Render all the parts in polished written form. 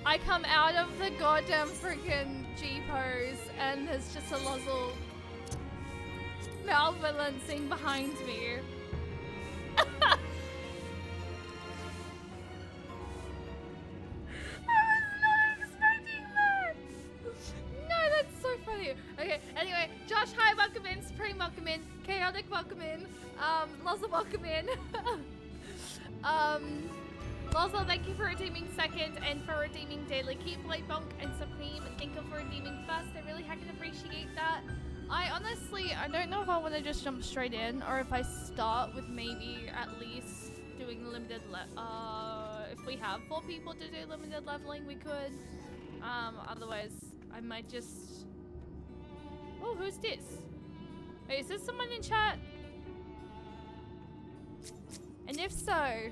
I come out of the goddamn freaking G-pose and there's just a Luzzle malbalancing behind me. I was not expecting that! No, that's so funny. Okay, anyway, Josh, hi, welcome in. Supreme, welcome in. Chaotic, welcome in. Luzzle, welcome in. Also, thank you for redeeming second and for redeeming daily. Keep Blade Bonk and Supreme, thank you for redeeming first. I really heckin' appreciate that. I honestly, I don't know if I want to just jump straight in or if I start with maybe at least doing limited if we have 4 people to do limited leveling, we could. Otherwise, I might just... Oh, who's this? Wait, is this someone in chat? And if so...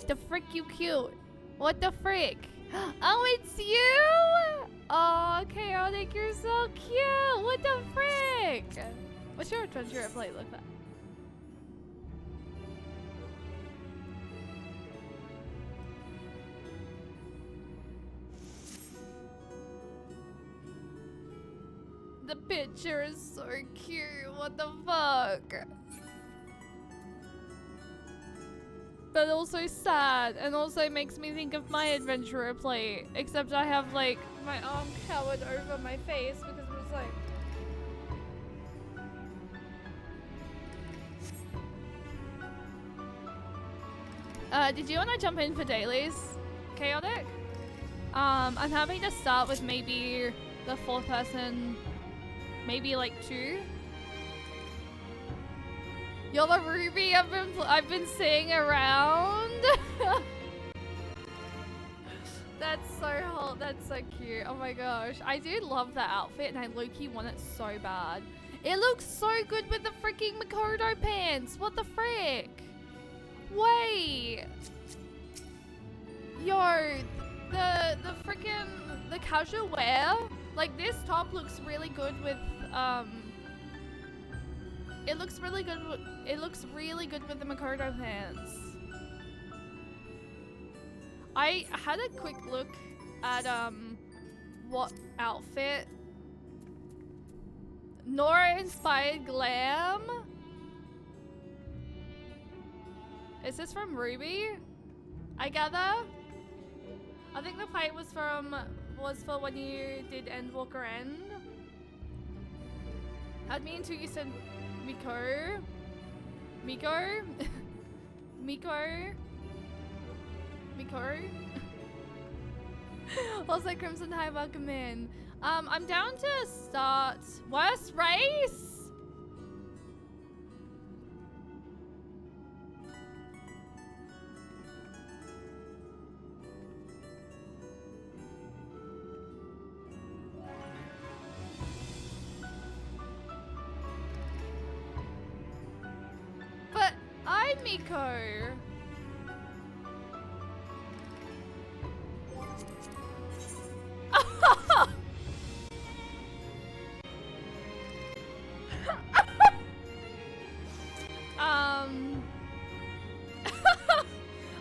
The frick you cute. What the frick? Oh, it's you? Oh, Chaotic, you're so cute. What the frick? What's your adventure at play look like? The picture is so cute. What the fuck? But also sad, and also makes me think of my adventurer play. Except I have like my arm cowered over my face because it was like. Did you want to jump in for dailies, Chaotic? I'm happy to start with maybe the 4th person, maybe like 2. You're the Ruby I've been seeing around. That's so hot. That's so cute. Oh my gosh. I do love that outfit and I low-key want it so bad. It looks so good with the freaking Makoto pants. What the frick? Wait. Yo, the freaking the casual wear. Like this top looks really good with It looks really good with the Makoto pants. I had a quick look at what outfit. Nora inspired glam. Is this from Ruby? I gather. I think the plate was for when you did Endwalker End. Had me into you said Miko? Also, Crimson High, welcome in. I'm down to start worst race. But I'm Miko.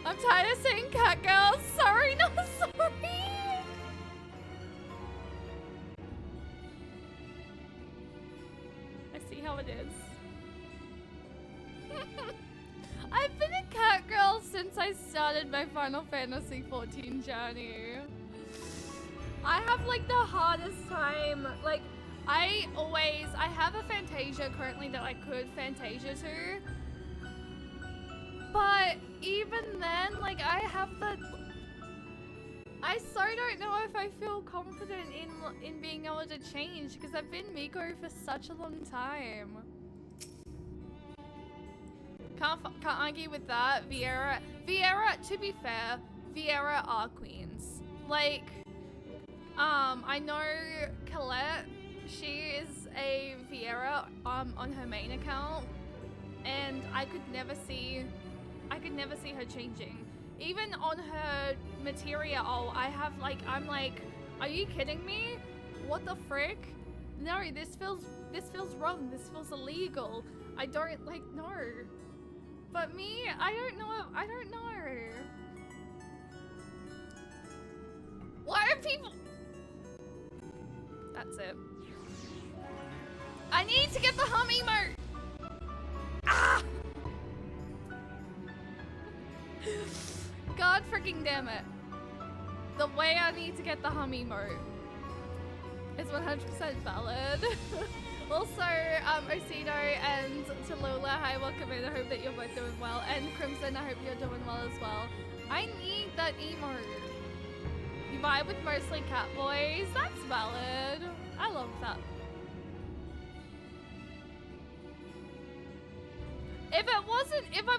I'm tired of saying cat girl. Sorry, not sorry. I see how it is. I've been a cat girl since I started my Final Fantasy XIV journey. I have like the hardest time. Like I have a Fantasia currently that I could Fantasia to. But even then, like I so don't know if I feel confident in being able to change because I've been Miko for such a long time. Can't argue with that. Viera, to be fair, Viera are queens. Like, I know Colette, she is a Viera on her main account, and I could never see her changing. Even on her materia, I'm like, are you kidding me? What the frick? No, this feels wrong. This feels illegal. I don't like, no. But me, I don't know. I don't know. Why are people? That's it. I need to get the hum emote. Ah! God freaking damn it. The way I need to get the hum emote is 100% valid. Also, Ocido and Tallulah, hi, welcome in. I hope that you're both doing well. And Crimson, I hope you're doing well as well. I need that emote. You vibe with mostly cat boys. That's valid. I love that. If I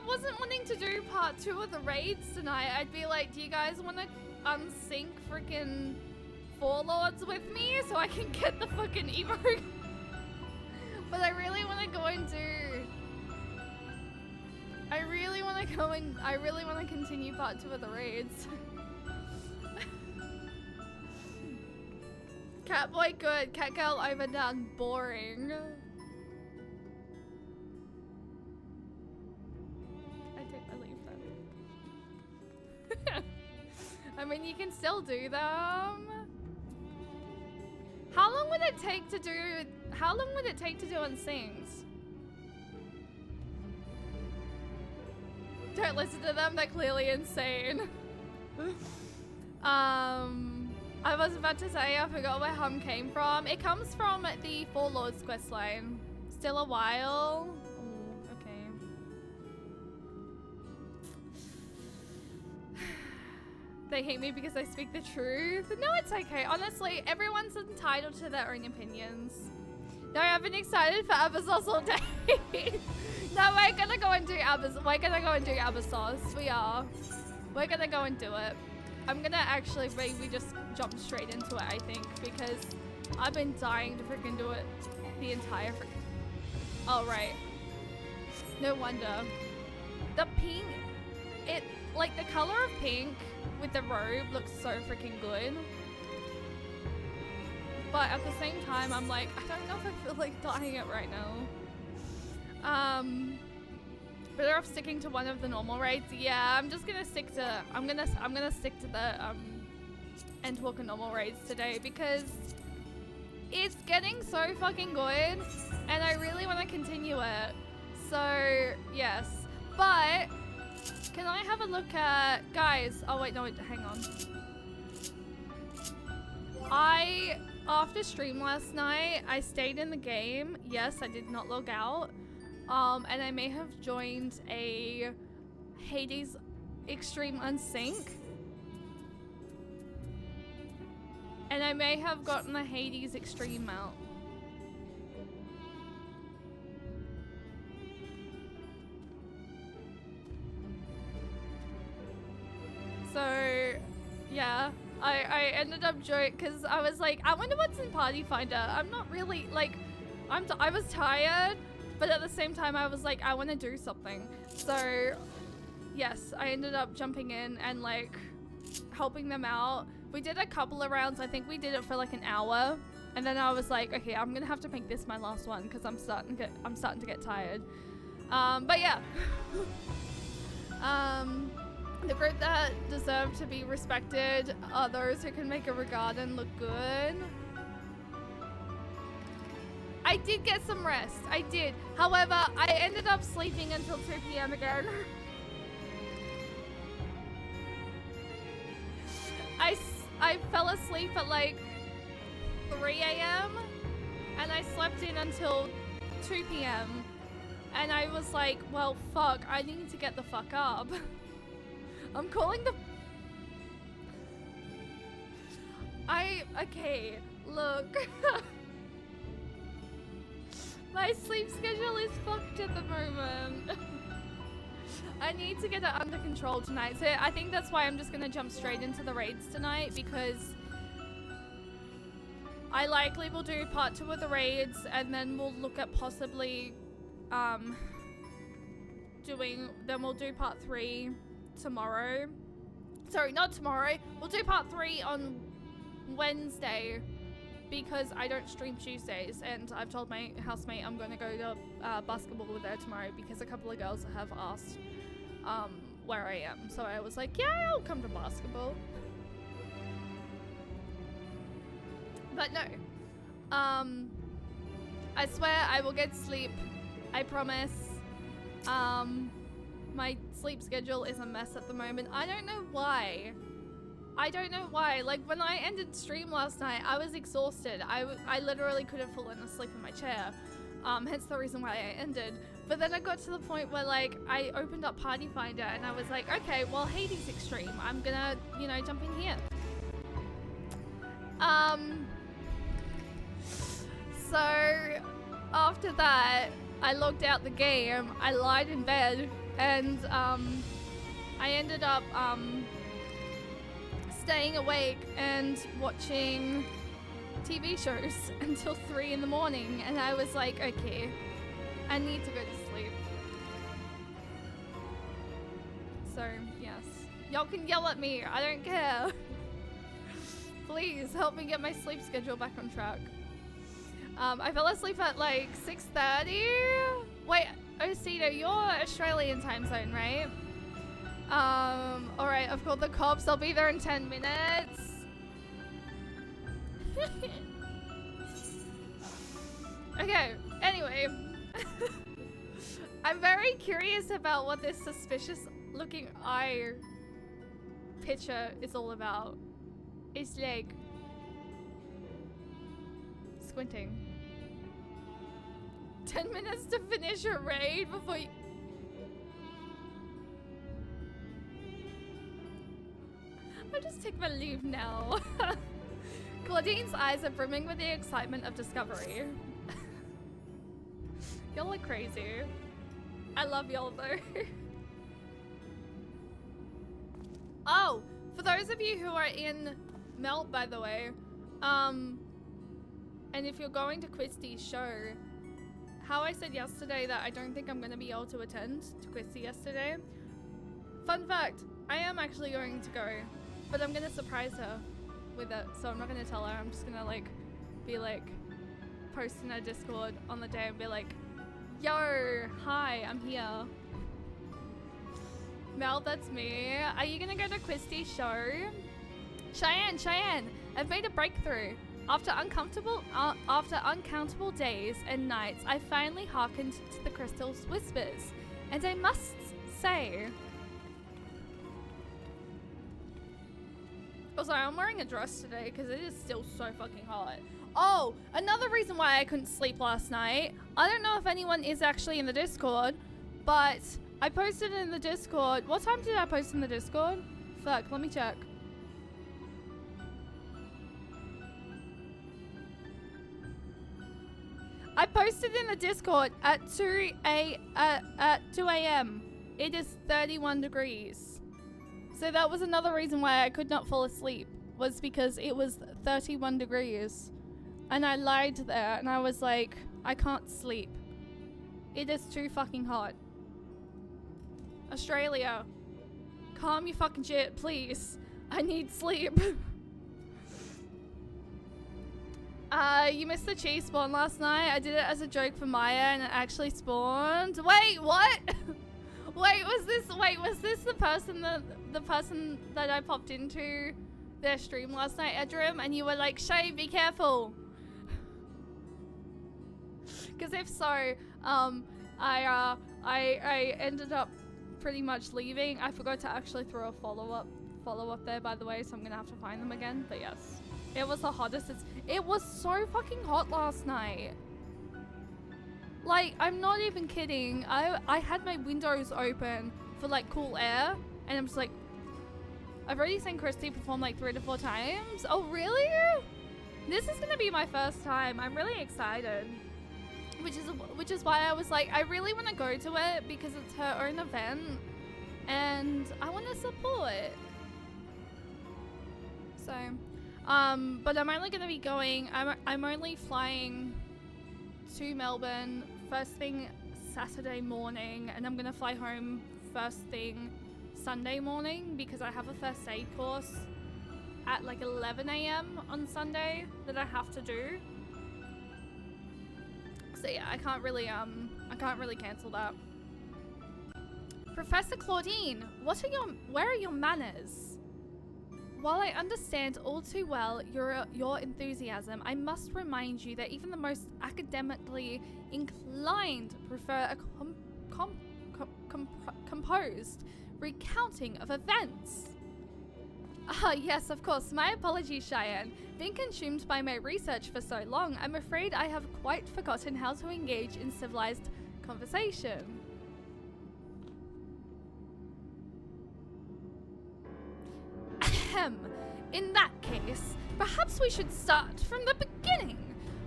wasn't wanting to do part 2 of the raids tonight, I'd be like, do you guys want to unsync freaking Four Lords with me so I can get the fucking emote? But I really want to go and do. I really want to continue part 2 of the raids. Catboy good, Catgirl overdone, boring. I mean, you can still do them. How long would it take to do? How long would it take to do unsings? Don't listen to them. They're clearly insane. I was about to say I forgot where hum came from. It comes from the Four Lords questline. Still a while. They hate me because I speak the truth. No, it's okay. Honestly, everyone's entitled to their own opinions. No, I've been excited for Abyssos all day. No, we're gonna go and do Abyssos. We are. We're gonna go and do it. I'm gonna actually maybe just jump straight into it, I think, because I've been dying to freaking do it the entire Oh, right. No wonder. The pink, like the color of pink with the robe looks so freaking good. But at the same time, I'm like, I don't know if I feel like dyeing it right now. Better off sticking to one of the normal raids. Yeah, I'm just gonna stick to, I'm gonna stick to the Endwalker Normal Raids today because it's getting so fucking good and I really want to continue it. So, yes. But can I have a look at, guys, oh wait, no, hang on. After stream last night, I stayed in the game. Yes, I did not log out. And I may have joined a Hades Extreme Unsync. And I may have gotten a Hades Extreme mount. So, yeah, I ended up joining because I was like, I wonder what's in Party Finder. I'm not really like, I was tired, but at the same time I was like, I want to do something. So, yes, I ended up jumping in and like helping them out. We did a couple of rounds. I think we did it for like an hour, and then I was like, okay, I'm gonna have to make this my last one because I'm starting to get tired. But yeah. The group that deserve to be respected are those who can make a regard and look good. I did get some rest. I did. However, I ended up sleeping until 2 p.m. again. I fell asleep at like 3 a.m. and I slept in until 2 p.m. And I was like, well, fuck, I need to get the fuck up. I'm calling the... Okay, look. My sleep schedule is fucked at the moment. I need to get it under control tonight. So I think that's why I'm just gonna jump straight into the raids tonight, because I likely will do part 2 of the raids and then we'll look at possibly then we'll do part 3 tomorrow. Sorry, not tomorrow. We'll do part 3 on Wednesday because I don't stream Tuesdays, and I've told my housemate I'm going to go to basketball with her tomorrow because a couple of girls have asked where I am. So I was like, yeah, I'll come to basketball. But no. I swear I will get sleep. I promise. My sleep schedule is a mess at the moment. I don't know why. Like, when I ended stream last night, I was exhausted. I literally could have fallen asleep in my chair. Hence the reason why I ended. But then I got to the point where, like, I opened up Party Finder and I was like, okay, well, Hades Extreme. I'm gonna, you know, jump in here. So after that, I logged out the game. I lied in bed and I ended up staying awake and watching TV shows until 3 in the morning, and I was like, okay, I need to go to sleep. So yes, y'all can yell at me, I don't care. Please help me get my sleep schedule back on track. I fell asleep at like 6:30. Wait, Osito, you're Australian time zone, right? Alright, I've called the cops. I'll be there in 10 minutes. Okay, anyway. I'm very curious about what this suspicious looking eye picture is all about. It's like squinting. 10 minutes to finish a raid before you... I'll just take my leave now. Claudine's eyes are brimming with the excitement of discovery. Y'all are crazy. I love y'all though. Oh, for those of you who are in Melt, by the way, and if you're going to Christy's show, how I said yesterday that I don't think I'm going to be able to attend to Christy yesterday. Fun fact, I am actually going to go, but I'm going to surprise her with it, so I'm not going to tell her. I'm just going to like be like post in her Discord on the day and be like, yo, hi, I'm here. Mel, that's me. Are you going to go to Christy's show? Cheyenne, I've made a breakthrough. After uncountable days and nights, I finally hearkened to the crystal's whispers, and I must say... Oh, sorry, I'm wearing a dress today because it is still so fucking hot. Oh, another reason why I couldn't sleep last night. I don't know if anyone is actually in the Discord, but I posted in the Discord. What time did I post in the Discord? Fuck, let me check. I posted in the Discord at 2 a.m. It is 31 degrees. So that was another reason why I could not fall asleep, was because it was 31 degrees. And I lied there and I was like, I can't sleep. It is too fucking hot. Australia, calm your fucking shit, please. I need sleep. You missed the cheese spawn last night. I did it as a joke for Maya and it actually spawned. Wait, what? Wait, was this the person that I popped into their stream last night, Edrim, and you were like, Shay, be careful. Because if so, I ended up pretty much leaving. I forgot to actually throw a follow up there, by the way, so I'm gonna have to find them again. But yes. It was the hottest. It was so fucking hot last night. Like, I'm not even kidding. I had my windows open for like cool air, and I'm just like, I've already seen Christy perform like 3 to 4 times. Oh really? This is gonna be my first time. I'm really excited. Which is why I was like, I really want to go to it because it's her own event, and I want to support. So. But I'm only gonna be going, I'm only flying to Melbourne first thing Saturday morning, and I'm gonna fly home first thing Sunday morning because I have a first aid course at like 11 a.m. on Sunday that I have to do. So yeah, I can't really cancel that. Professor Claudine, where are your manners? While I understand all too well your enthusiasm, I must remind you that even the most academically inclined prefer a composed recounting of events. Ah, yes, of course. My apologies, Cheyenne. Being consumed by my research for so long, I'm afraid I have quite forgotten how to engage in civilized conversation. Ahem. In that case, perhaps we should start from the beginning.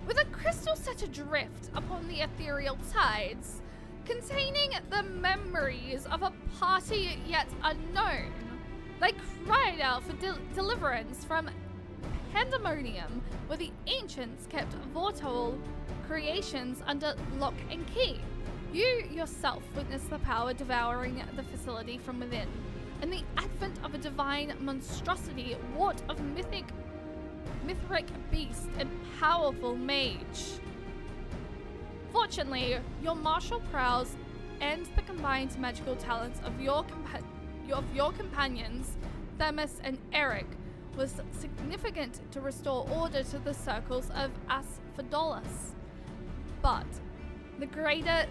With a crystal set adrift upon the ethereal tides, containing the memories of a party yet unknown, they cried out for deliverance from pandemonium, where the ancients kept volatile creations under lock and key. You yourself witnessed the power devouring the facility from within, and the advent of a divine monstrosity wrought of mythic beast and powerful mage. Fortunately, your martial prowess and the combined magical talents of your companions, Themis and Eric, was significant to restore order to the circles of Asphodolus. But the greater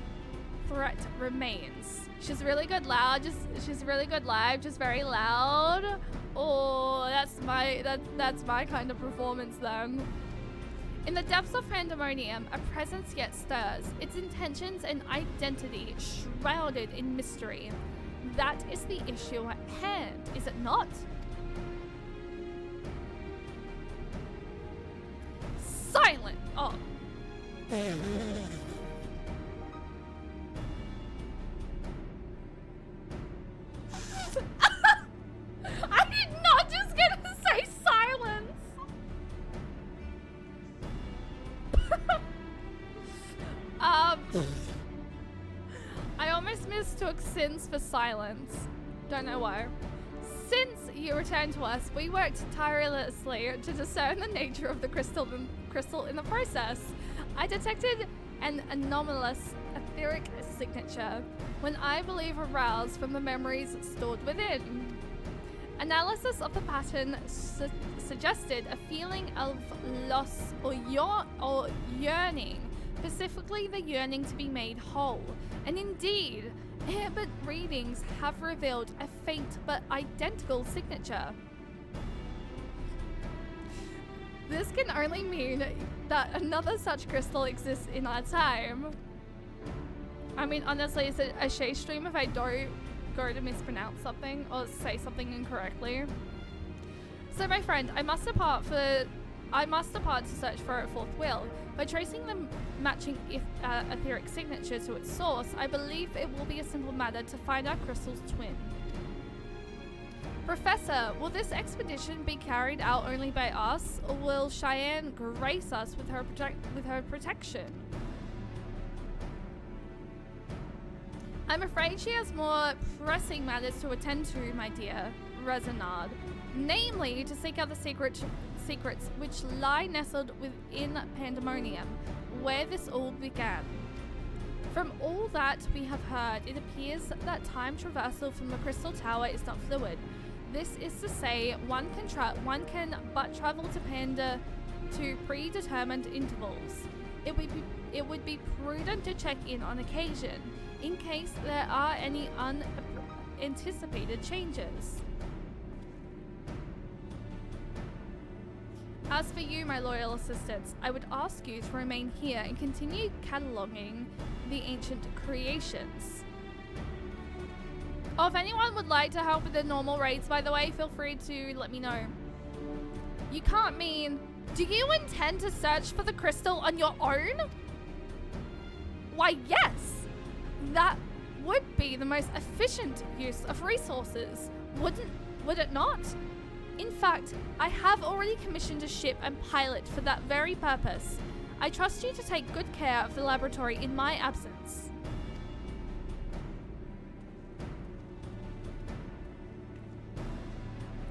threat remains. She's really good loud, she's really good live, just very loud. Oh, that's my kind of performance then. In the depths of pandemonium, a presence yet stirs, its intentions and identity shrouded in mystery. That is the issue at hand, is it not? Silent! Oh. I did not just get to say silence! I almost mistook sins for silence. Don't know why. Since you returned to us, we worked tirelessly to discern the nature of the crystal in the process. I detected an anomalous etheric signature, when I believe aroused from the memories stored within. Analysis of the pattern suggested a feeling of loss or yearning, specifically the yearning to be made whole. And indeed, ambient readings have revealed a faint but identical signature. This can only mean that another such crystal exists in our time. I mean, honestly, is it a shade stream if I don't go to mispronounce something or say something incorrectly? So my friend, I must depart to search for a fourth will. By tracing the matching etheric signature to its source, I believe it will be a simple matter to find our crystal's twin. Professor, will this expedition be carried out only by us, or will Cheyenne grace us with her protection? I'm afraid she has more pressing matters to attend to, my dear Resonard. Namely, to seek out the secrets which lie nestled within Pandemonium, where this all began. From all that we have heard, it appears that time traversal from the Crystal Tower is not fluid. This is to say, one can but travel to Panda to predetermined intervals. It would be prudent to check in on occasion, in case there are any unanticipated changes. As for you, my loyal assistants, I would ask you to remain here and continue cataloging the ancient creations. Oh, if anyone would like to help with the normal raids, by the way, feel free to let me know. You can't mean, do you intend to search for the crystal on your own? Why, yes! That would be the most efficient use of resources, would it not? In fact, I have already commissioned a ship and pilot for that very purpose. I trust you to take good care of the laboratory in my absence.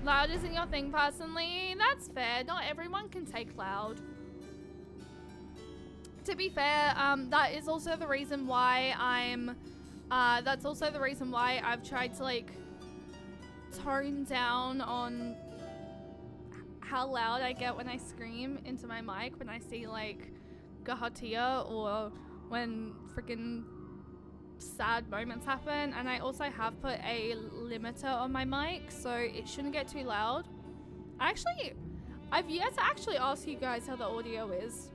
Loud isn't your thing personally. That's fair. Not everyone can take loud. To be fair, that is also the reason why that's also the reason why I've tried to like tone down on how loud I get when I scream into my mic when I see like Gahatia or when freaking sad moments happen. And I also have put a limiter on my mic so it shouldn't get too loud. I've yet to actually ask you guys how the audio is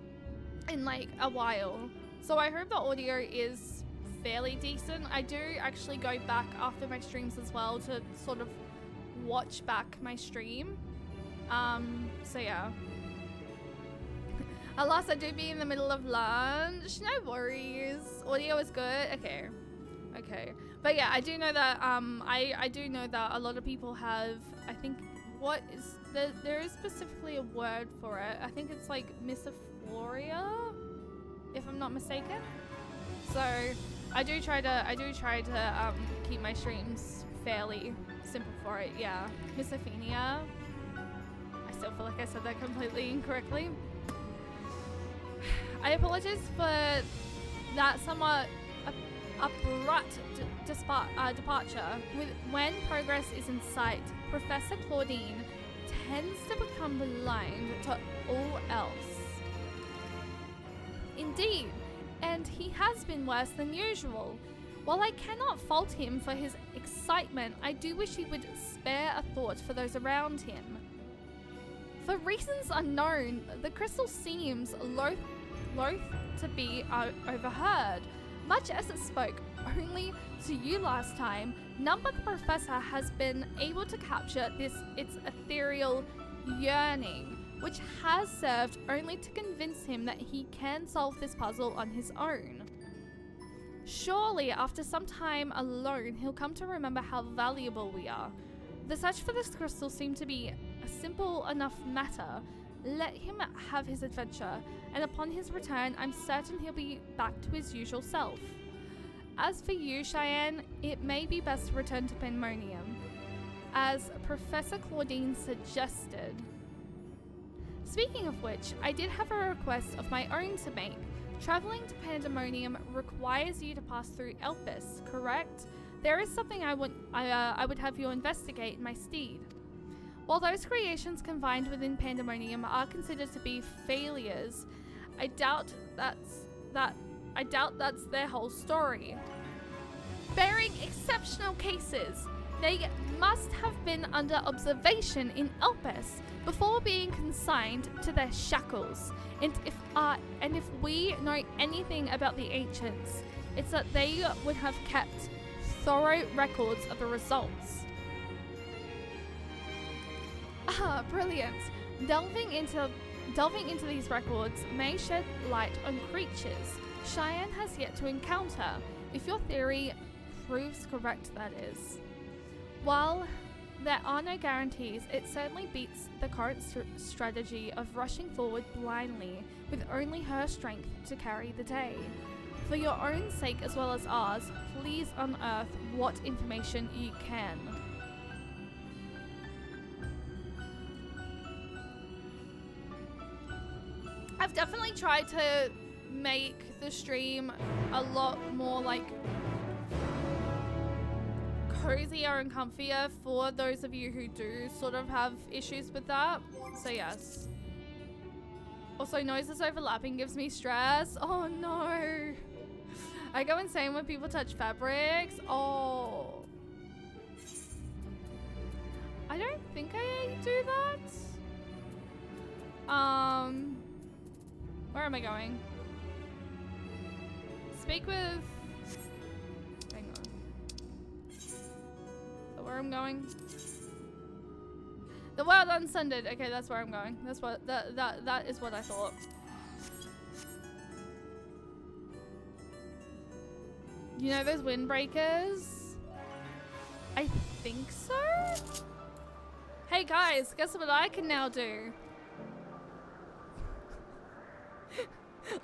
in like a while, so I hope the audio is fairly decent. I do actually go back after my streams as well to sort of watch back my stream. So yeah. Alas, I do be in the middle of lunch. No worries. Audio is good. Okay. Okay. But yeah, I do know that I do know that a lot of people have, I think, what is there is specifically a word for it. I think it's like misophoria, if I'm not mistaken. So I do try to keep my streams fairly simple for it. Yeah. Misophenia. I still feel like I said that completely incorrectly. I apologize for that somewhat abrupt departure. When progress is in sight, Professor Claudine tends to become blind to all else. Indeed, and he has been worse than usual. While I cannot fault him for his excitement, I do wish he would spare a thought for those around him. For reasons unknown, the crystal seems loath to be overheard. Much as it spoke only to you last time, Number the Professor has been able to capture its ethereal yearning, which has served only to convince him that he can solve this puzzle on his own. Surely, after some time alone, he'll come to remember how valuable we are. The search for this crystal seemed to be a simple enough matter. Let him have his adventure, and upon his return, I'm certain he'll be back to his usual self. As for you, Cheyenne, it may be best to return to Pandemonium, as Professor Claudine suggested. Speaking of which, I did have a request of my own to make. Traveling to Pandemonium requires you to pass through Elpis, correct? There is something I would have you investigate in my steed. While those creations confined within Pandemonium are considered to be failures, I doubt that's their whole story. Barring exceptional cases, they must have been under observation in Elpis before being consigned to their shackles. And if we know anything about the ancients, it's that they would have kept thorough records of the results. Ah, brilliant. Delving into these records may shed light on creatures Cheyenne has yet to encounter, if your theory proves correct, that is. While there are no guarantees, it certainly beats the current strategy of rushing forward blindly with only her strength to carry the day. For your own sake as well as ours, please unearth what information you can. I've definitely tried to make the stream a lot more like cozier and comfier for those of you who do sort of have issues with that. So yes. Also, noises overlapping gives me stress. Oh no. I go insane when people touch fabrics. Oh. I don't think I do that. Where am I going? Speak with... Hang on. Is that where I'm going? The world unsundered. Okay, that's where I'm going. That's what that is what I thought. You know those windbreakers? I think so. Hey guys, guess what I can now do?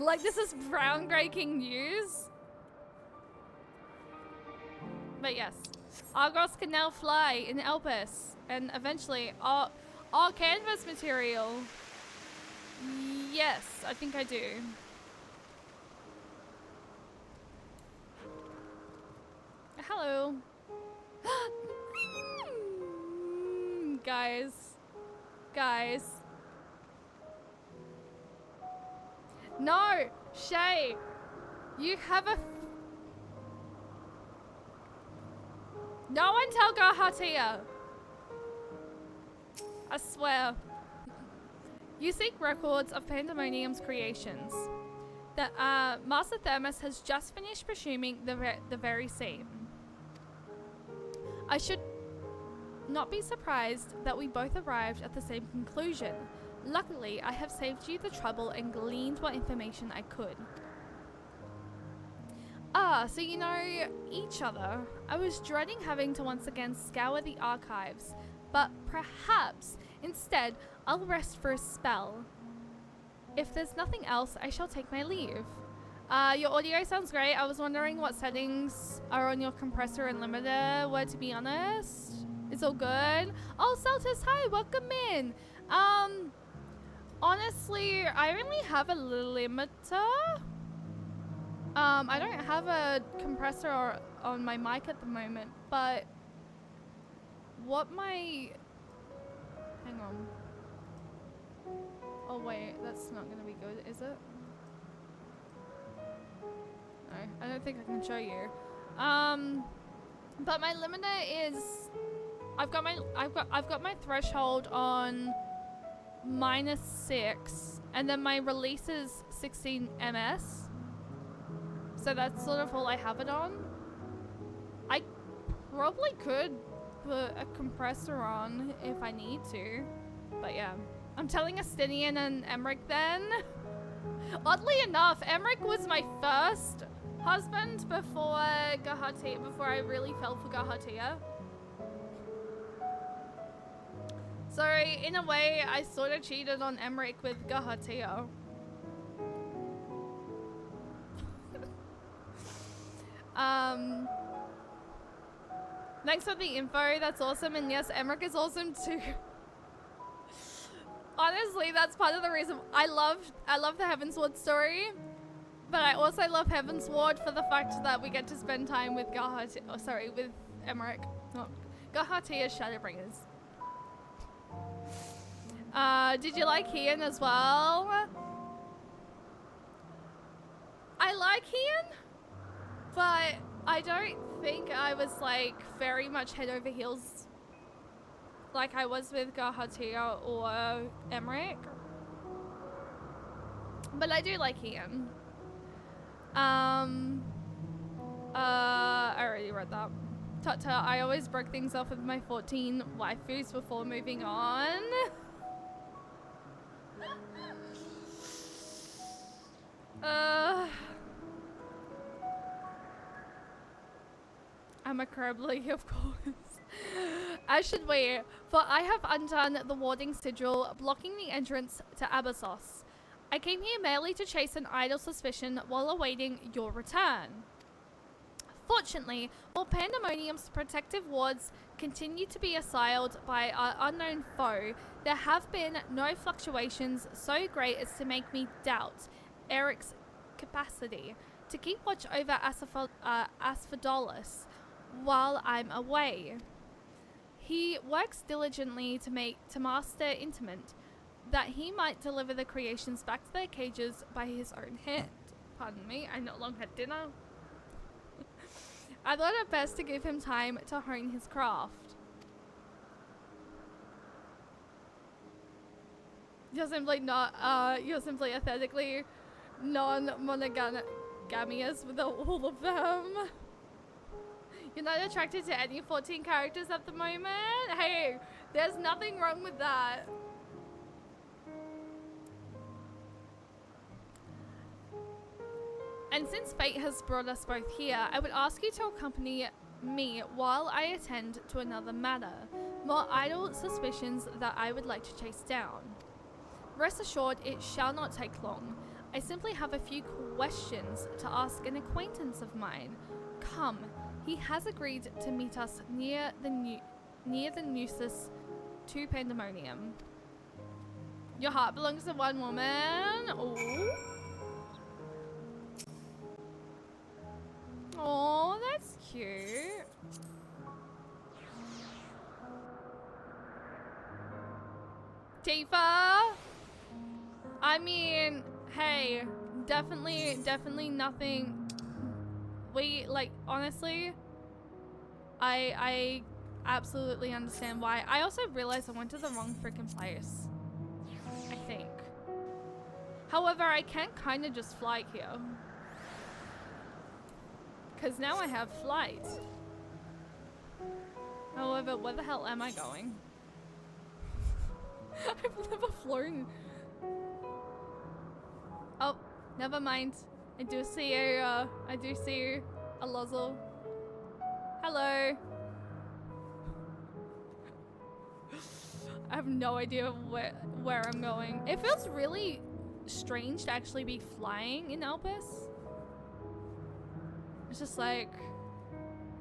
Like this is groundbreaking news. But yes, Argos can now fly in Elpis. and eventually, canvas material. Yes, I think I do. Hello. Guys. No, Shay. You have a... No one tell Gahatia. I swear. You seek records of Pandemonium's creations. The Master Thermos has just finished presuming the very same. I should not be surprised that we both arrived at the same conclusion. Luckily, I have saved you the trouble and gleaned what information I could. So you know each other. I was dreading having to once again scour the archives, but perhaps instead I'll rest for a spell. If there's nothing else, I shall take my leave. Your audio sounds great. I was wondering what settings are on your compressor and limiter. Well, to be honest, it's all good. Oh, Celtis, hi, welcome in. Honestly, I only have a limiter. I don't have a compressor on my mic at the moment, but what my... Hang on. Oh wait, that's not gonna be good, is it? No, I don't think I can show you. But my limiter is... I've got my threshold on -6, and then my release is 16 ms. So that's sort of all I have it on. I probably could put a compressor on if I need to, but yeah. I'm telling Astinian and Emmerich then. Oddly enough, Emmerich was my first husband before Gahatia, before I really fell for Gahatia. So in a way, I sort of cheated on Emmerich with Gahatia. Thanks for the info, that's awesome, and yes, Emmerich is awesome too. Honestly, that's part of the reason I love the Heavensward story, but I also love Heavensward for the fact that we get to spend time with with Emmerich. Oh, Gahatia Shadowbringers. Did you like Heian as well? I like Heian, but I don't think I was like very much head over heels like I was with Gahatia or Emmerich. But I do like Heian. I already read that. Tutta, I always broke things off with my 14 waifus before moving on. I'm a Crably, of course. As should we, for I have undone the warding sigil blocking the entrance to Abyssos. I came here merely to chase an idle suspicion while awaiting your return. Fortunately, while Pandemonium's protective wards continue to be assailed by our unknown foe, there have been no fluctuations so great as to make me doubt Eric's capacity to keep watch over Asphodolus while I'm away. He works diligently to master Intimate, that he might deliver the creations back to their cages by his own hand. Pardon me, I not long had dinner. I thought it best to give him time to hone his craft. You're simply aesthetically non-monogamous with all of them. You're not attracted to any 14 characters at the moment? Hey, there's nothing wrong with that. And since fate has brought us both here, I would ask you to accompany me while I attend to another matter. More idle suspicions that I would like to chase down. Rest assured, it shall not take long. I simply have a few questions to ask an acquaintance of mine. Come, he has agreed to meet us near the near the Nusus to Pandemonium. Your heart belongs to one woman. Oh. Oh, that's cute. Tifa. I mean, hey, definitely nothing. We, like, honestly, I absolutely understand why. I also realized I went to the wrong freaking place, I think. However, I can kind of just fly here. Because now I have flight. However, where the hell am I going? I've never flown. Oh, never mind. I do see a Lozzle. Hello. I have no idea where I'm going. It feels really strange to actually be flying in Elpis. It's just like,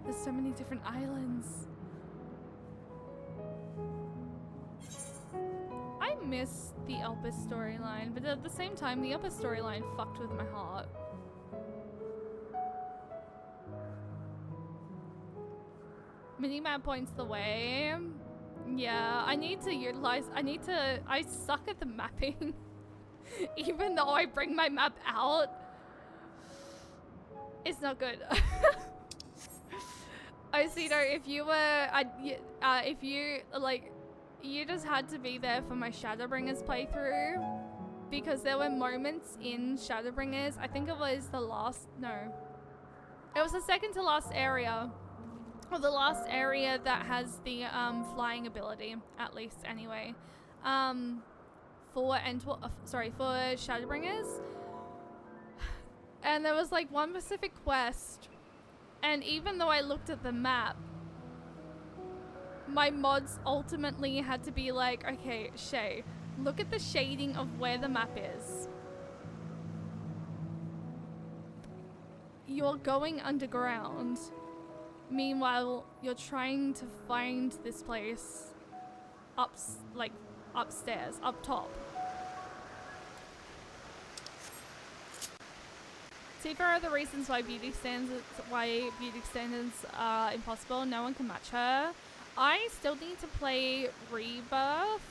there's so many different islands. I miss the Elpis storyline, but at the same time, the Elpis storyline fucked with my heart. Minimap points the way. Yeah, I need to utilize, I suck at the mapping. Even though I bring my map out, it's not good. Osito, if you were, if you, like, you just had to be there for my Shadowbringers playthrough, because there were moments in Shadowbringers, I think it was the last, no, it was the second to last area, or the last area that has the flying ability, at least anyway, for Shadowbringers, and there was like one specific quest, and even though I looked at the map, my mods ultimately had to be like, okay, Shay, look at the shading of where the map is. You're going underground. Meanwhile, you're trying to find this place upstairs, up top. Tifa are the reasons why beauty standards are impossible. No one can match her. I still need to play Rebirth.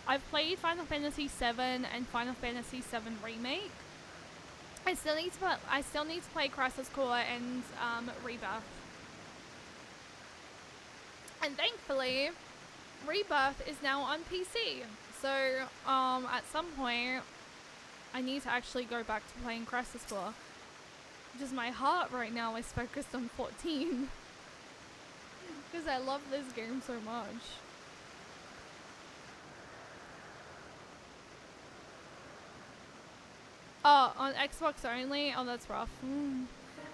I've played Final Fantasy VII and Final Fantasy VII Remake. I still need to play Crisis Core and Rebirth. And thankfully, Rebirth is now on PC. So at some point, I need to actually go back to playing Crisis Core. Just my heart right now is focused on 14. Because I love this game so much. Oh, on Xbox only? Oh, that's rough.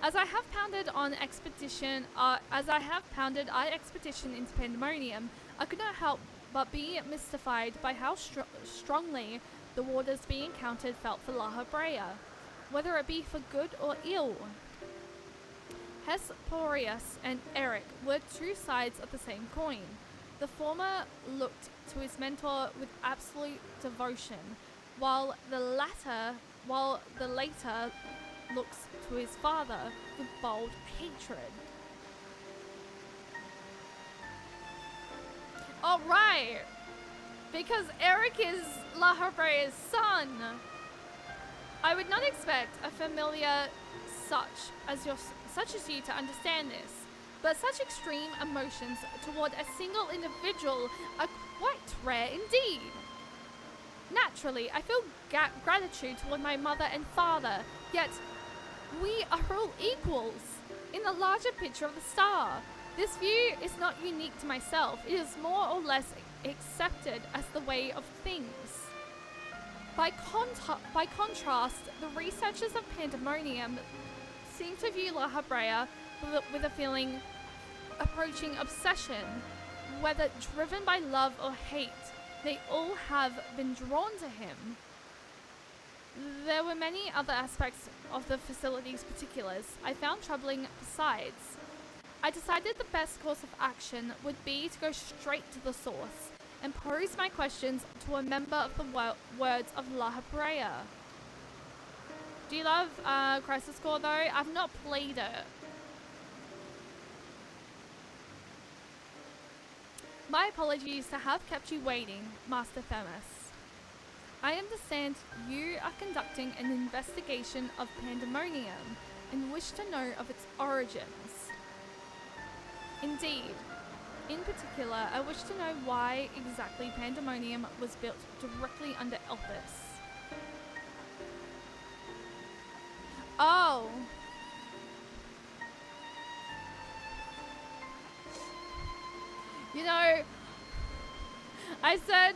As I have pounded expedition into Pandemonium, I could not help but be mystified by how strongly the waters being encountered felt for Lahabrea, whether it be for good or ill. Hesporius and Eric were two sides of the same coin. The former looked to his mentor with absolute devotion, while the later looks to his father with bold hatred. All right, because Eric is Lahabrea's son. I would not expect a familiar such as you to understand this, but such extreme emotions toward a single individual are quite rare indeed. Naturally, I feel gratitude toward my mother and father, yet we are all equals in the larger picture of the star. This view is not unique to myself. It is more or less accepted as the way of things. By contrast, the researchers of Pandemonium seem to view Lahabrea with a feeling approaching obsession. Whether driven by love or hate, they all have been drawn to him. There were many other aspects of the facility's particulars I found troubling besides. I decided the best course of action would be to go straight to the source and pose my questions to a member of the Words of La Habrea. Do you love Crisis Core though? I've not played it. My apologies to have kept you waiting, Master Themis. I understand you are conducting an investigation of Pandemonium and wish to know of its origins. Indeed. In particular, I wish to know why exactly Pandemonium was built directly under Elpis. Oh. You know, I said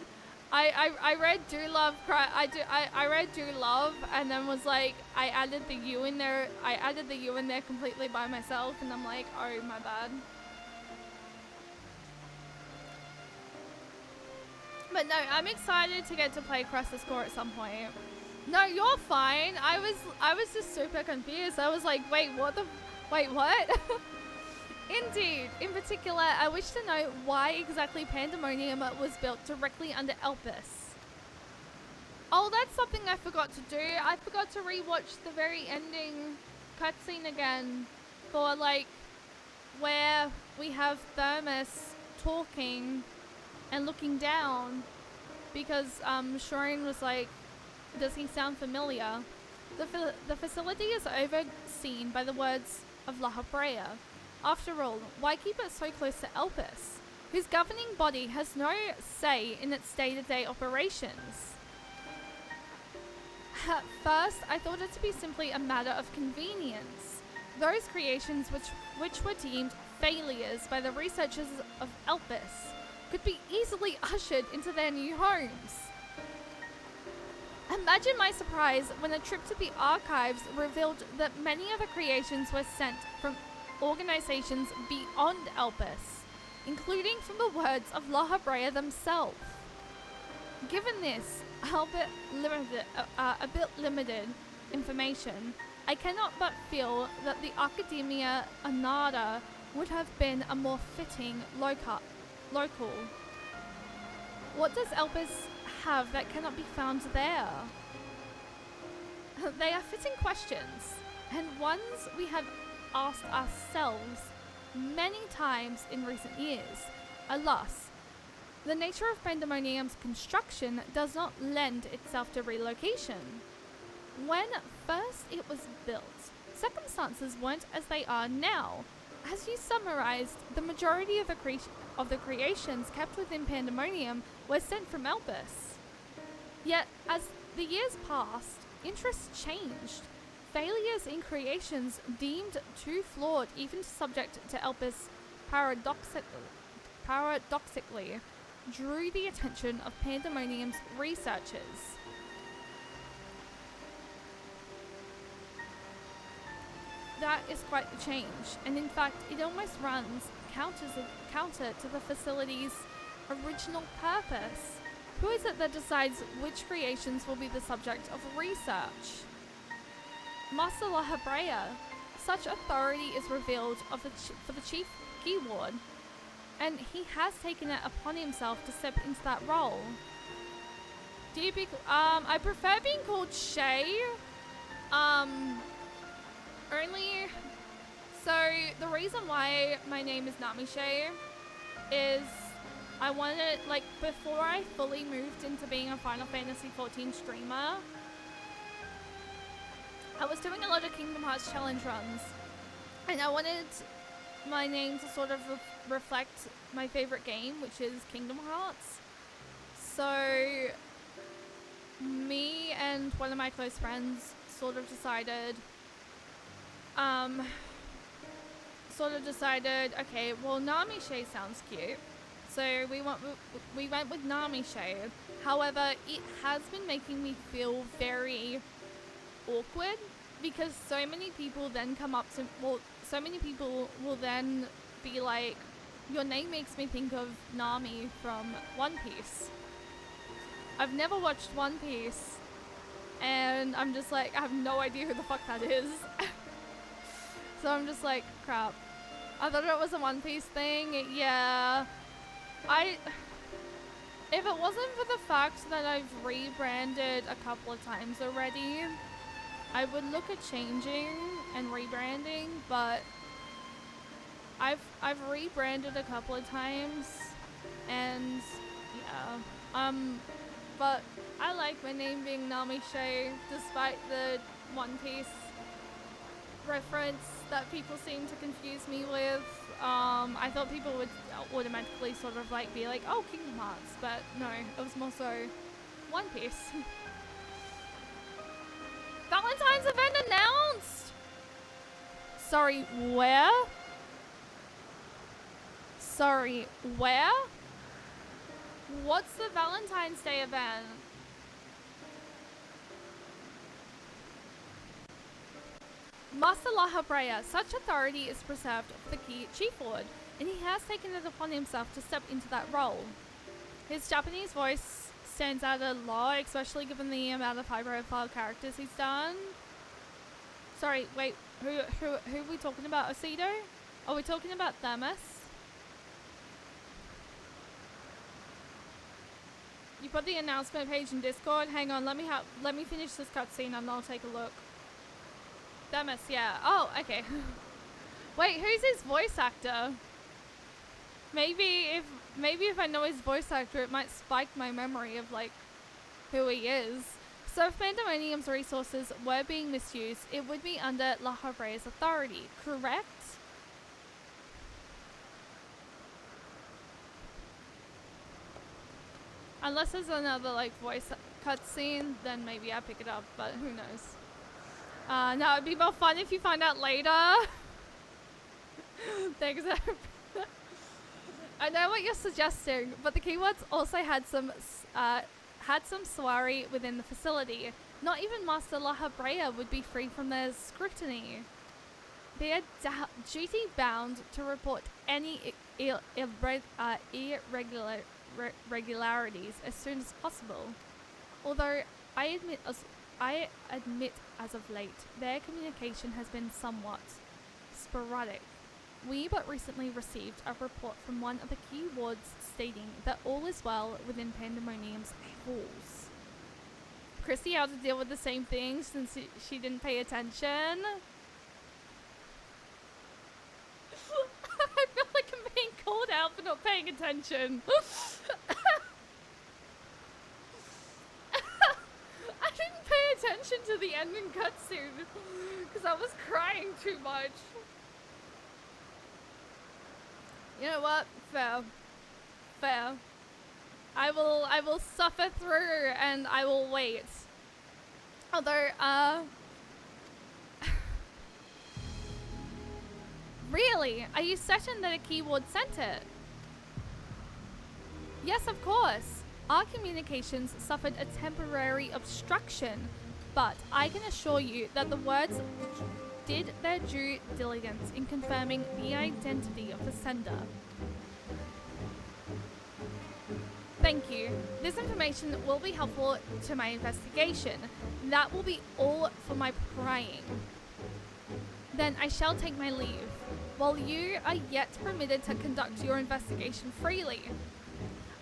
I read Do Love I read Do Love and then was like I added the U in there completely by myself and I'm like, oh my bad. But no, I'm excited to get to play Crisis Core at some point. No, you're fine. I was just super confused. I was like, wait, what? Indeed. In particular, I wish to know why exactly Pandemonium was built directly under Elpis. Oh, that's something I forgot to do. I forgot to rewatch the very ending cutscene again for like where we have Thermos talking and looking down because Shireen was like, does he sound familiar? The facility is overseen by the Words of La Habrea. After all, why keep it so close to Elpis, whose governing body has no say in its day-to-day operations? At first, I thought it to be simply a matter of convenience. Those creations which were deemed failures by the researchers of Elpis could be easily ushered into their new homes. Imagine my surprise when a trip to the archives revealed that many of the creations were sent from organizations beyond Elpis, including from the Words of La Habrea themselves. Given this a bit limited information, I cannot but feel that the Academia Anada would have been a more fitting local. What does Elpis have that cannot be found there? They are fitting questions, and ones we have asked ourselves many times in recent years. Alas, the nature of Pandemonium's construction does not lend itself to relocation. When first it was built, circumstances weren't as they are now. As you summarized, the majority of the creations kept within Pandemonium were sent from Elpis. Yet, as the years passed, interests changed. Failures in creations deemed too flawed even to subject to Elpis paradoxically drew the attention of Pandemonium's researchers. That is quite the change, and in fact it almost runs counter to the facility's original purpose. Who is it that decides which creations will be the subject of research? Master La Habrea. Such authority is revealed for the Chief Keyword, and he has taken it upon himself to step into that role. I prefer being called Shay. Only, so the reason why my name is Nami Shay is I wanted, like, before I fully moved into being a Final Fantasy XIV streamer, I was doing a lot of Kingdom Hearts challenge runs, and I wanted my name to sort of reflect my favorite game, which is Kingdom Hearts. So me and one of my close friends sort of decided, okay, well, Nami Shay sounds cute. So we went with Nami Shay. However, it has been making me feel very awkward because so many people then so many people will then be like, your name makes me think of Nami from One Piece. I've never watched One Piece, and I'm just like, I have no idea who the fuck that is. So I'm just like, crap. I thought it was a One Piece thing. Yeah. If it wasn't for the fact that I've rebranded a couple of times already, I would look at changing and rebranding, but I've rebranded a couple of times, and yeah. But I like my name being Nami Shay, despite the One Piece reference that people seem to confuse me with. I thought people would automatically sort of like be like, oh, Kingdom Hearts, but no, it was more so One Piece. Valentine's event announced! Sorry, where? Sorry, where? What's the Valentine's Day event? Master Lahabrea, such authority is preserved for the key chief ward, and he has taken it upon himself to step into that role. His Japanese voice stands out a lot, especially given the amount of high-profile characters he's done. Sorry, wait, who are we talking about? Osido? Are we talking about Thermos? You put the announcement page in Discord. Hang on, let me finish this cutscene and I'll take a look. Demus, yeah. Oh, okay. Wait, who's his voice actor? Maybe if I know his voice actor, it might spike my memory of like who he is. So if Pandemonium's resources were being misused, it would be under La Havre's authority, correct? Unless there's another like voice cutscene, then maybe I pick it up, but who knows. No, it'd be more fun if you find out later. Thanks. I know what you're suggesting, but the keywords also had some soiree within the facility. Not even Master La Habrea would be free from their scrutiny. They are duty bound to report any irregularities as soon as possible. Although I admit as of late, their communication has been somewhat sporadic. We but recently received a report from one of the key wards stating that all is well within Pandemonium's halls. Chrissy had to deal with the same thing since she didn't pay attention. I feel like I'm being called out for not paying attention. I didn't pay attention to the ending cutscene because I was crying too much. You know what? Fair. Fair. I will suffer through and I will wait. Although, really? Are you certain that a keyword sent it? Yes, of course. Our communications suffered a temporary obstruction, but I can assure you that the words did their due diligence in confirming the identity of the sender. Thank you. This information will be helpful to my investigation. That will be all for my prying. Then I shall take my leave, while you are yet permitted to conduct your investigation freely.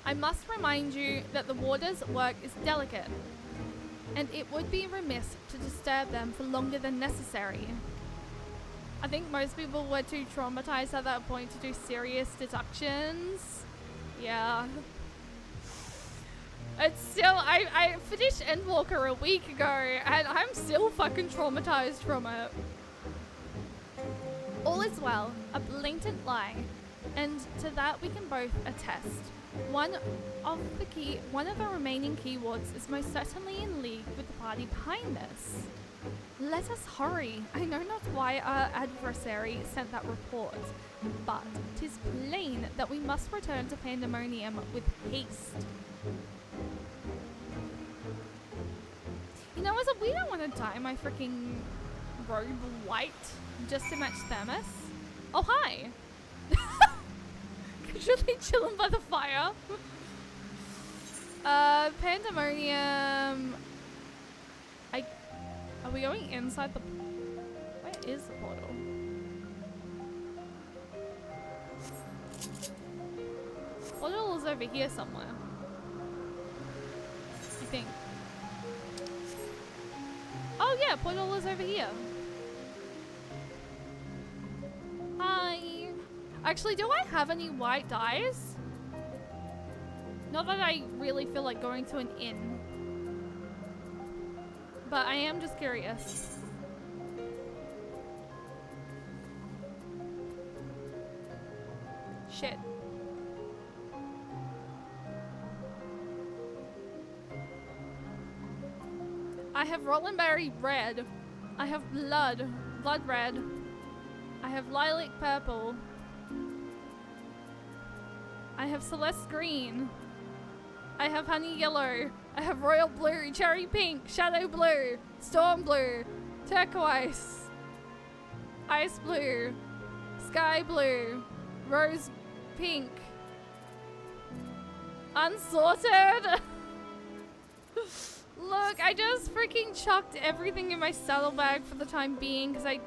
I must remind you that the warder's work is delicate, and it would be remiss to disturb them for longer than necessary. I think most people were too traumatized at that point to do serious deductions. Yeah. It's still, I finished Endwalker a week ago, and I'm still fucking traumatized from it. All is well, a blatant lie, and to that we can both attest. One of the remaining keywords is most certainly in league with the party behind this. Let us hurry. I know not why our adversary sent that report, but 'tis plain that we must return to Pandemonium with haste. You know, we don't want to dye my freaking robe white just to match Thermos. Oh, hi. Casually chilling by the fire. Pandemonium. Are we going inside the... Where is the portal? is over here somewhere. I think. Oh yeah, portal is over here. Hi. Actually, do I have any white dyes? Not that I really feel like going to an inn. But I am just curious. Shit. I have Rollenberry red. I have blood red. I have lilac purple. I have Celeste green. I have honey yellow. I have royal blue, cherry pink, shadow blue, storm blue, turquoise, ice blue, sky blue, rose pink, unsorted. Look, I just freaking chucked everything in my saddlebag for the time being because I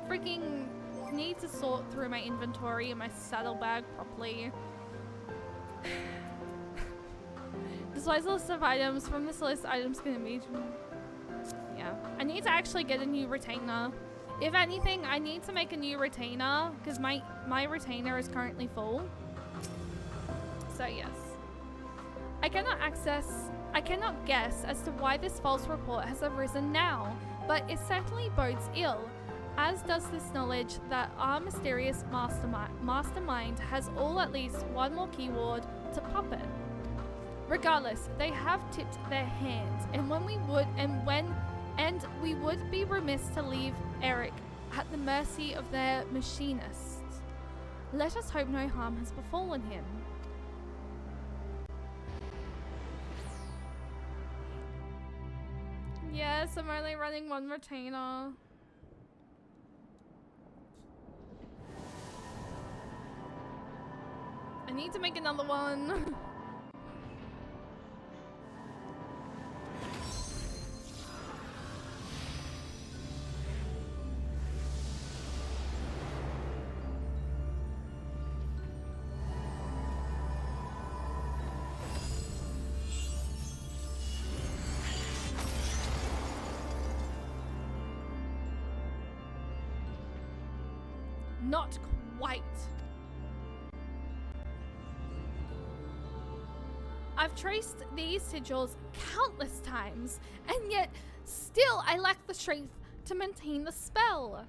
freaking need to sort through my inventory and my saddlebag properly. Displays a list of items. From this list, items can be... Yeah. I need to actually get a new retainer. If anything, I need to make a new retainer because my retainer is currently full. So yes. I cannot guess as to why this false report has arisen now, but it certainly bodes ill, as does this knowledge that our mysterious mastermind has at least one more keyword to puppet. Regardless, they have tipped their hands, and we would be remiss to leave Eric at the mercy of their machinists. Let us hope no harm has befallen him. Yes, I'm only running one retainer. I need to make another one. Not quite. I've traced these sigils countless times, and yet still I lack the strength to maintain the spell.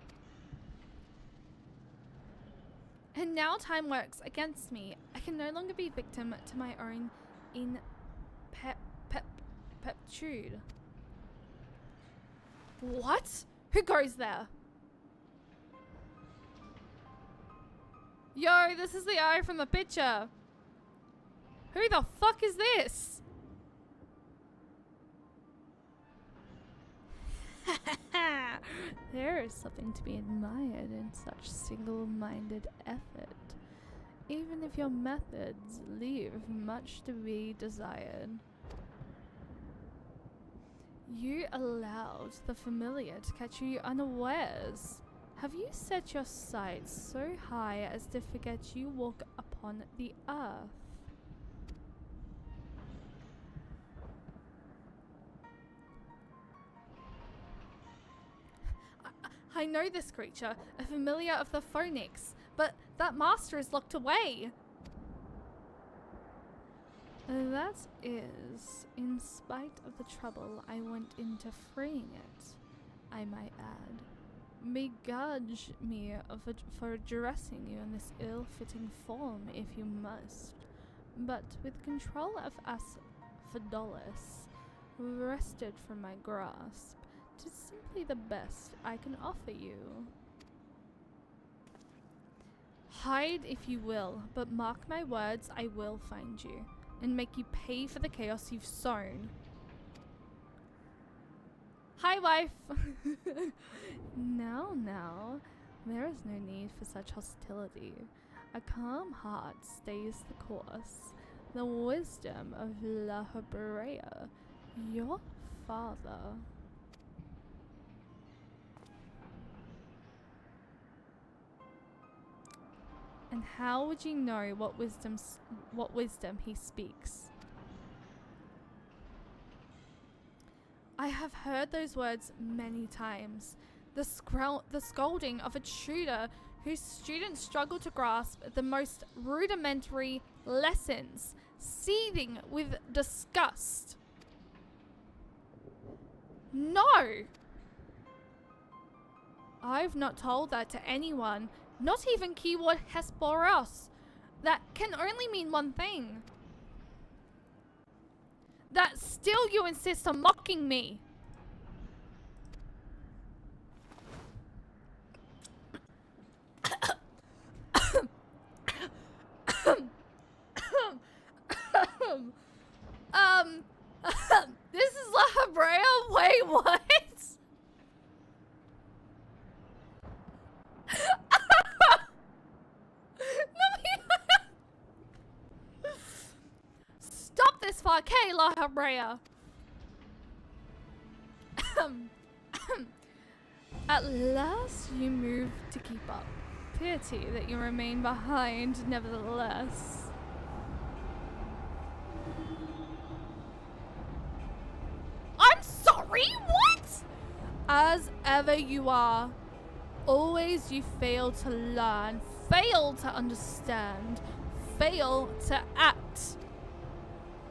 And now time works against me. I can no longer be victim to my own ineptitude. What? Who goes there? Yo, this is the eye from the picture. Who the fuck is this? There is something to be admired in such single-minded effort, even if your methods leave much to be desired. You allowed the familiar to catch you unawares. Have you set your sights so high as to forget you walk upon the earth? I know this creature, a familiar of the Phoenix, but that master is locked away. That is, in spite of the trouble I went into freeing it, I might add. Begrudge me for addressing you in this ill-fitting form if you must, but with control of us Fidolis wrested from my grasp, 'tis simply the best I can offer you. Hide if you will, but mark my words, I will find you, and make you pay for the chaos you've sown. Hi, wife! Now, there is no need for such hostility. A calm heart stays the course. The wisdom of La Hebrea, your father. And how would you know what wisdom he speaks? I have heard those words many times. The scolding of a tutor whose students struggle to grasp the most rudimentary lessons, seething with disgust. No! I've not told that to anyone, not even keyword Hesperos. That can only mean one thing. That still you insist on mocking me. This is La Habrea? Wait, what? Stop this 5K, La Habrea. At last you move to keep up. Pity that you remain behind, nevertheless. I'm sorry, what? As ever you are. Always you fail to learn, fail to understand, fail to act.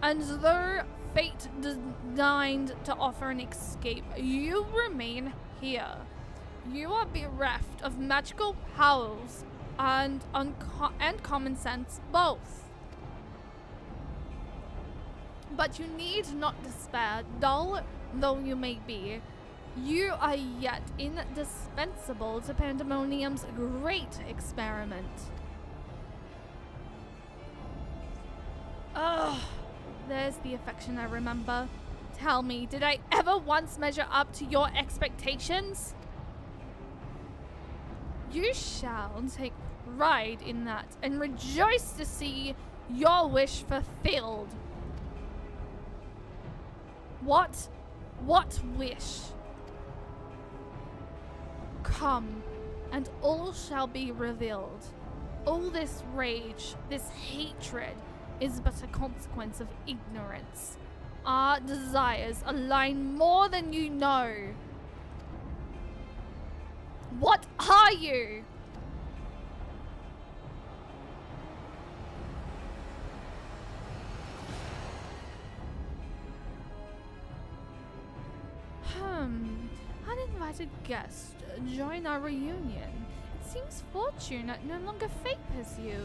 And though fate designed to offer an escape, you remain here. You are bereft of magical powers and common sense both. But you need not despair, dull though you may be. You are yet indispensable to Pandemonium's great experiment. Ugh, there's the affection I remember. Tell me, did I ever once measure up to your expectations? You shall take pride in that and rejoice to see your wish fulfilled. What wish? Come, and all shall be revealed. All this rage, this hatred, is but a consequence of ignorance. Our desires align more than you know. What are you? Uninvited guest, join our reunion. It seems fortune no longer favors you.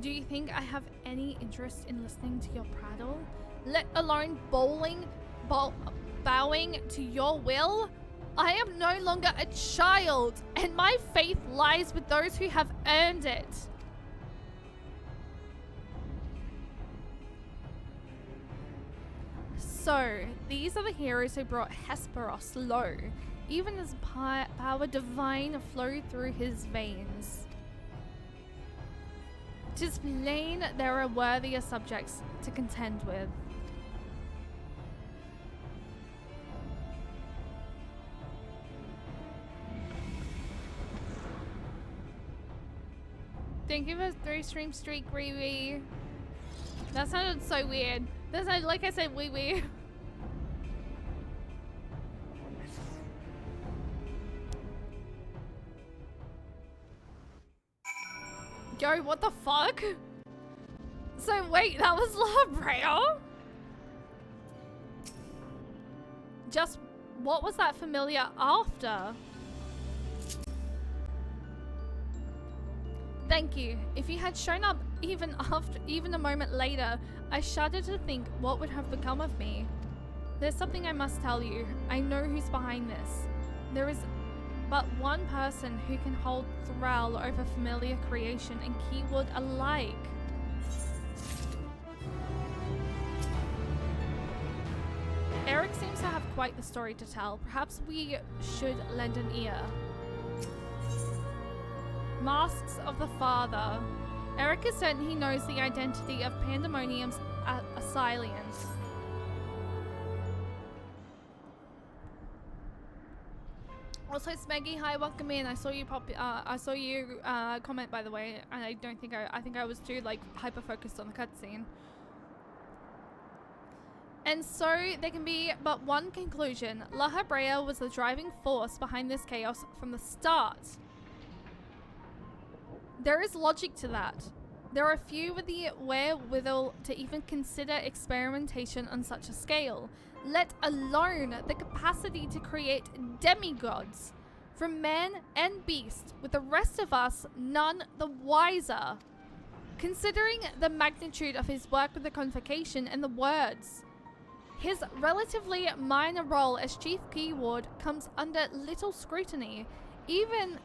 Do you think I have any interest in listening to your prattle? Let alone bowing to your will? I am no longer a child, and my faith lies with those who have earned it. So, these are the heroes who brought Hesperos low, even as power divine flowed through his veins. 'Tis plain there are worthier subjects to contend with. Thank you for 3 stream streak, wee wee. That sounded so weird. That sounded like I said wee wee. Yo, what the fuck? So wait, that was La Brea? Just what was that familiar after? Thank you. If you had shown up even a moment later, I shudder to think what would have become of me. There's something I must tell you. I know who's behind this. There is but one person who can hold thrall over familiar creation and keyword alike. Eric seems to have quite the story to tell. Perhaps we should lend an ear. Masks of the Father. Eric is certain he knows the identity of Pandemonium's assailant. Also, Smeggy, hi, welcome in. I saw you comment, by the way, and I think I was too like hyper focused on the cutscene. And so there can be but one conclusion: La Habrea was the driving force behind this chaos from the start. There is logic to that. There are few with the wherewithal to even consider experimentation on such a scale, let alone the capacity to create demigods from man and beast, with the rest of us none the wiser. Considering the magnitude of his work with the Convocation and the words, his relatively minor role as Chief Keyword comes under little scrutiny, even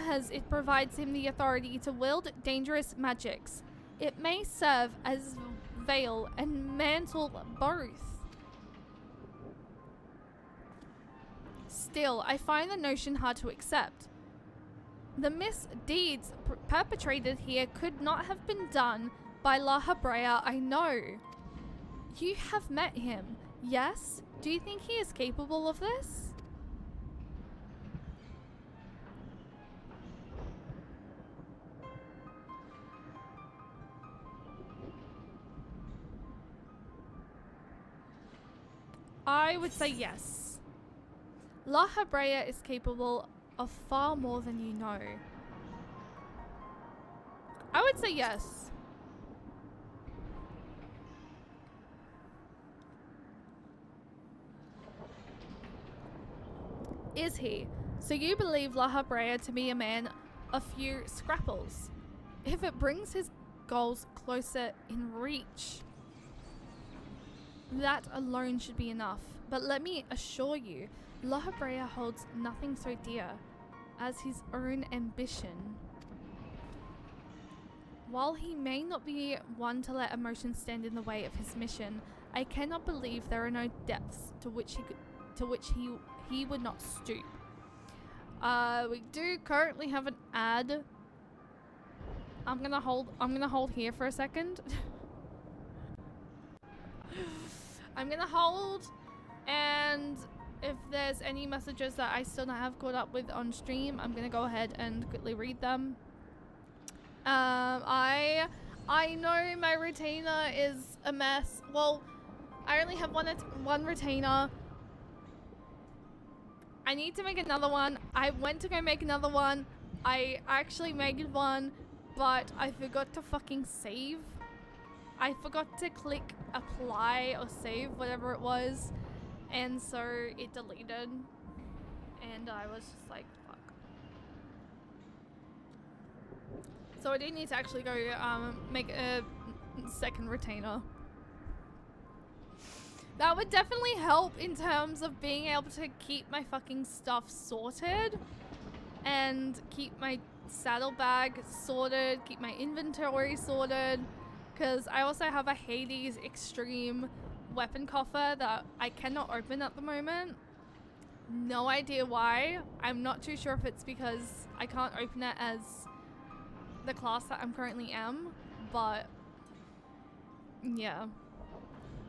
as it provides him the authority to wield dangerous magics. It may serve as veil and mantle both. Still, I find the notion hard to accept. The misdeeds perpetrated here could not have been done by La Habrea, I know. You have met him, yes? Do you think he is capable of this? I would say yes. La Habrea is capable of far more than you know. I would say yes. Is he? So you believe La Habrea to be a man of few scraples, if it brings his goals closer in reach? That alone should be enough. But let me assure you, La Habrea holds nothing so dear as his own ambition. While he may not be one to let emotion stand in the way of his mission, I cannot believe there are no depths to which he would not stoop. We do currently have an ad. I'm gonna hold here for a second. I'm gonna hold, and if there's any messages that I still not have caught up with on stream, I'm gonna go ahead and quickly read them. I know my retainer is a mess. Well, I only have one retainer. I need to make another one. I went to go make another one. I actually made one, but I forgot to fucking save. I forgot to click apply or save, whatever it was, and so it deleted, and I was just like, fuck. So I do need to actually go make a second retainer. That would definitely help in terms of being able to keep my fucking stuff sorted and keep my saddlebag sorted, keep my inventory sorted. Because I also have a Hades Extreme weapon coffer that I cannot open at the moment. No idea why. I'm not too sure if it's because I can't open it as the class that I'm currently am. But yeah.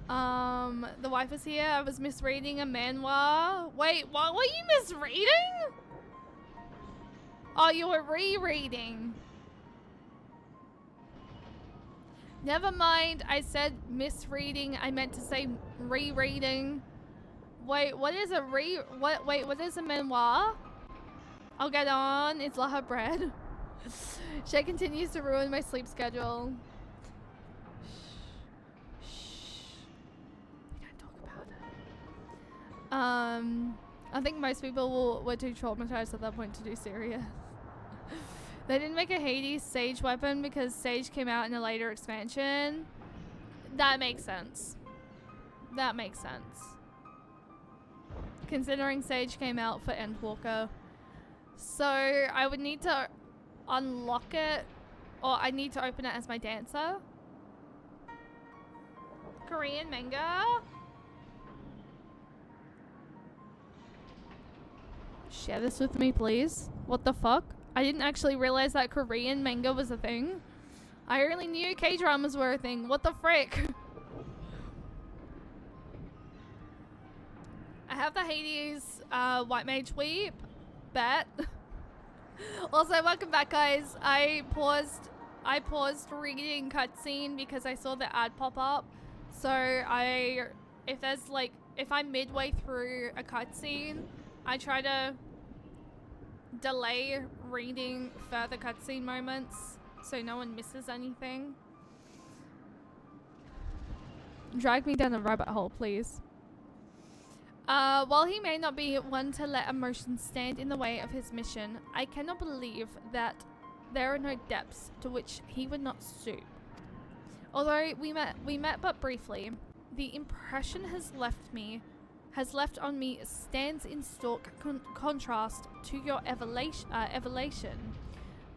The wife is here. I was misreading a manhwa. Wait, what were you misreading? Oh, you were rereading. Never mind, I said misreading. I meant to say rereading. Wait, what is a what is a memoir? I'll get on. It's La Bread. Shay continues to ruin my sleep schedule. Shh. We don't talk about it. I think most people were too traumatized at that point to do serious. They didn't make a Hades Sage weapon because Sage came out in a later expansion. That makes sense. That makes sense. Considering Sage came out for Endwalker. So I would need to unlock it, or I need to open it as my dancer. Korean manga? Share this with me, please. What the fuck? I didn't actually realize that Korean manga was a thing. I only knew K-dramas were a thing. What the frick? I have the Hades White Mage Weep. Bet. Also, welcome back, guys. I paused reading cutscene because I saw the ad pop up. So if I'm midway through a cutscene, I try to delay reading further cutscene moments so no one misses anything. Drag me down a rabbit hole, please. While he may not be one to let emotions stand in the way of his mission, I cannot believe that there are no depths to which he would not stoop. Although we met but briefly, the impression has left on me stands in stark contrast to your evolution.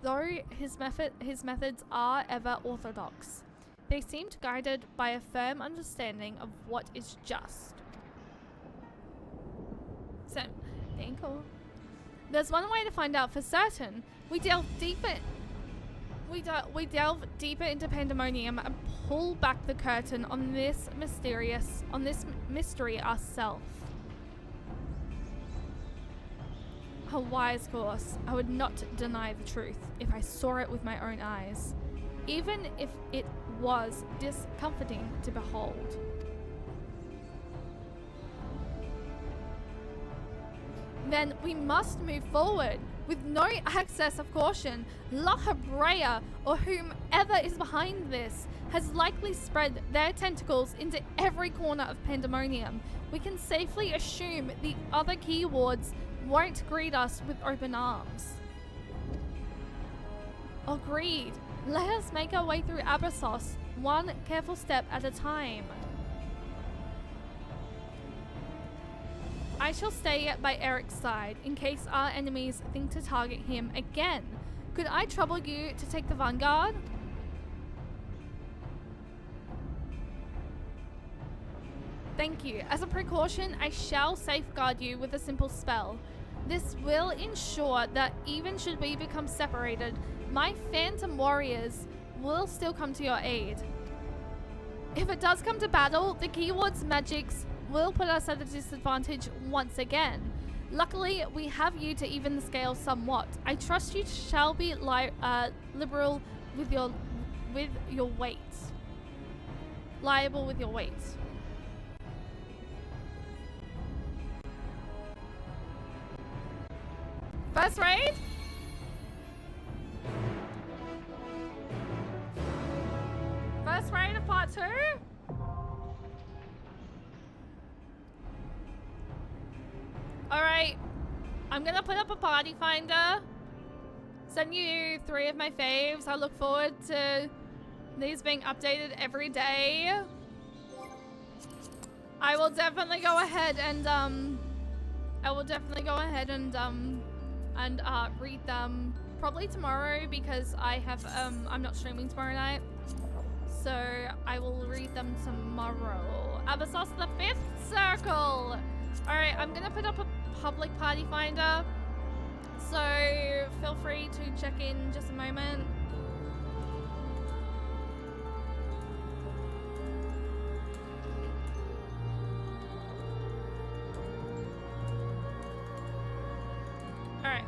Though his methods are ever orthodox, they seemed guided by a firm understanding of what is just. So, thank you. There's one way to find out for certain. We delve deeper into Pandemonium and pull back the curtain on this mystery ourselves. A wise course. I would not deny the truth if I saw it with my own eyes, even if it was discomforting to behold. Then we must move forward with no access of caution. La Hebrea, or whomever is behind this, has likely spread their tentacles into every corner of Pandemonium. We can safely assume the other key wards won't greet us with open arms. Agreed. Let us make our way through Abyssos, one careful step at a time. I shall stay by Eric's side in case our enemies think to target him again. Could I trouble you to take the vanguard? Thank you. As a precaution, I shall safeguard you with a simple spell. This will ensure that even should we become separated, my phantom warriors will still come to your aid. If it does come to battle, the keyword's magics will put us at a disadvantage once again. Luckily, we have you to even the scale somewhat. I trust you shall be liberal with your weight. Liable with your weight. First raid? First raid of part 2? Alright, I'm gonna put up a party finder. Send you 3 of my faves. I look forward to these being updated every day. I will definitely go ahead and read them probably tomorrow because I'm not streaming tomorrow night. So I will read them tomorrow. Abyssos, the 5th circle. Alright, I'm gonna put up a public party finder, so feel free to check in just a moment. Alright.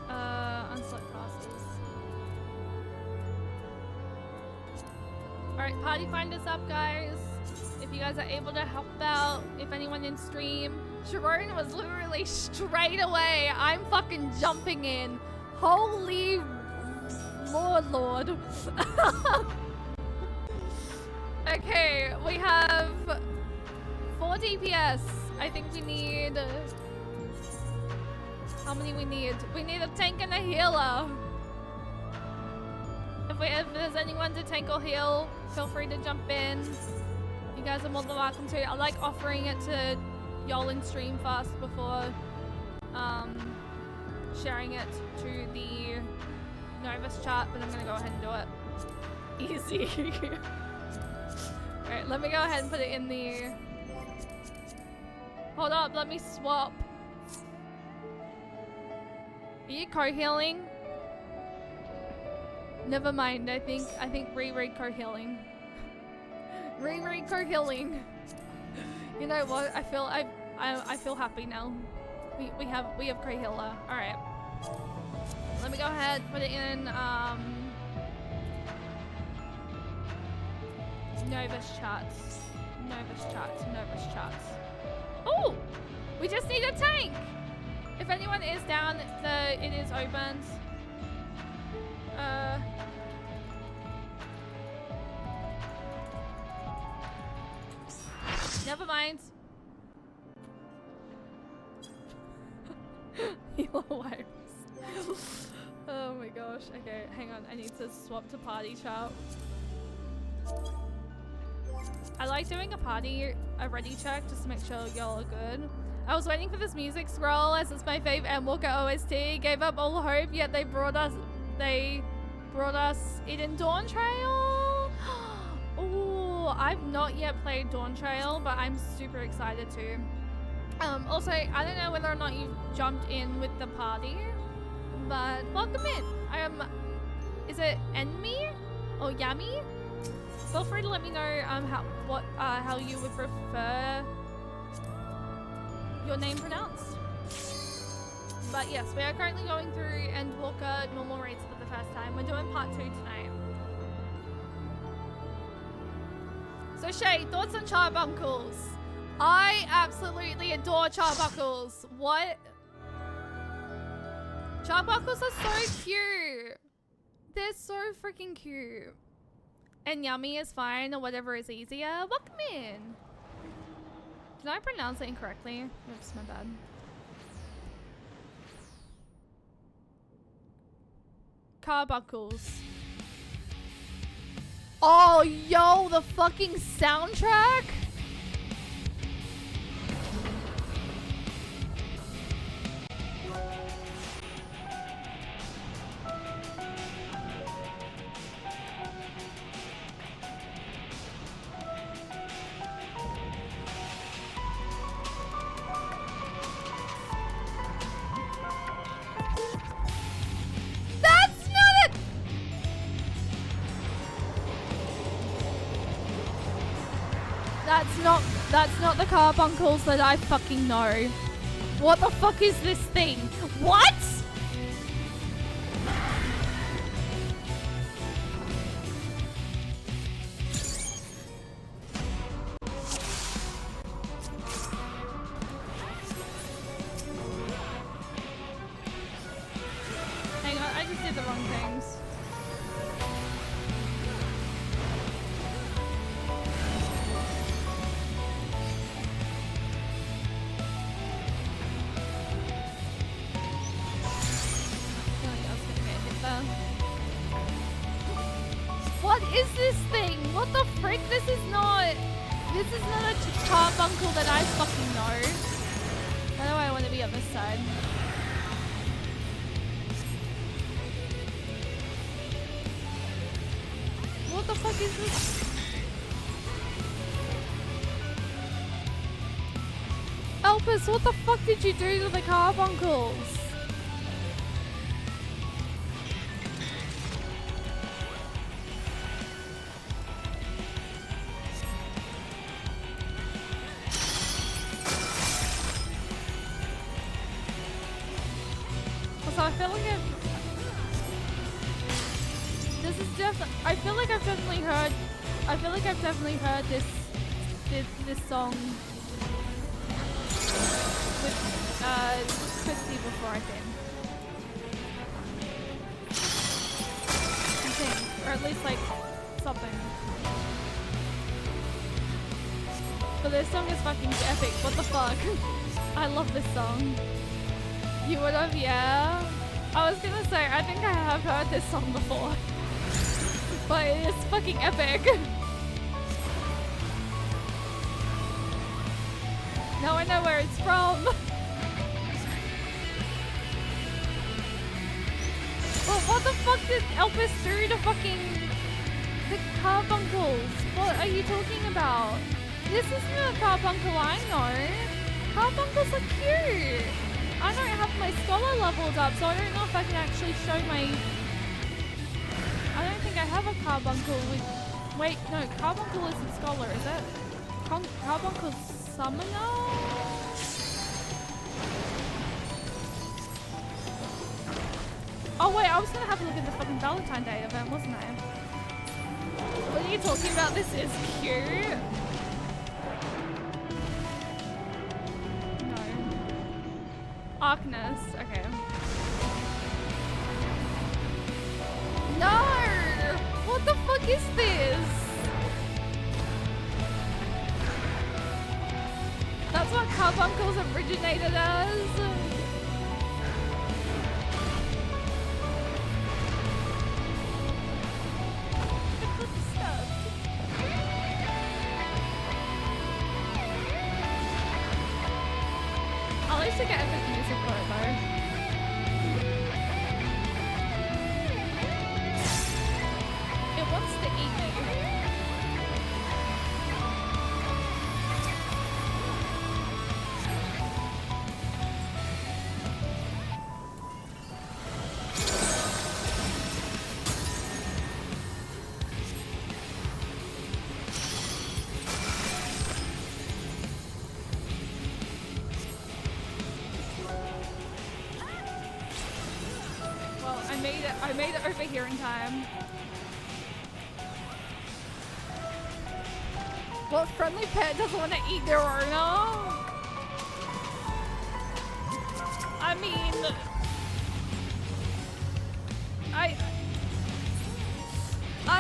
Unselect classes. Alright, party finder's up, guys. If you guys are able to help out, if anyone in stream. Sharon was literally straight away. I'm fucking jumping in. Holy Lord. Okay, we have 4 DPS. I think we need... How many we need? We need a tank and a healer. If there's anyone to tank or heal, feel free to jump in. You guys are more than welcome to. I like offering it to y'all in stream first before sharing it to the Novus chat, but I'm gonna go ahead and do it. Easy. Alright, let me go ahead and put it in the... Hold up, let me swap. Are you co-healing? Never mind. I think reread co-healing. Reread co-healing. You know what? I feel happy now. We have co-healer. All right. Let me go ahead, put it in Novus charts. Novus charts. Oh! We just need a tank! If anyone is down, it is opened. Never mind. Healer wipes. Oh my gosh. Okay, hang on. I need to swap to party chat. I like doing a ready check just to make sure y'all are good. I was waiting for this music scroll as it's my fave Endwalker OST. Gave up all hope, yet they brought us it in Dawn Trail. Oh, I've not yet played Dawn Trail, but I'm super excited to. Also, I don't know whether or not you jumped in with the party, but welcome in. Is it Enmi or Yami? Feel free to let me know how you would prefer your name pronounced. But yes, we are currently going through Endwalker Normal Raids for the first time. We're doing part 2 tonight. So Shay, thoughts on charbuckles? I absolutely adore charbuckles. What? Charbuckles are so cute. They're so freaking cute. And yummy is fine, or whatever is easier. Welcome in. Did I pronounce it incorrectly? Oops, my bad. Carbuckles. Oh, yo, the fucking soundtrack? That's not the carbuncles that I fucking know. What the fuck is this thing? What? Hang on, I just did the wrong things. What is this thing? What the frick? This is not a carbuncle that I fucking know. Why do I want to be on this side? What the fuck is this? Elpis, what the fuck did you do to the carbuncles? I feel like I've definitely heard this song with Christy before, I think. Or at least like something. But this song is fucking epic. What the fuck? I love this song. You would have, yeah. I was gonna say, I think I have heard this song before. But it's fucking epic. Now I know where it's from. Well, what the fuck did Elpis do to the carbuncles? What are you talking about? This isn't a carbuncle I know. Carbuncles are cute. I don't have my scholar leveled up, so I don't know if I can actually show my... I I have a carbuncle with... Wait, no, carbuncle isn't scholar, is it? Carbuncle summoner? Oh wait, I was gonna have a look at the fucking Valentine Day event, wasn't I? What are you talking about? This is cute. No. Arcanist, okay. No! What the fuck is this? That's what carbuncles originated as? At least I get epic music for it though. It wants to eat me. I made it over here in time. What friendly pet doesn't want to eat their owner? I mean, I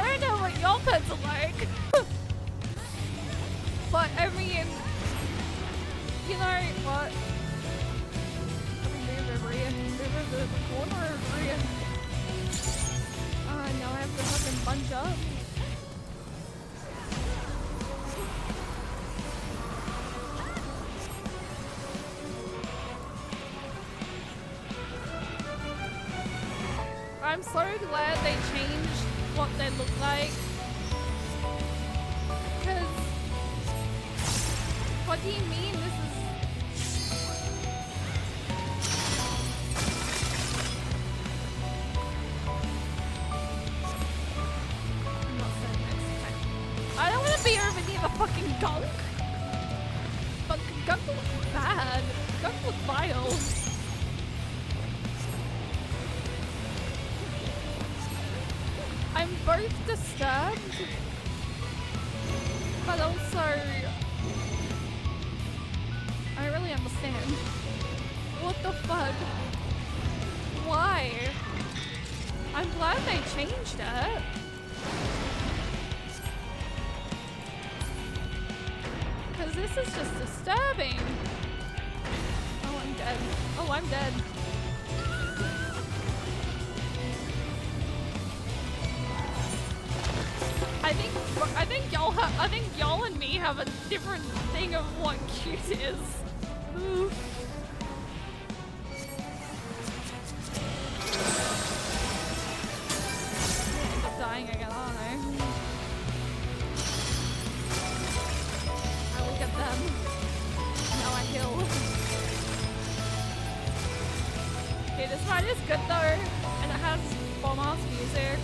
don't know what your pets are like, but I mean, you know what? Move over here. Move over the corner over here. Now I have to fucking bunch up. I'm so glad they changed what they look like. Because, what do you mean this is... I don't want to be over near the fucking gunk. But gunk looks bad. Gunk looks vile. I'm both disturbed, but also I don't really understand. What the fuck? Why? I'm glad they changed it. Because this is just disturbing. Oh, I'm dead. Oh, I'm dead. I think y'all and me have a different thing of what cute is. Oof. End up dying again, aren't I? I look at them. Now I kill. Okay, this ride is good though, and it has bomb-ass music.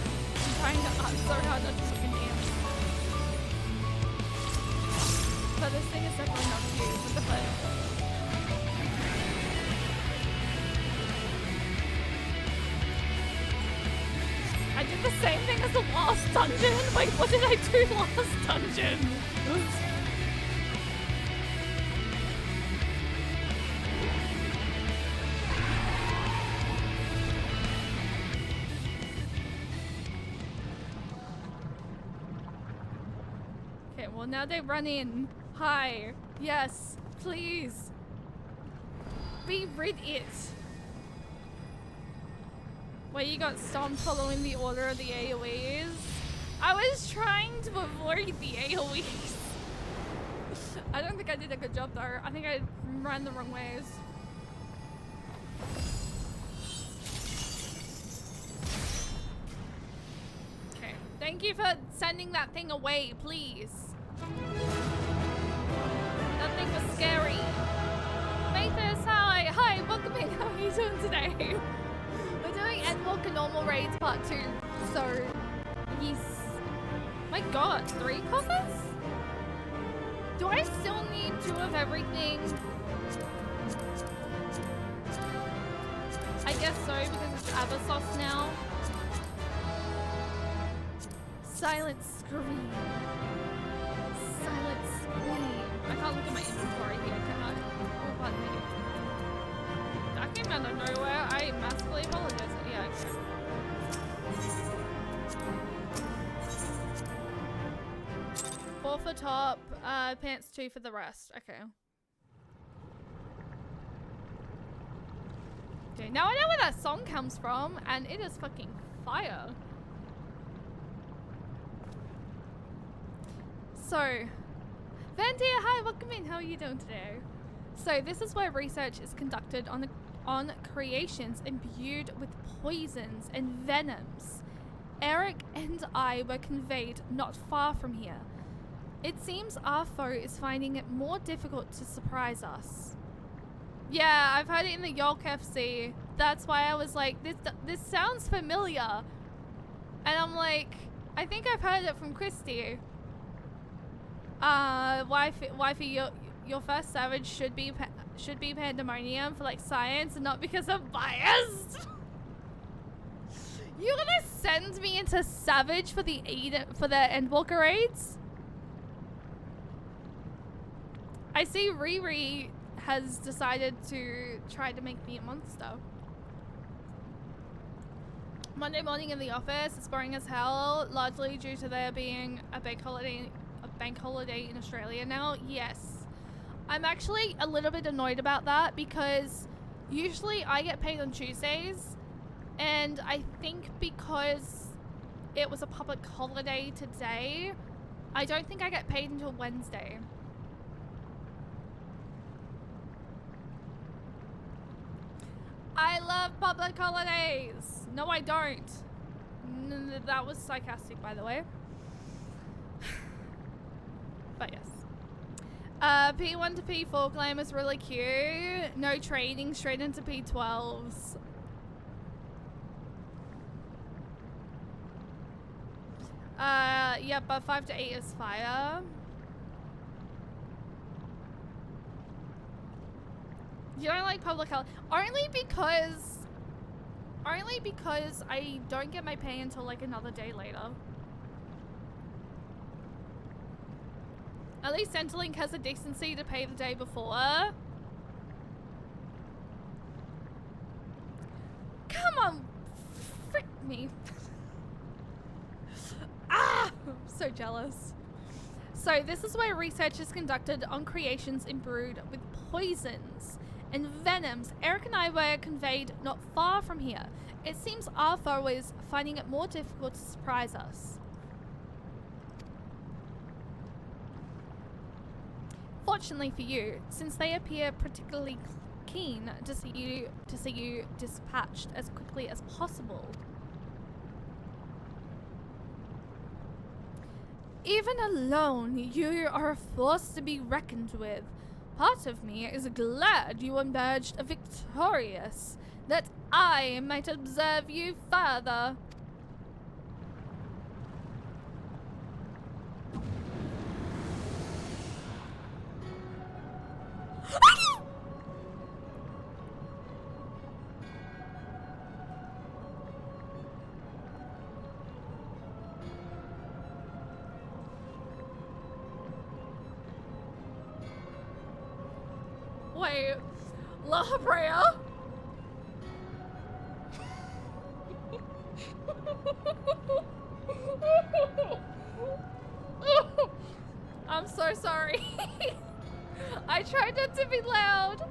I'm so hard not to fucking dance. But this thing is definitely not cute. What the fuck? I did the same thing as the last dungeon? Wait, what did I do last dungeon? Oops. Okay, well now they run in. Hi. Yes. Please. Be rid it. Wait, you got stomped following the order of the AoEs? I was trying to avoid the AoEs. I don't think I did a good job though. I think I ran the wrong ways. Okay. Thank you for sending that thing away, please. That thing was scary. Mathis, hi. Hi, welcome in. How are you doing today? We're doing Endwalker Normal Raids Part 2. So, Yes. My god, 3 coffers? Do I still need 2 of everything? I guess so, because it's Abersoft now. Silent scream. Silent scream. I can't look at my inventory here, can I? Oh, pardon me. That came out of nowhere. I massively apologize. Yeah, okay. Four for top, pants 2 for the rest. Okay. Okay, now I know where that song comes from, and it is fucking fire. So, Vandia, hi, welcome in. How are you doing today? So, this is where research is conducted on creations imbued with poisons and venoms. Eric and I were conveyed not far from here. It seems our foe is finding it more difficult to surprise us. Yeah, I've heard it in the York FC. That's why I was like, this sounds familiar. And I'm like, I think I've heard it from Christy. Wifey, your first savage should be pandemonium for like science and not because I'm biased. You're gonna send me into savage for the Endwalker raids? I see Riri has decided to try to make me a monster. Monday morning in the office, it's boring as hell, largely due to there being a bank holiday in Australia now. Yes. I'm actually a little bit annoyed about that because usually I get paid on Tuesdays, and I think because it was a public holiday today, I don't think I get paid until Wednesday. I love public holidays. No, I don't. That was sarcastic, by the way. But yes. P1 to P4 claim is really cute. No trading, straight into P12s. Yeah, but 5 to 8 is fire. You don't like public health? Only because I don't get my pay until like another day later. At least Centrelink has the decency to pay the day before. Come on, frick me. Ah, I'm so jealous. So this is where research is conducted on creations imbued with poisons and venoms. Eric and I were conveyed not far from here. It seems our foe is finding it more difficult to surprise us. Fortunately for you, since they appear particularly keen to see you dispatched as quickly as possible. Even alone, you are a force to be reckoned with. Part of me is glad you emerged victorious, that I might observe you further. Wait, La Brea? I'm so sorry. I tried not to be loud.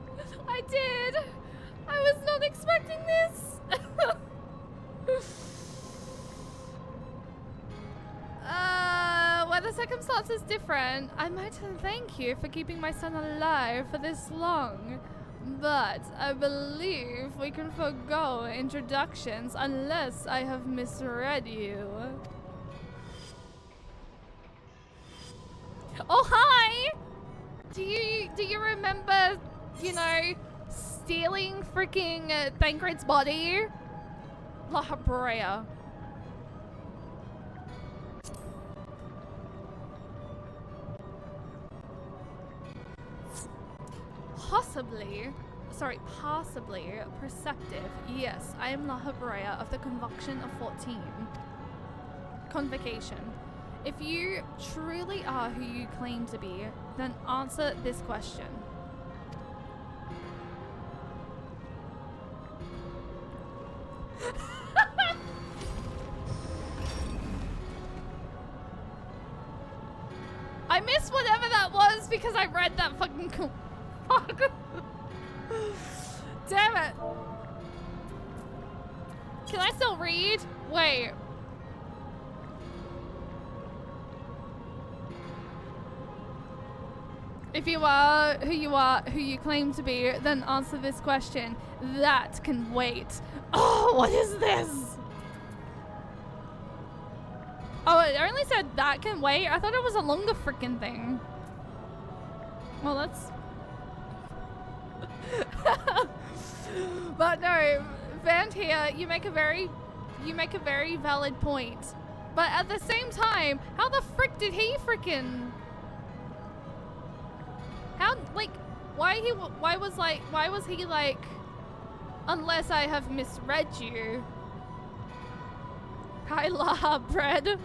I did. I was not expecting this. Where the circumstance is different, I might thank you for keeping my son alive for this long. But I believe we can forego introductions unless I have misread you. Oh, hi! Do you remember, you know, stealing freaking Thancred's body? La Brea. possibly perceptive. Yes, I am Lahabrea of the Convocation of 14. Convocation. If you truly are who you claim to be, then answer this question. I missed whatever that was because I read that fucking fuck. Damn it. Can I still read? Wait. If you are, who you claim to be, then answer this question. That can wait. Oh, what is this? Oh, it only said that can wait. I thought it was a longer freaking thing. Well, that's... But no, Vant here, you make a very valid point. But at the same time, how the frick did he freaking... How, like, why was he like, unless I have misread you. Hi, La Bread.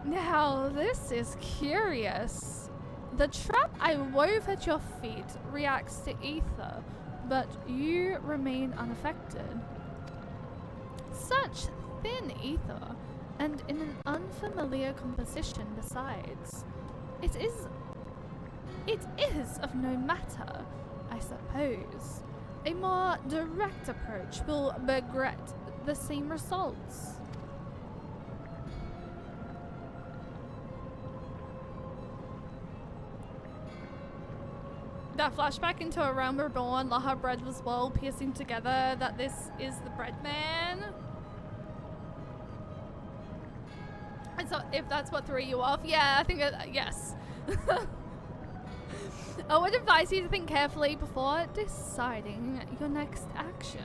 Now, this is curious. The trap I wove at your feet reacts to ether, but you remain unaffected. Such thin ether, and in an unfamiliar composition besides. It is of no matter, I suppose. A more direct approach will beget the same results. That flashback into a realm reborn, Laha bread was well piecing together that this is the bread man. And so if that's what threw you off, yeah, I think yes. I would advise you to think carefully before deciding your next action.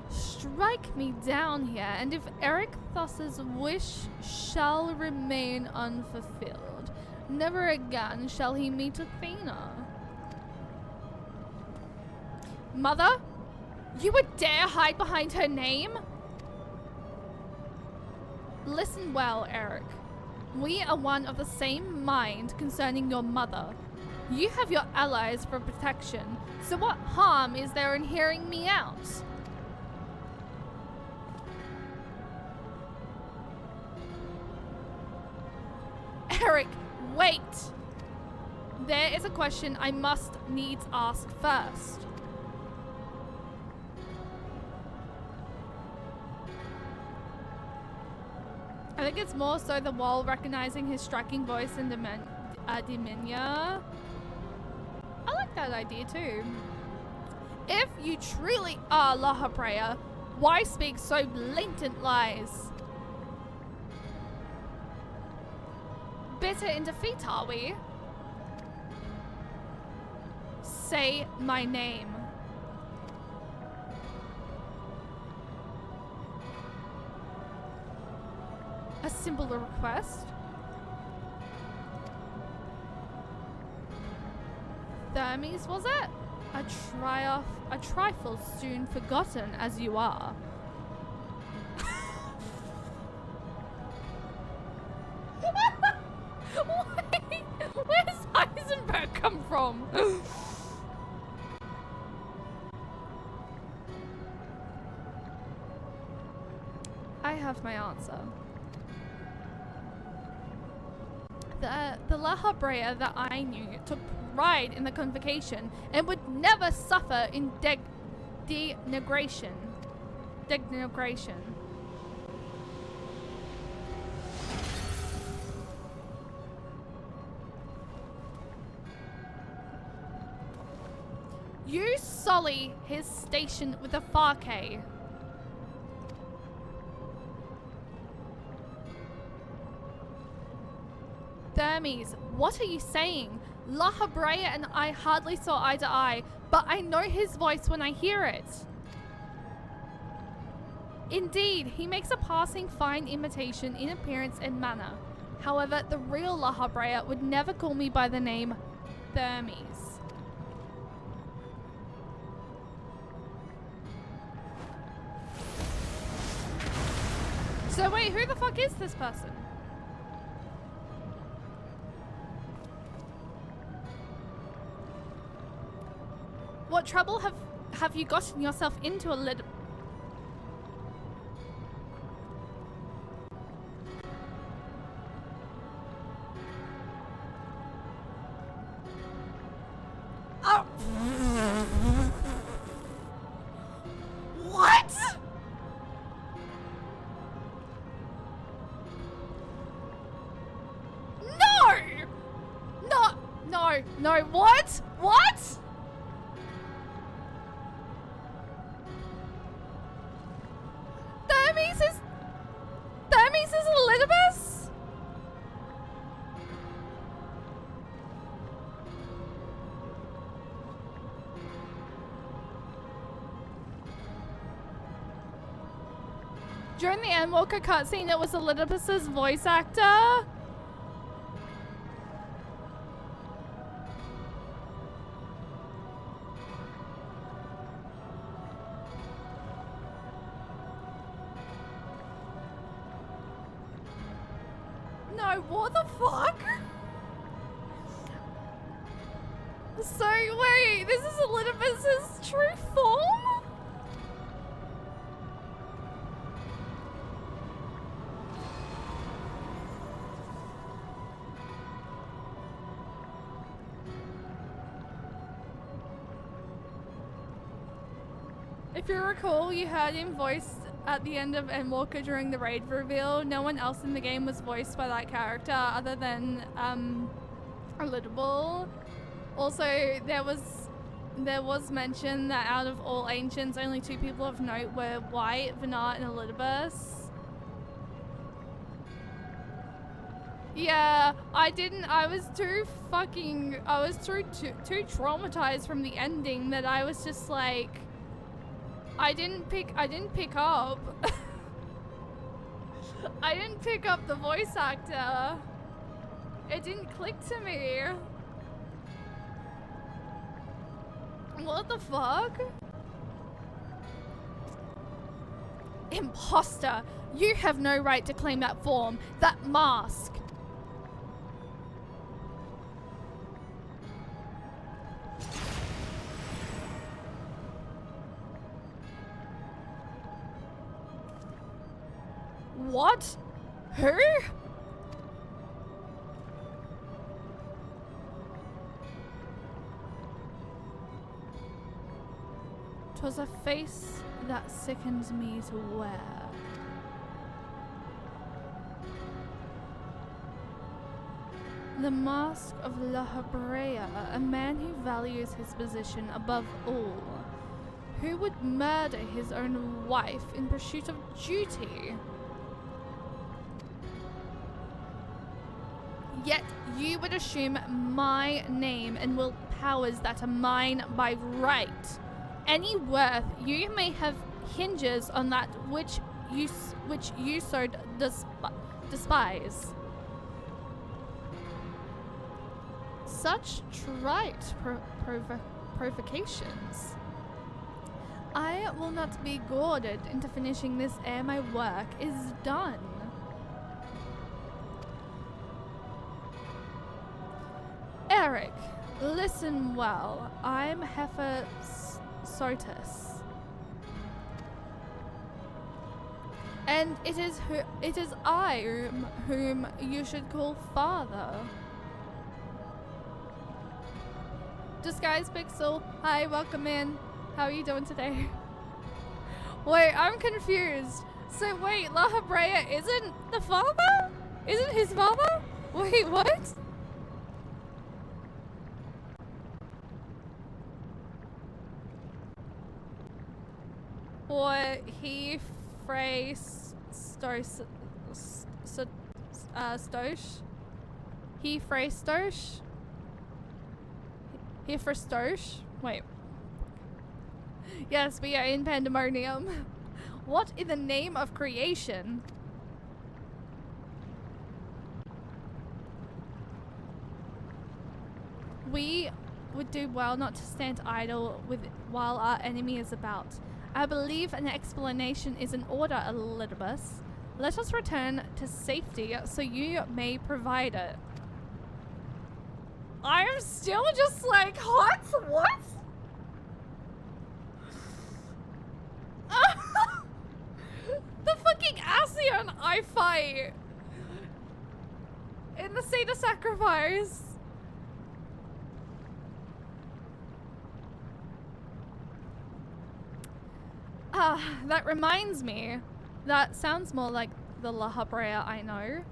Strike me down here, and if Eric Thos's wish shall remain unfulfilled, never again shall he meet Athena. Mother? You would dare hide behind her name? Listen well, Eric. We are one of the same mind concerning your mother. You have your allies for protection, so what harm is there in hearing me out? Eric, wait! There is a question I must needs ask first. I think it's more so the wall recognizing his striking voice in Dimenya. I like that idea too. If you truly are Lahabrea, why speak so blatant lies? Bitter in defeat, are we? Say my name. A simple request. Thermes, was it? A trifle soon forgotten as you are. Wait, where's Heisenberg come from? I have my answer. The Lahabrea that I knew took pride in the convocation and would never suffer in denigration. You sully his station with a Farke. Thermes, what are you saying? Lahabrea and I hardly saw eye to eye, but I know his voice when I hear it. Indeed, he makes a passing fine imitation in appearance and manner. However, the real Lahabrea would never call me by the name Thermes. So wait, who the fuck is this person? What trouble have you gotten yourself into, a little? Oh. What? No, what? What? Thermes is Elizabeth? During the Endwalker cutscene, it was Elizabeth's voice actor. No, what the fuck? So, wait, this is Elizabeth's true form? If you recall, you heard him voiced at the end of Endwalker during the raid reveal. No one else in the game was voiced by that character other than Elidable. Also, there was mention that out of all ancients, only 2 people of note were White, Venat, and Elidibus. Yeah, I was too traumatized from the ending that I was just like, I didn't pick up. I didn't pick up the voice actor. It didn't click to me. What the fuck? Imposter! You have no right to claim that form, that mask. What? Who? 'Twas a face that sickens me to wear. The mask of La Habrea, a man who values his position above all, who would murder his own wife in pursuit of duty. Yet you would assume my name and will powers that are mine by right. Any worth you may have hinges on that which you so despise. Such trite provocations. I will not be goaded into finishing this ere my work is done. Eric, listen well. I'm Heifer Sotus. And it is I whom you should call father. Disguise Pixel, hi, welcome in. How are you doing today? Wait, I'm confused. So wait, La Habrea isn't the father? Isn't his father? Wait, what? Or he Frey Stosh? He Frey Stosh? He for Stosh? Wait. Yes, we are in pandemonium. What in the name of creation? We would do well not to stand idle while our enemy is about. I believe an explanation is in order, Elidibus. Let us return to safety so you may provide it. I'm still just like, what? What? The fucking Ascian I fight in the Seat of Sacrifice. That reminds me. That sounds more like the La Habrea I know.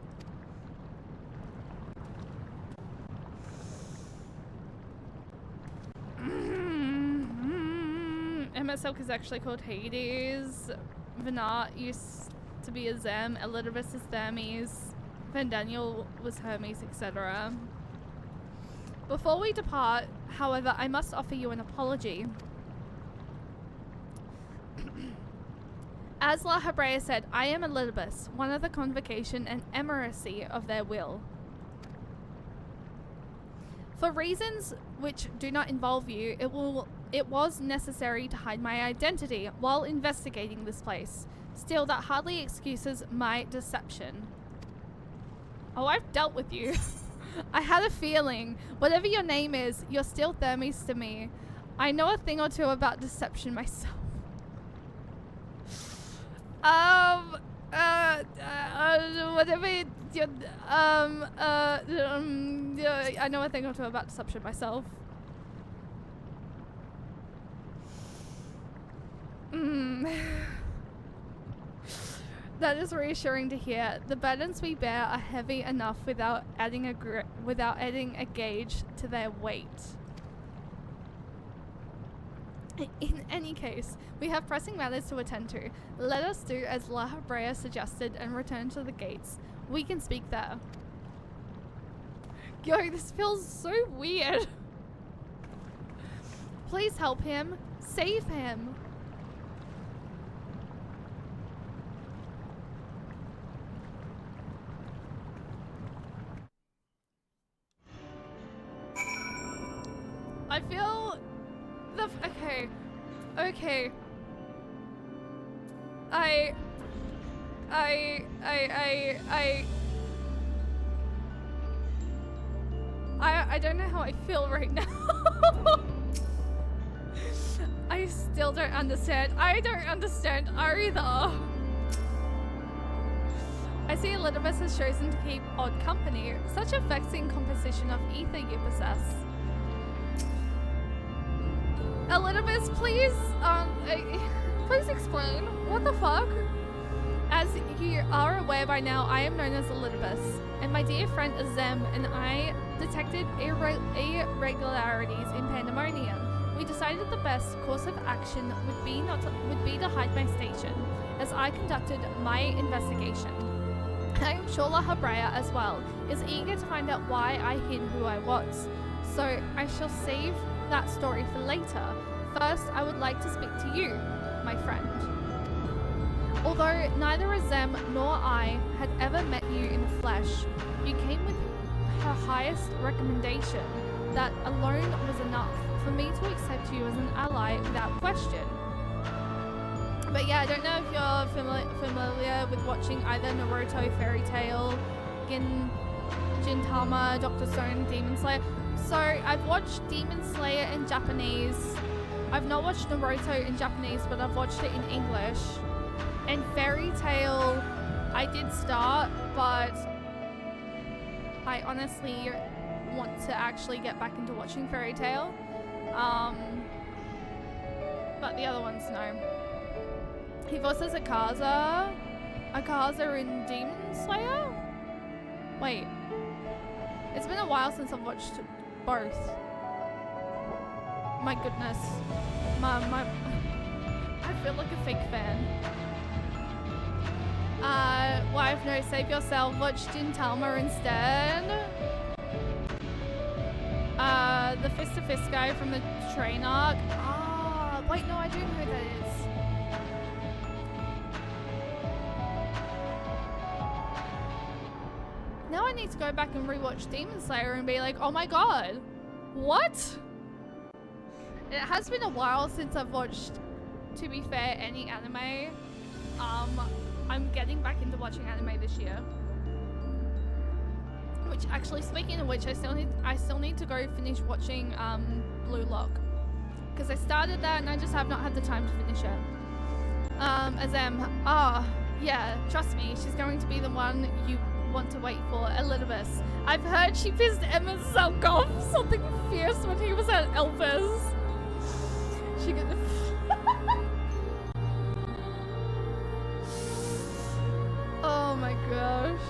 Silk is actually called Hades. Venat used to be a Zem. Elidibus is Thermes. Van Daniel was Hermes, etc. Before we depart, however, I must offer you an apology. As La Habrea said, I am Elidibus, one of the convocation and emiracy of their will. For reasons which do not involve you, it was necessary to hide my identity while investigating this place. Still, that hardly excuses my deception. Oh, I've dealt with you. I had a feeling. Whatever your name is, you're still Thermes to me. I know a thing or two about deception myself. Whatever you, I know a thing or two about deception myself. That is reassuring to hear. The burdens we bear are heavy enough without adding a gauge to their weight. In any case, we have pressing matters to attend to. Let us do as La Habrea suggested and return to the gates. We can speak there. Yo, this feels so weird. Please help him. Save him. I feel okay. I don't know how I feel right now. I still don't understand. I don't understand either. I see Elidibus has chosen to keep odd company. Such a vexing composition of ether you possess. Elidibus, please, please explain. What the fuck? As you are aware by now, I am known as Elidibus, and my dear friend Azem and I detected irregularities in Pandemonium. We decided the best course of action would be to hide my station, as I conducted my investigation. I am sure La Habrea as well is eager to find out why I hid who I was, so I shall save that story for later. First, I would like to speak to you, my friend. Although neither Azem nor I had ever met you in the flesh, you came with her highest recommendation. That alone was enough for me to accept you as an ally without question. But yeah, I don't know if you're familiar with watching either Naruto, Fairy Tail, Gintama, Dr. Stone, Demon Slayer. So I've watched Demon Slayer in Japanese. I've not watched Naruto in Japanese, but I've watched it in English. And Fairy Tail, I did start, but I honestly want to actually get back into watching Fairy Tail. But the other ones, no. He voices Akaza in Demon Slayer? Wait. It's been a while since I've watched both. My goodness. I feel like a fake fan. Wife, no, save yourself. Watch Gintama instead. The Fist to Fist guy from the train arc. Ah, wait, no, I do know who that is. Now I need to go back and rewatch Demon Slayer and be like, oh my god, what? It has been a while since I've watched, to be fair, any anime. I'm getting back into watching anime this year. Which actually, speaking of which, I still need to go finish watching Blue Lock, because I started that and I just have not had the time to finish it. Azem, yeah, trust me, she's going to be the one you want to wait for. Elizabeth, I've heard she pissed Emma's sock off something fierce when he was at Elvis. She got the oh my gosh.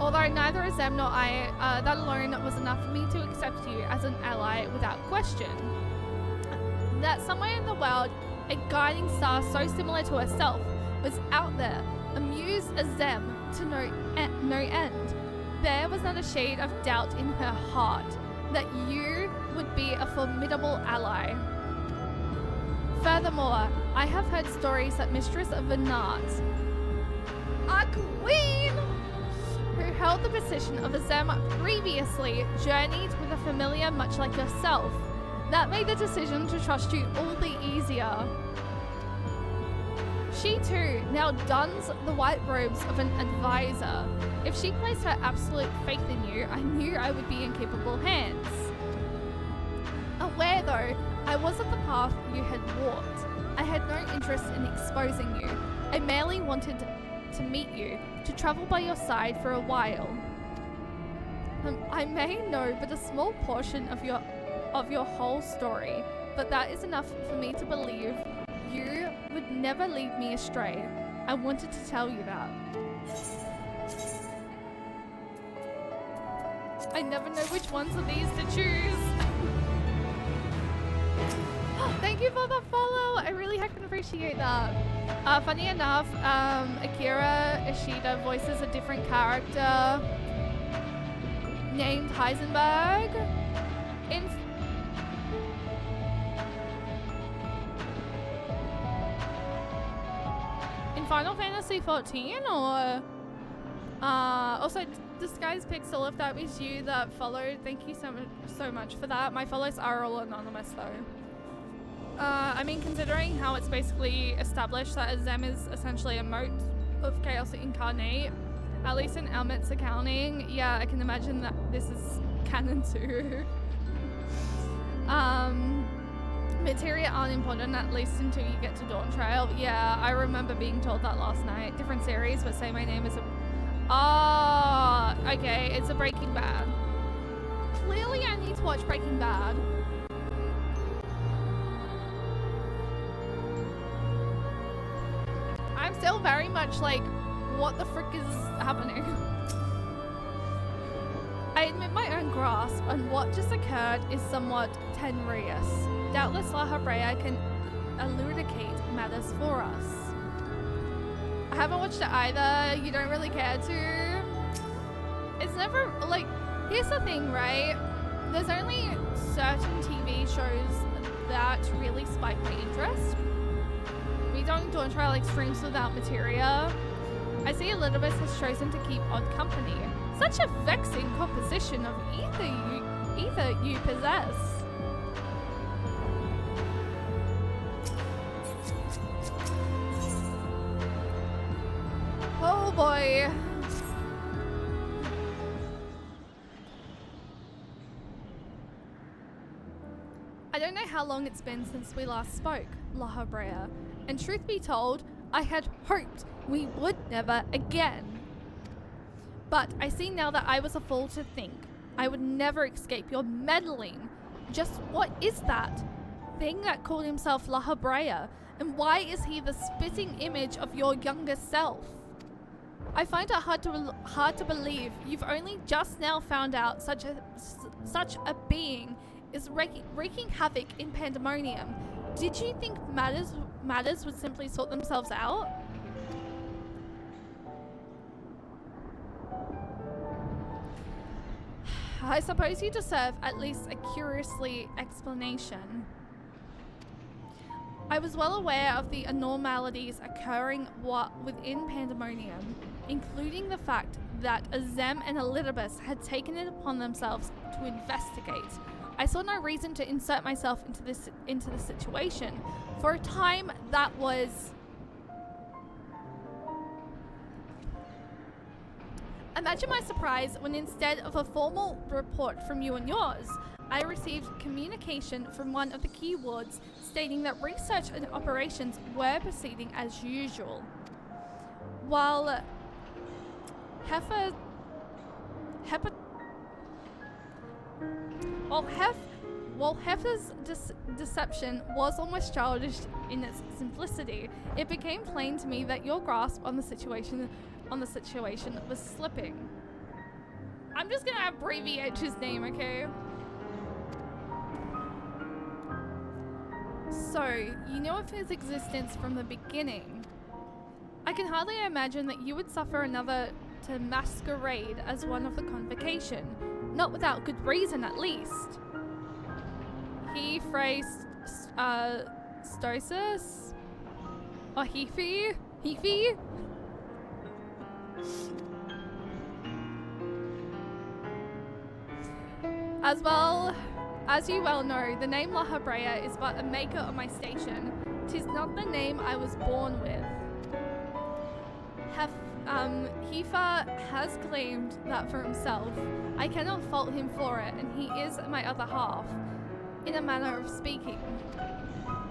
Although neither Azem nor I, that alone was enough for me to accept you as an ally without question. That somewhere in the world, a guiding star so similar to herself was out there, amused Azem to no end. There was not a shade of doubt in her heart that you would be a formidable ally. Furthermore, I have heard stories that Mistress of Venat, a queen who held the position of Azem previously, journeyed with a familiar much like yourself. That made the decision to trust you all the easier. She too now dons the white robes of an advisor. If she placed her absolute faith in you, I knew I would be in capable hands. Aware though, I was of the path you had walked. I had no interest in exposing you. I merely wanted to meet you, to travel by your side for a while. I may know but a small portion of your whole story, but that is enough for me to believe you would never lead me astray. I wanted to tell you that. I never know which ones of these to choose. Thank you for the follow. I really can appreciate that. Funny enough, Akira Ishida voices a different character named Heisenberg in Final Fantasy XIV, or also Disguise Pixel, if that was you that followed, thank you so much for that. My follows are all anonymous though. I mean, considering how it's basically established that Azem is essentially a mote of Chaos Incarnate, at least in Elmet's accounting, yeah, I can imagine that this is canon too. Materia aren't important, at least until you get to Dawn Trail. Yeah, I remember being told that last night. Different series, but say my name is a... Ah, okay, it's a Breaking Bad. Clearly I need to watch Breaking Bad. I'm still very much like, what the frick is happening? I admit my own grasp on what just occurred is somewhat tenuous. Doubtless La Habrea can elucidate matters for us. I haven't watched it either. You don't really care to. It's never, like, here's the thing, right? There's only certain TV shows that really spike my interest. We don't Dawn Trail Extremes without Materia. I see Elizabeth has chosen to keep Odd Company. Such a vexing composition of either you possess. Oh boy. I don't know how long it's been since we last spoke, La Habrea, and truth be told, I had hoped we would never again. But I see now that I was a fool to think I would never escape your meddling. Just what is that thing that called himself La Habrea, and why is he the spitting image of your younger self? I find it hard to believe you've only just now found out such a being is wreaking havoc in Pandemonium. Did you think matters would simply sort themselves out? I suppose you deserve at least a curiously explanation. I was well aware of the anomalies occurring within Pandemonium, including the fact that Azem and Elidibus had taken it upon themselves to investigate. I saw no reason to insert myself into the situation. For a time, that was Imagine my surprise when instead of a formal report from you and yours, I received communication from one of the key wards stating that research and operations were proceeding as usual. While Heifer's deception was almost childish in its simplicity, it became plain to me that your grasp on the situation was slipping. I'm just gonna abbreviate his name, okay? So, you knew of his existence from the beginning. I can hardly imagine that you would suffer another to masquerade as one of the convocation, not without good reason at least. He phrased Stosis? Or Hefe? As well, as you well know, the name La Habrea is but a maker of my station. 'Tis not the name I was born with. Hefa has claimed that for himself. I cannot fault him for it, and he is my other half, in a manner of speaking.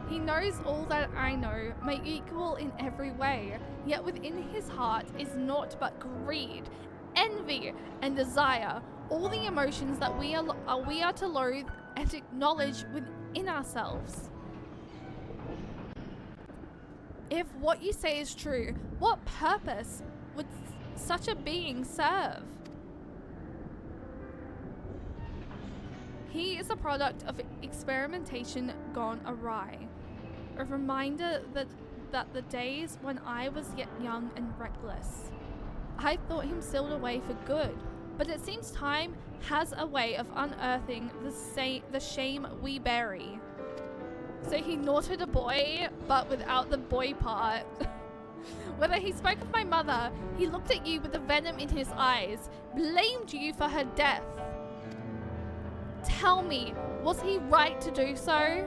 He knows all that I know, my equal in every way, yet within his heart is naught but greed, envy, and desire, all the emotions that we are to loathe and acknowledge within ourselves. If what you say is true, what purpose would such a being serve? He is a product of experimentation gone awry. A reminder that the days when I was yet young and reckless. I thought him sealed away for good, but it seems time has a way of unearthing the shame we bury. So he naughted a boy, but without the boy part. Whether he spoke of my mother, he looked at you with the venom in his eyes, blamed you for her death. Tell me, was he right to do so?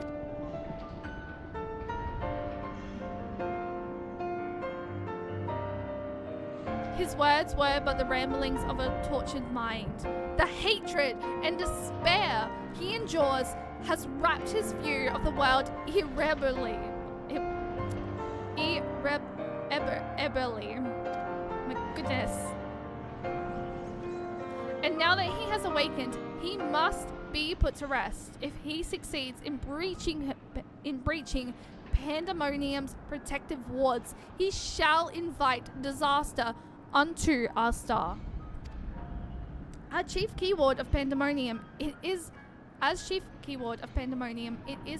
His words were but the ramblings of a tortured mind. The hatred and despair he endures has wrapped his view of the world irreparably. My goodness. And now that he has awakened, he must be put to rest. If he succeeds in breaching Pandemonium's protective wards, he shall invite disaster unto our star. As chief keyword of Pandemonium, it is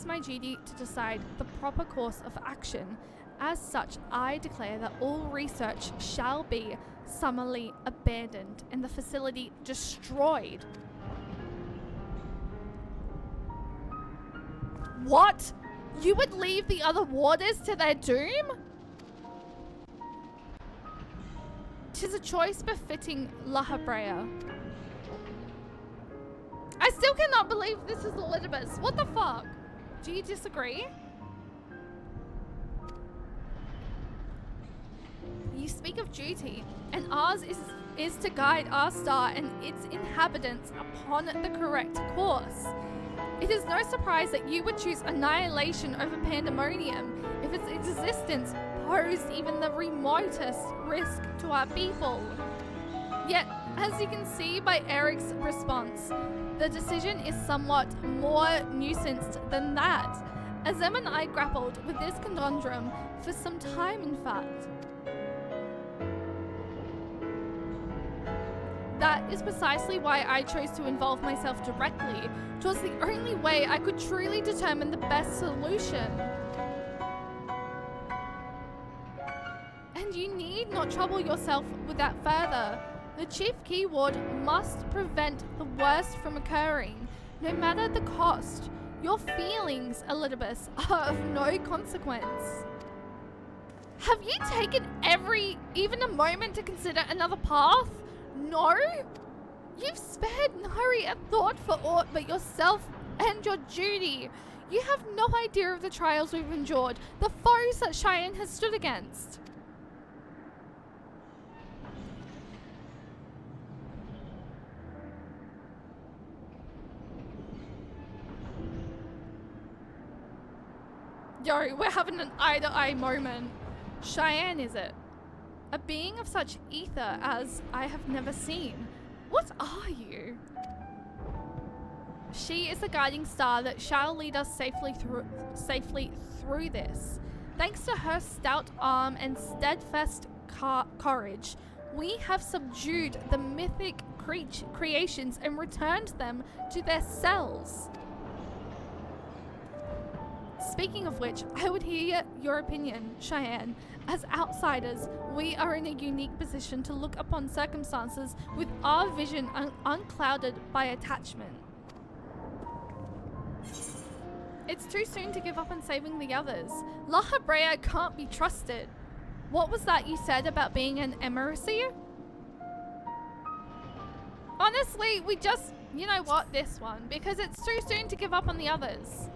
my duty to decide the proper course of action. As such, I declare that all research shall be summarily abandoned and the facility destroyed. What? You would leave the other warders to their doom? 'Tis a choice befitting La Habrea. I still cannot believe this is Elizabeth. What the fuck? Do you disagree? You speak of duty, and ours is to guide our star and its inhabitants upon the correct course. It is no surprise that you would choose annihilation over Pandemonium if its existence posed even the remotest risk to our people. Yet, as you can see by Eric's response, the decision is somewhat more nuanced than that. As Em and I grappled with this conundrum for some time, in fact. That is precisely why I chose to involve myself directly. It was the only way I could truly determine the best solution. And you need not trouble yourself with that further. The chief keyword must prevent the worst from occurring, no matter the cost. Your feelings, Elizabeth, are of no consequence. Have you taken even a moment to consider another path? No? You've spared Nari a thought for aught but yourself and your duty. You have no idea of the trials we've endured, the foes that Cheyenne has stood against. Yo, we're having an eye-to-eye moment. Cheyenne, is it? A being of such ether as I have never seen. What are you? She is the guiding star that shall lead us safely through this. Thanks to her stout arm and steadfast courage, we have subdued the mythic creations and returned them to their cells. Speaking of which, I would hear your opinion, Cheyenne. As outsiders, we are in a unique position to look upon circumstances with our vision unclouded by attachment. It's too soon to give up on saving the others. La Habrea can't be trusted. What was that you said about being an emissary? Honestly, we just, you know what, this one, because it's too soon to give up on the others.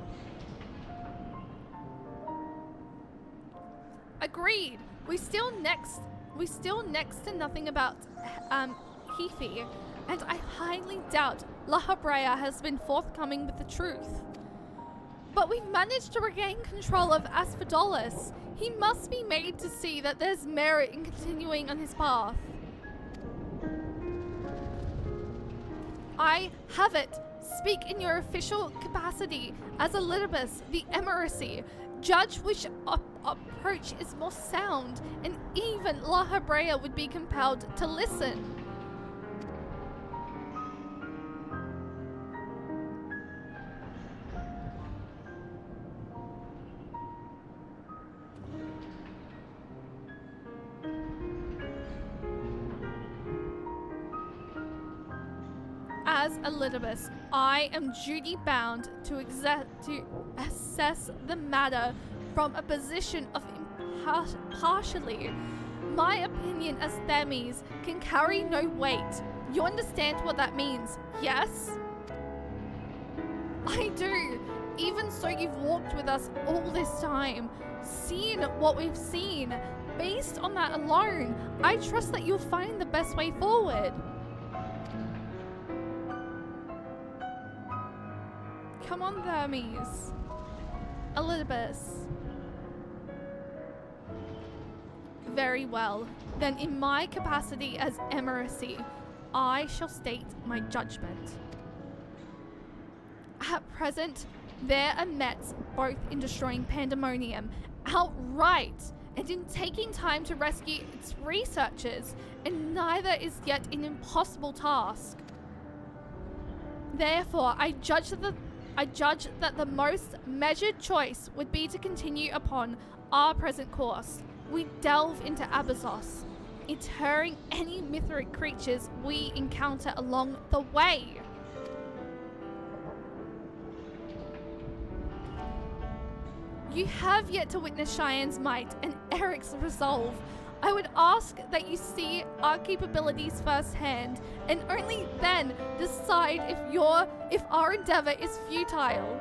Agreed. We still next to nothing about Hefe, and I highly doubt La Habrea has been forthcoming with the truth. But we've managed to regain control of Asphodelus. He must be made to see that there's merit in continuing on his path. I have it. Speak in your official capacity as Elidibus, the emissary. Judge which approach is more sound, and even La Habrea would be compelled to listen. As Elidibus, I am duty-bound to assess the matter from a position of impartiality. My opinion as Themis can carry no weight. You understand what that means, yes? I do. Even so, you've walked with us all this time, seen what we've seen. Based on that alone, I trust that you'll find the best way forward. Come on, Themis. Elidibus. Very well. Then in my capacity as emissary, I shall state my judgment. At present, there are Mets both in destroying Pandemonium outright and in taking time to rescue its researchers, and neither is yet an impossible task. Therefore, I judge that the most measured choice would be to continue upon our present course. We delve into Abyssos, interring any mythic creatures we encounter along the way. You have yet to witness Cheyenne's might and Eric's resolve. I would ask that you see our capabilities firsthand, and only then decide if our endeavor is futile.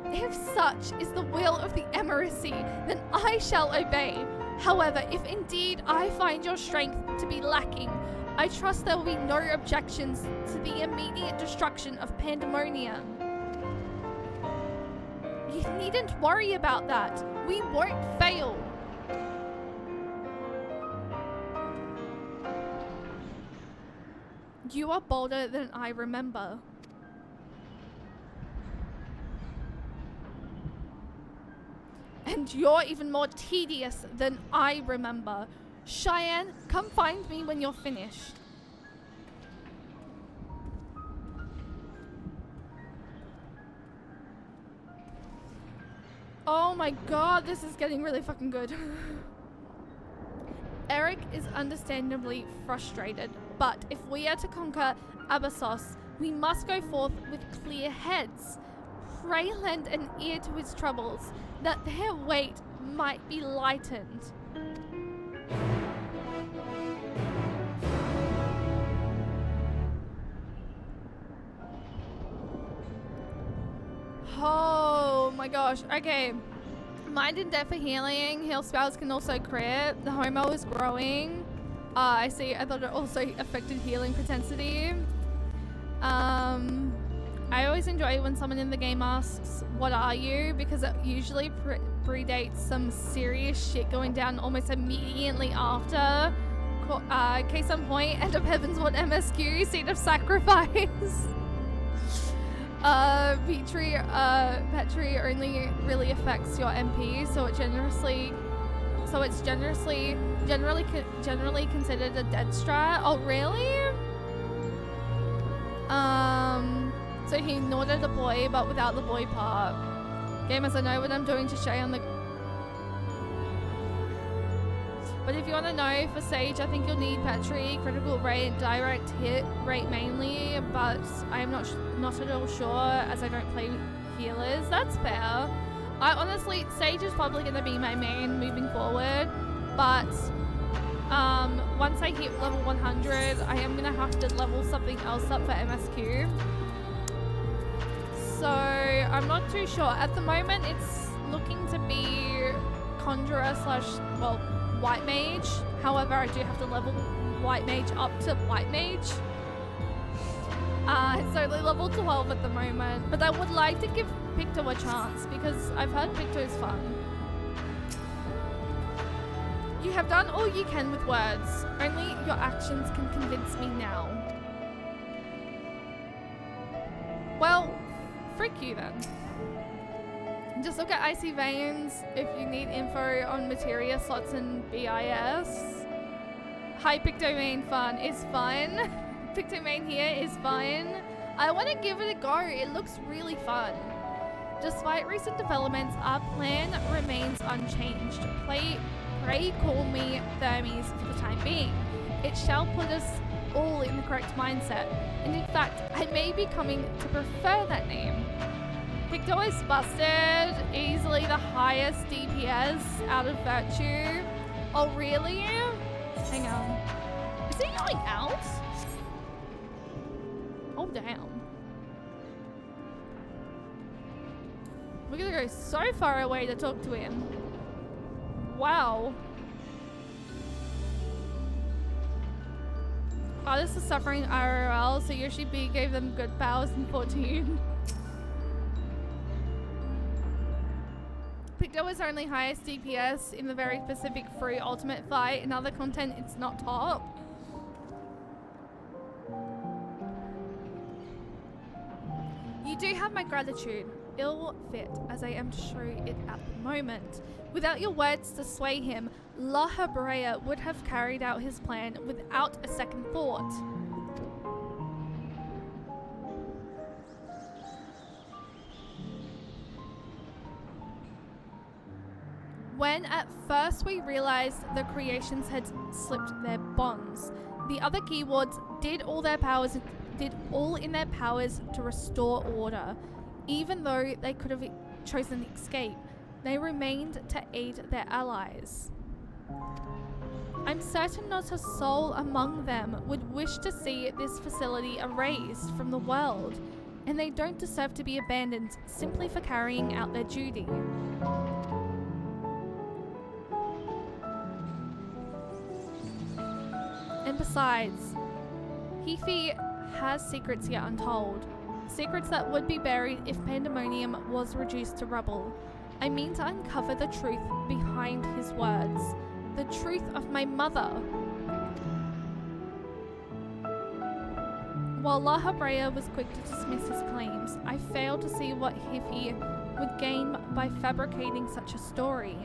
If such is the will of the emissary, then I shall obey. However, if indeed I find your strength to be lacking, I trust there will be no objections to the immediate destruction of Pandemonium. You needn't worry about that. We won't fail. You are bolder than I remember. And you're even more tedious than I remember. Cheyenne, come find me when you're finished. Oh my god, this is getting really fucking good. Eric is understandably frustrated, but if we are to conquer Abyssos, we must go forth with clear heads. Pray lend an ear to his troubles, that their weight might be lightened. Oh my gosh, okay. Mind and Death for healing. Heal spells can also crit. The Homo is growing. I see. I thought it also affected healing propensity. I always always enjoy when someone in the game asks, "What are you?" because it usually predates some serious shit going down almost immediately after. Case in point, End of Heaven's What MSQ, Seed of Sacrifice. Petri only really affects your MP, so it's generally considered a dead strat. Oh really? So he ignored the boy, but without the boy part. Gamers, I know what I'm doing to Shay on the. But if you want to know, for Sage, I think you'll need Petri, critical rate, direct hit rate mainly, but I am not at all sure as I don't play healers. That's fair. I honestly, Sage is probably going to be my main moving forward, but once I hit level 100, I am going to have to level something else up for MSQ. So I'm not too sure. At the moment, it's looking to be Conjurer / well, White Mage. However, I do have to level White Mage up to White Mage. It's only level 12 at the moment, but I would like to give Picto a chance because I've heard Picto's fun. You have done all you can with words. Only your actions can convince me now. Well, frick you then. Just look at Icy Veins if you need info on materia slots and BIS. Hi, Pictomain fun is fun. Pictomain here is fun. I want to give it a go. It looks really fun. Despite recent developments, our plan remains unchanged. Pray call me Thermes for the time being. It shall put us all in the correct mindset. And in fact, I may be coming to prefer that name. Picto is busted, easily the highest DPS out of Virtue. Oh really? Hang on. Is he going out? Oh damn. We're gonna go so far away to talk to him. Wow. Artists are suffering IRL, so Yoshi B gave them good powers in 14. Picto is only highest DPS in the very specific free ultimate fight. In other content, it's not top. You do have my gratitude. Ill fit as I am to show it at the moment. Without your words to sway him, La Habrea would have carried out his plan without a second thought. When at first we realized the creations had slipped their bonds, the other keywords did all in their powers to restore order. Even though they could have chosen escape, they remained to aid their allies. I'm certain not a soul among them would wish to see this facility erased from the world, and they don't deserve to be abandoned simply for carrying out their duty. And besides, Hefe has secrets yet untold. Secrets that would be buried if Pandemonium was reduced to rubble. I mean to uncover the truth behind his words. The truth of my mother. While La Habrea was quick to dismiss his claims, I failed to see what Hefe would gain by fabricating such a story.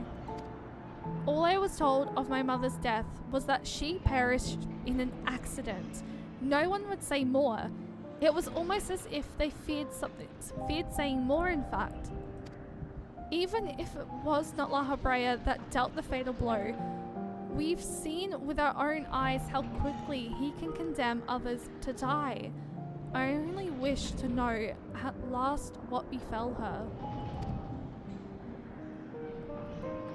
All I was told of my mother's death was that she perished in an accident. No one would say more. It was almost as if they feared saying more, in fact. Even if it was not La Habrea that dealt the fatal blow, we've seen with our own eyes how quickly he can condemn others to die. I only wish to know at last what befell her.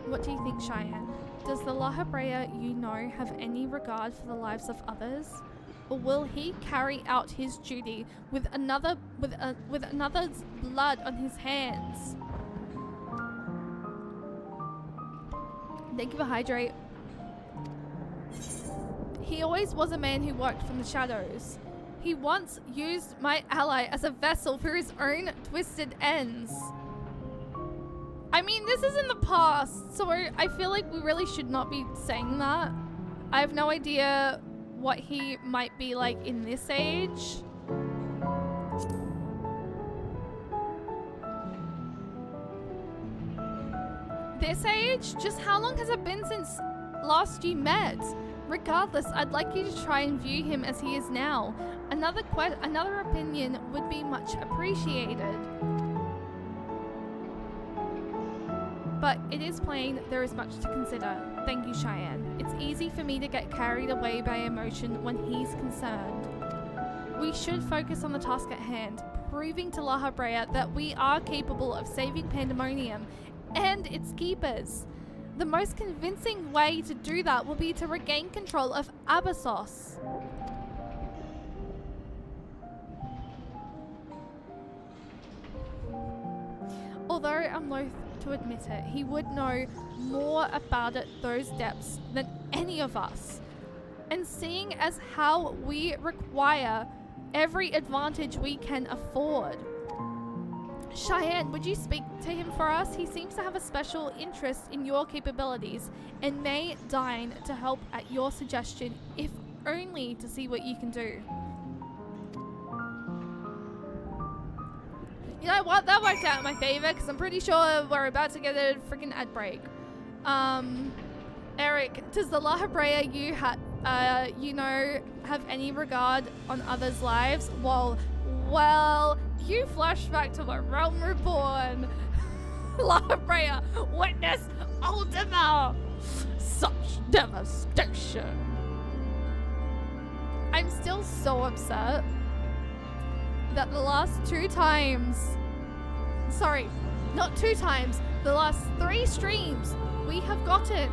What do you think, Cheyenne? Does the La Habrea you know have any regard for the lives of others? Or will he carry out his duty with another's blood on his hands? Thank you for hydrate. He always was a man who worked from the shadows. He once used my ally as a vessel for his own twisted ends. I mean, this is in the past, so I feel like we really should not be saying that. I have no idea what he might be like in this age. This age? Just how long has it been since last you met? Regardless, I'd like you to try and view him as he is now. Another opinion would be much appreciated. But it is plain there is much to consider. Thank you, Cheyenne. It's easy for me to get carried away by emotion when he's concerned. We should focus on the task at hand, proving to La Habrea that we are capable of saving Pandemonium and its keepers. The most convincing way to do that will be to regain control of Abyssos. Although I'm loath to admit it, he would know more about those depths than any of us. And seeing as how we require every advantage we can afford. Cheyenne, would you speak to him for us? He seems to have a special interest in your capabilities and may deign to help at your suggestion, if only to see what you can do. You know what? That worked out in my favor because I'm pretty sure we're about to get a freaking ad break. Eric, does the La Habrea have any regard on others' lives? Well, you flash back to the realm reborn. La Habrea witnessed Ultima. Such devastation. I'm still so upset that the last 2 times, sorry, not 2 times, the last 3 streams we have gotten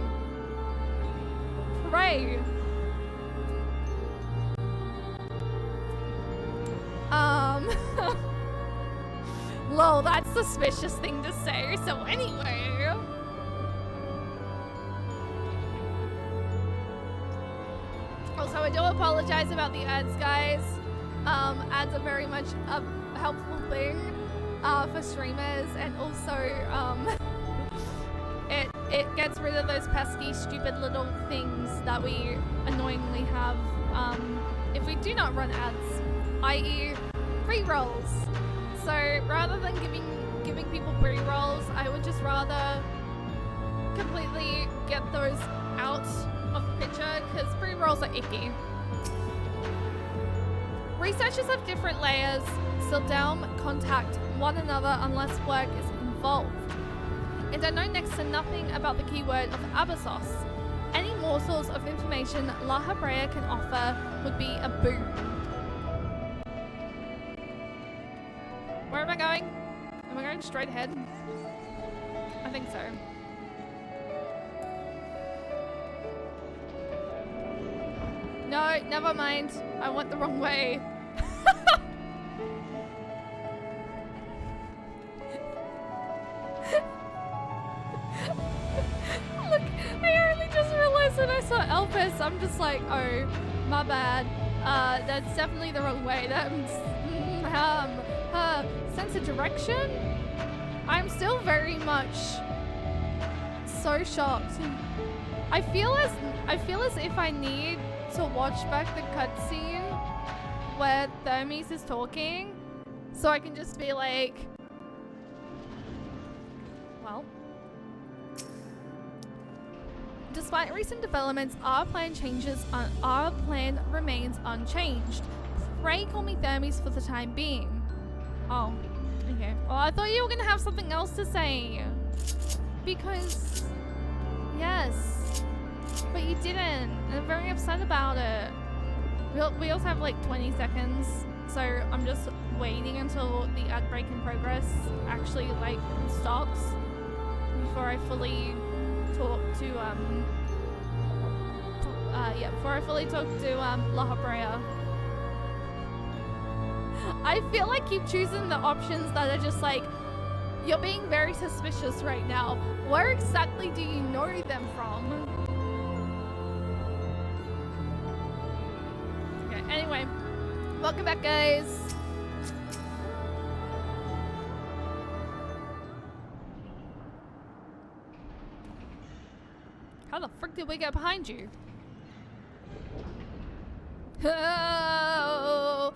prey. Lol, that's a suspicious thing to say, so anyway. Also, I do apologize about the ads, guys. Ads are very much a helpful thing for streamers, and also it gets rid of those pesky, stupid little things that we annoyingly have if we do not run ads, i.e. pre-rolls. So rather than giving people pre-rolls, I would just rather completely get those out of the picture because pre-rolls are icky. Researchers have different layers, so don't contact one another unless work is involved. And I know next to nothing about the keyword of Abyssos. Any morsels of information La Habrea can offer would be a boon. Where am I going? Am I going straight ahead? I think so. No, never mind. I went the wrong way. Look, I only just realized when I saw Elvis, I'm just like, oh, my bad. That's definitely the wrong way. Sense of direction? I'm still very much so shocked. I feel as if I need to watch back the cutscene where Thermes is talking, so I can just be like, well. Despite recent developments, our plan remains unchanged. Pray call me Thermes for the time being. Oh, okay. Well, I thought you were gonna have something else to say. Because, yes, but you didn't, and I'm very upset about it. We also have like 20 seconds, so I'm just waiting until the ad break in progress actually like stops before I fully talk to La Habrea. I feel like keep choosing the options that are just like, you're being very suspicious right now. Where exactly do you know them from? Okay, anyway. Welcome back, guys. How the frick did we get behind you? Oh.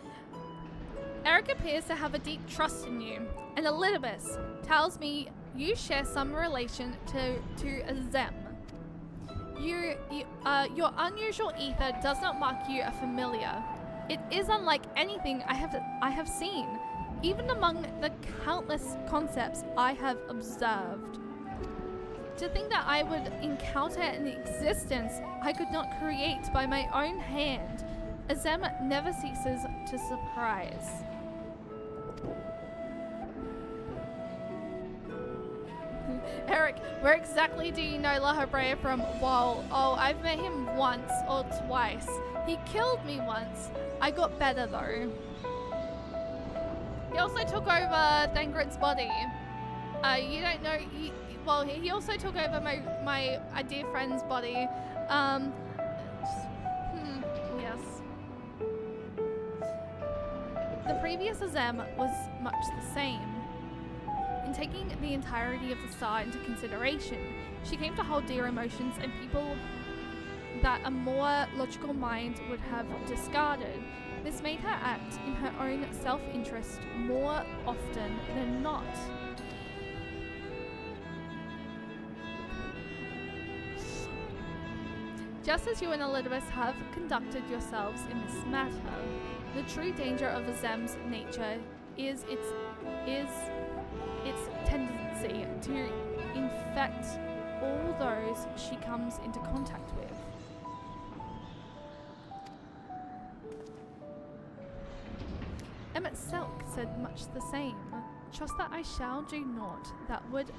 Eric appears to have a deep trust in you, and Elizabeth tells me you share some relation to Zem. Your unusual ether does not mark you a familiar. It is unlike anything I have seen, even among the countless concepts I have observed. To think that I would encounter an existence I could not create by my own hand, Azem never ceases to surprise. Eric, where exactly do you know La Habrea from? Well, oh, I've met him once or twice. He killed me once. I got better though. He also took over Thangrid's body. You don't know. He also took over my dear friend's body. Yes. The previous Azem was much the same. In taking the entirety of the star into consideration, she came to hold dear emotions and people that a more logical mind would have discarded. This made her act in her own self-interest more often than not. Just as you and Elizabeth have conducted yourselves in this matter, the true danger of Azem's nature is its tendency to infect all those she comes into contact with. Emmett Selk said much the same. Trust that I shall do naught that would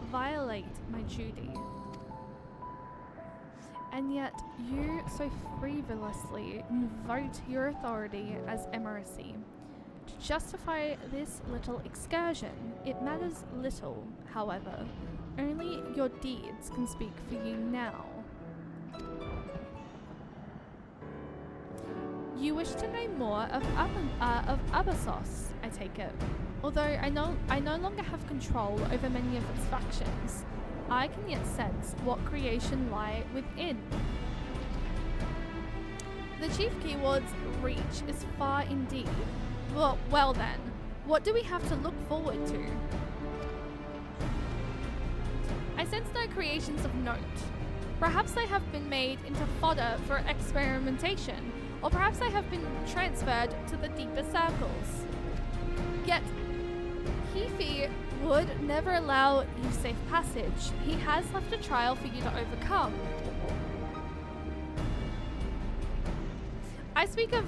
violate my duty. And yet you so frivolously invoke your authority as Emercy. To justify this little excursion, it matters little, however. Only your deeds can speak for you now. You wish to know more of Abyssos, I take it. Although I no longer have control over many of its factions, I can yet sense what creation lie within. The chief keyword's reach is far indeed. Well then, what do we have to look forward to? I sense no creations of note. Perhaps they have been made into fodder for experimentation, or perhaps they have been transferred to the deeper circles. Yet, Hefe would never allow you safe passage. He has left a trial for you to overcome. I speak of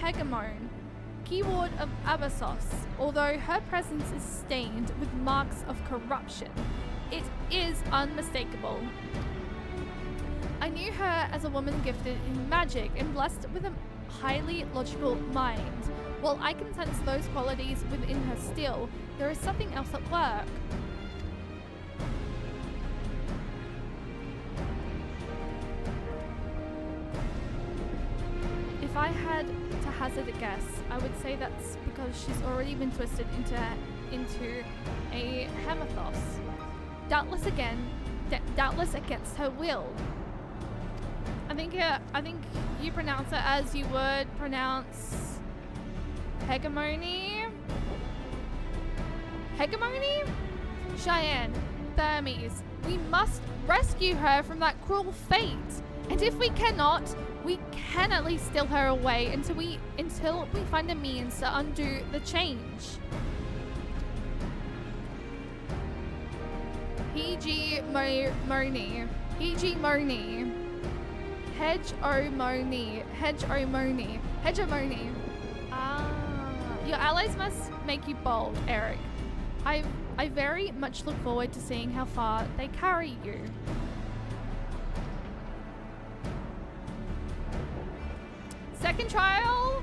Hegemone, keyword of Abyssos. Although her presence is stained with marks of corruption, it is unmistakable. I knew her as a woman gifted in magic and blessed with a highly logical mind. While I can sense those qualities within her still, there is something else at work. If I had to hazard a guess, I would say that's because she's already been twisted into a hemathos. Doubtless against her will. I think you pronounce it as you would pronounce hegemony. Hegemony? Cheyenne, Thermes, we must rescue her from that cruel fate. And if we cannot, we can at least steal her away until we find a means to undo the change. Hegemony. Hegemony. Hegemony. Your allies must make you bold, Eric. I very much look forward to seeing how far they carry you. Second trial.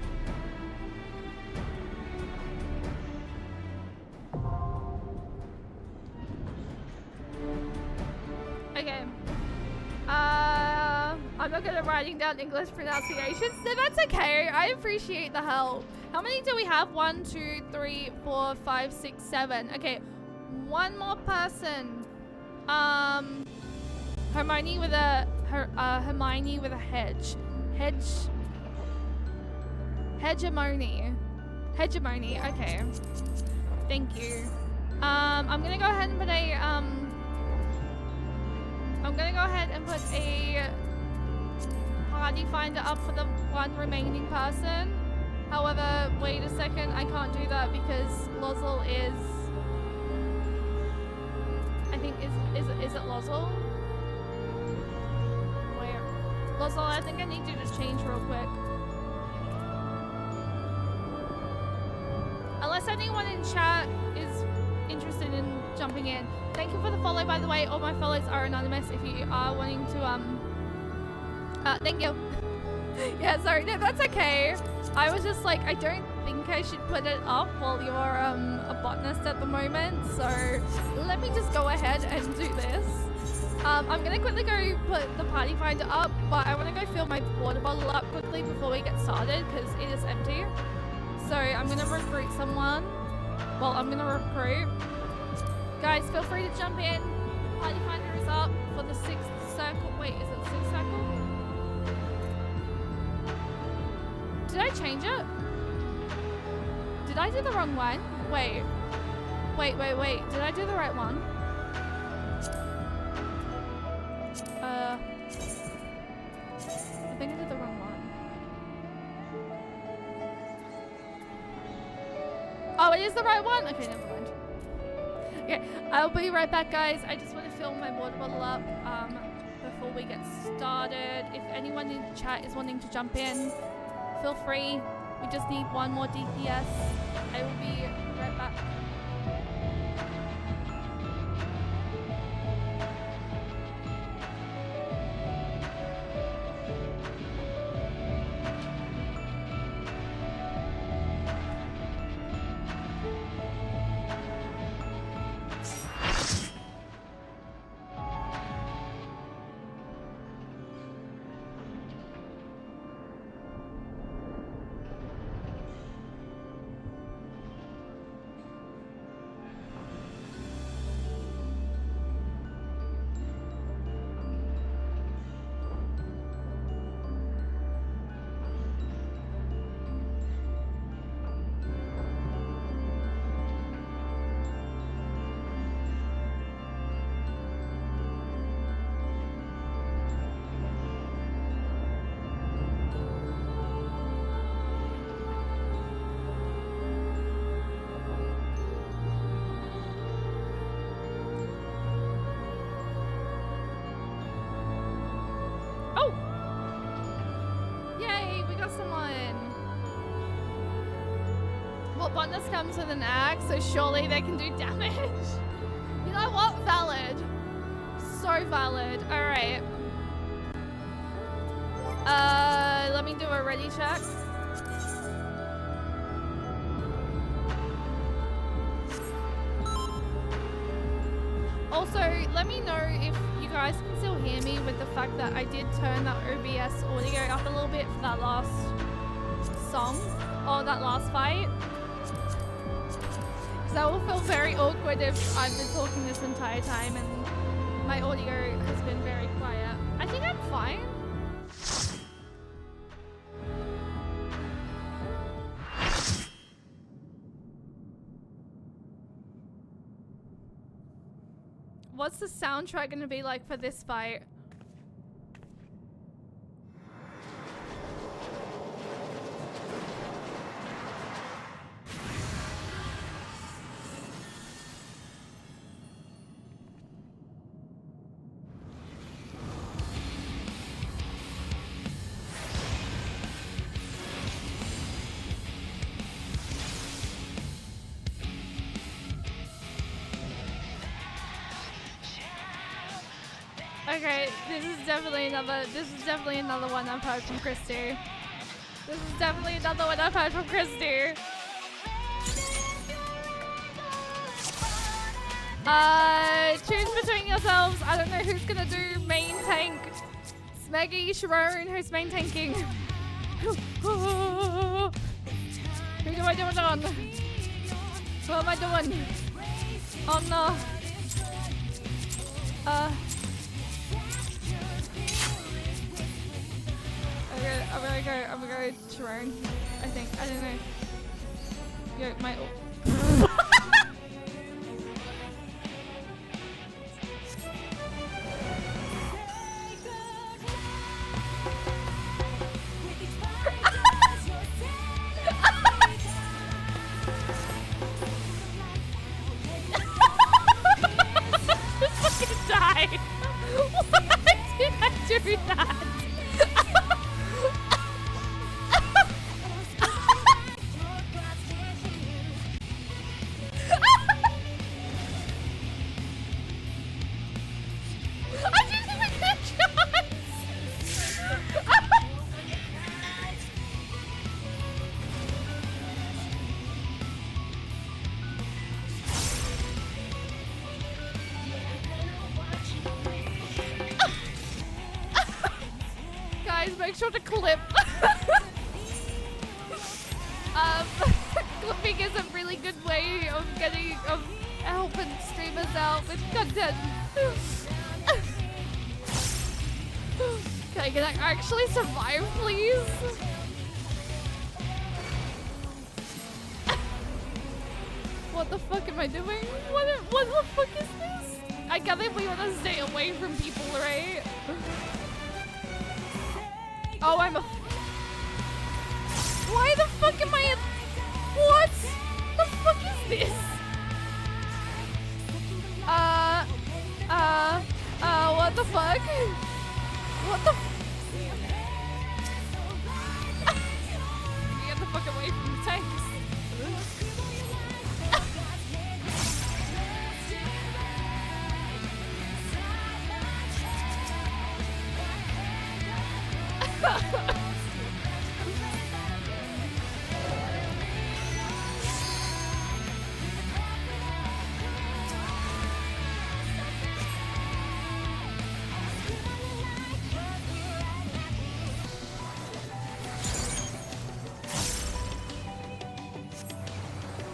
Okay. I'm not good at writing down English pronunciations. No, that's okay. I appreciate the help. How many do we have? 1, 2, 3, 4, 5, 6, 7. Okay, one more person. Hermione with a Hermione with a hedge. Hegemony. Okay. Thank you. I'm gonna go ahead and put a party finder up for the one remaining person. However, wait a second, I can't do that because Lozel is, I think, is it Lozel? Where? Lozel, I think I need you to change real quick. Unless anyone in chat is interested in jumping in. Thank you for the follow, by the way. All my follows are anonymous if you are wanting to, thank you. Yeah, sorry, no, that's okay. I was just like, I don't think I should put it up while you're, a botanist at the moment, so let me just go ahead and do this. I'm gonna quickly go put the party finder up, but I wanna go fill my water bottle up quickly before we get started, because it is empty. So I'm gonna recruit someone. Well, I'm gonna recruit. Guys, feel free to jump in. Party finder is up for the 6th circle. Wait, is it the 6th circle? Did I change it? Did I do the wrong one? Wait. Did I do the right one? I think I did the wrong one. Oh, it is the right one? Okay, never mind. Okay, I'll be right back, guys. I just want to fill my water bottle up before we get started. If anyone in the chat is wanting to jump in, feel free. We just need one more DPS. I will be right back. Botanist comes with an axe, so surely they can do damage. You know what? Valid. So valid. Alright. Let me do a ready check. Also, let me know if you guys can still hear me with the fact that I did turn that OBS audio up a little bit for that last song, or that last fight. That will feel very awkward if I've been talking this entire time and my audio has been very quiet. I think I'm fine. What's the soundtrack gonna be like for this fight? Okay, this is definitely another one I've heard from Christy. Choose between yourselves. I don't know who's gonna do main tank Maggie, Sharon, who's main tanking? Who do I do it on? What am I doing? Oh no. I'm gonna go Sharon. I think. I don't know. Yo, my. Make sure to clip. Clipping is a really good way of helping streamers out with content. Can I actually survive, please? What the fuck am I doing? What the fuck is this? I gather we want to stay away from people, right? Oh, I'm a... Why the fuck am I in... What? The fuck is this? What the fuck? What the... Get the fuck away from the tanks.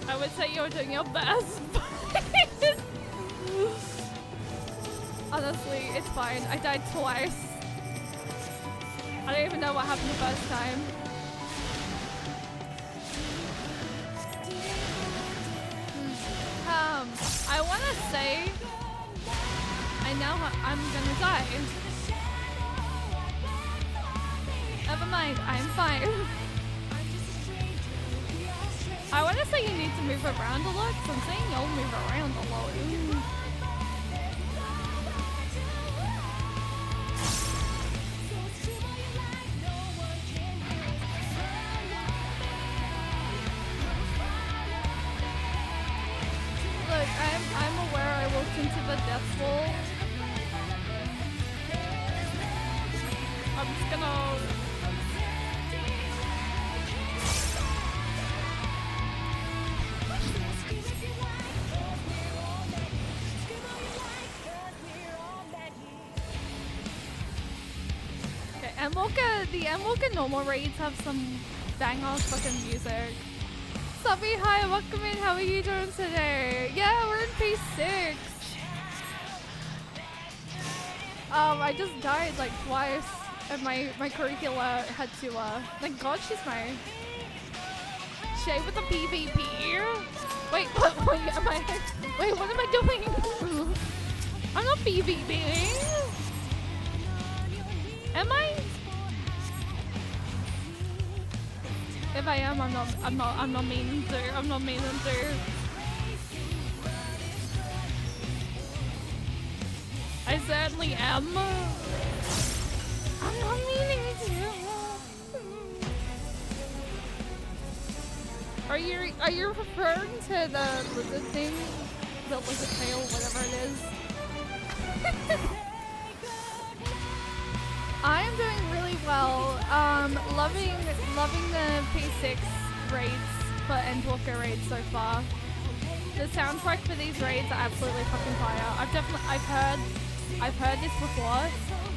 I would say you're doing your best. Honestly, it's fine. I died twice. I don't even know what happened the first time. I want to say I know I'm gonna die. Never mind, I'm fine. I want to say you need to move around a lot, because I'm saying you'll move around a lot. Look, I'm aware I walked into the death wall. I'm just gonna... The Endwalker Normal Raids have some bang-ass fucking music. Subby, hi, welcome in. How are you doing today? Yeah, we're in phase 6. I just died like twice, and my curricula had to. Thank God she's my. Shay with the PvP. Wait, what? Wait, what am I doing? I'm not PvPing. Am I? If I am, I'm not meaning to. I'm not meaning to. I certainly am. I'm not meaning to. Are you referring to the lizard thing? The lizard tail, whatever it is. I am doing really well. Loving the P6 raids for Endwalker raids so far. The soundtrack for these raids are absolutely fucking fire. I've heard I've heard this before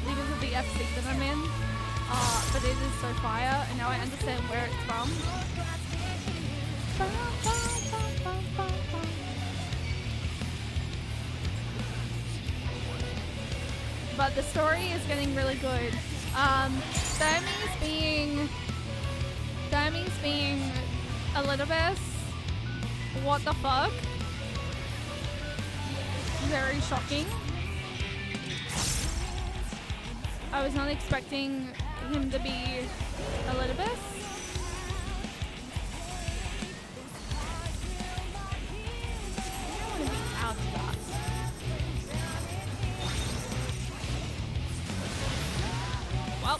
because of the FC that I'm in, but it is so fire, and now I understand where it's from. But the story is getting really good. Dami's being a little bit, what the fuck? Very shocking. I was not expecting him to be a little bit. I want to be out of that. Well.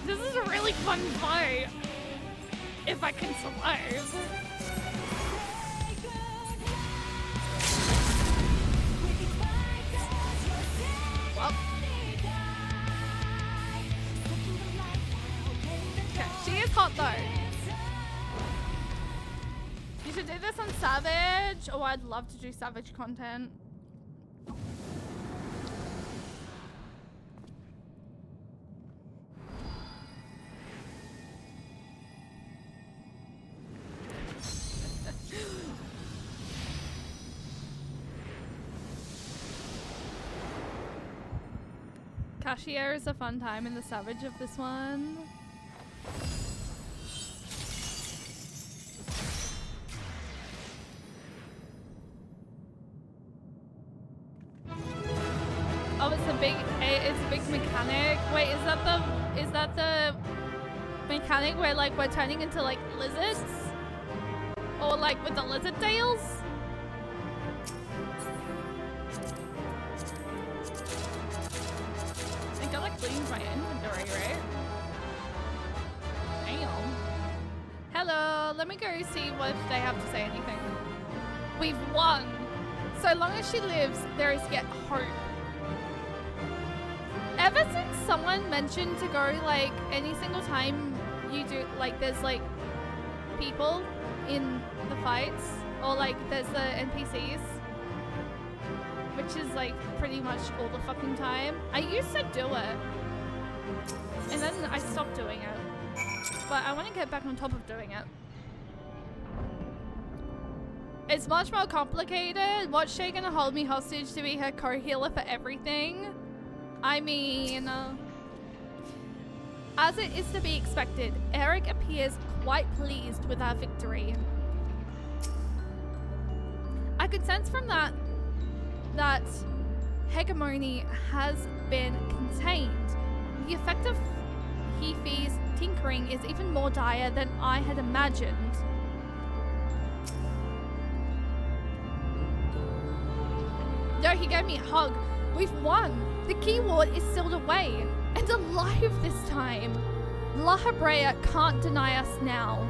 This is a really fun fight. If I can survive. Well. Okay, she is hot though. You should do this on Savage. Oh, I'd love to do Savage content. Cashier is a fun time in the Savage of this one. Oh, it's a big mechanic. Wait, is that the mechanic where like we're turning into like lizards? Or like with the lizard tails? I think I like cleaned my inventory, right? Damn. Hello, let me go see what if they have to say anything. We've won. So long as she lives, there is yet hope. Ever since someone mentioned to go like any single time you do like there's like people in the fights or like there's the NPCs, which is like pretty much all the fucking time. I used to do it and then I stopped doing it, but I want to get back on top of doing it. It's much more complicated. What's she gonna hold me hostage to be her co-healer for everything? I mean, as it is to be expected, Eric appears quite pleased with our victory. I could sense from that hegemony has been contained. The effect of Heafy's tinkering is even more dire than I had imagined. No, he gave me a hug. We've won. The keyword is sealed away and alive this time. La Habrea can't deny us now.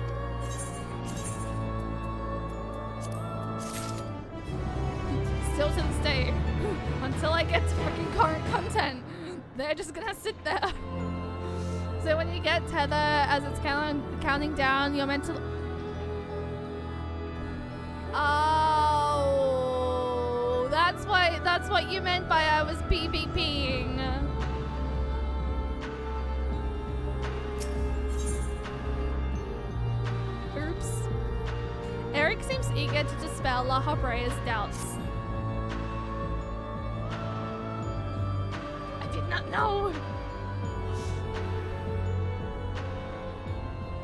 Still to this day, until I get to freaking current content, they're just gonna sit there. So when you get tether as it's counting down, you're meant to. Oh, that's what you meant by I was PvPing. Oops. Eric seems eager to dispel La Habrea's doubts. I did not know.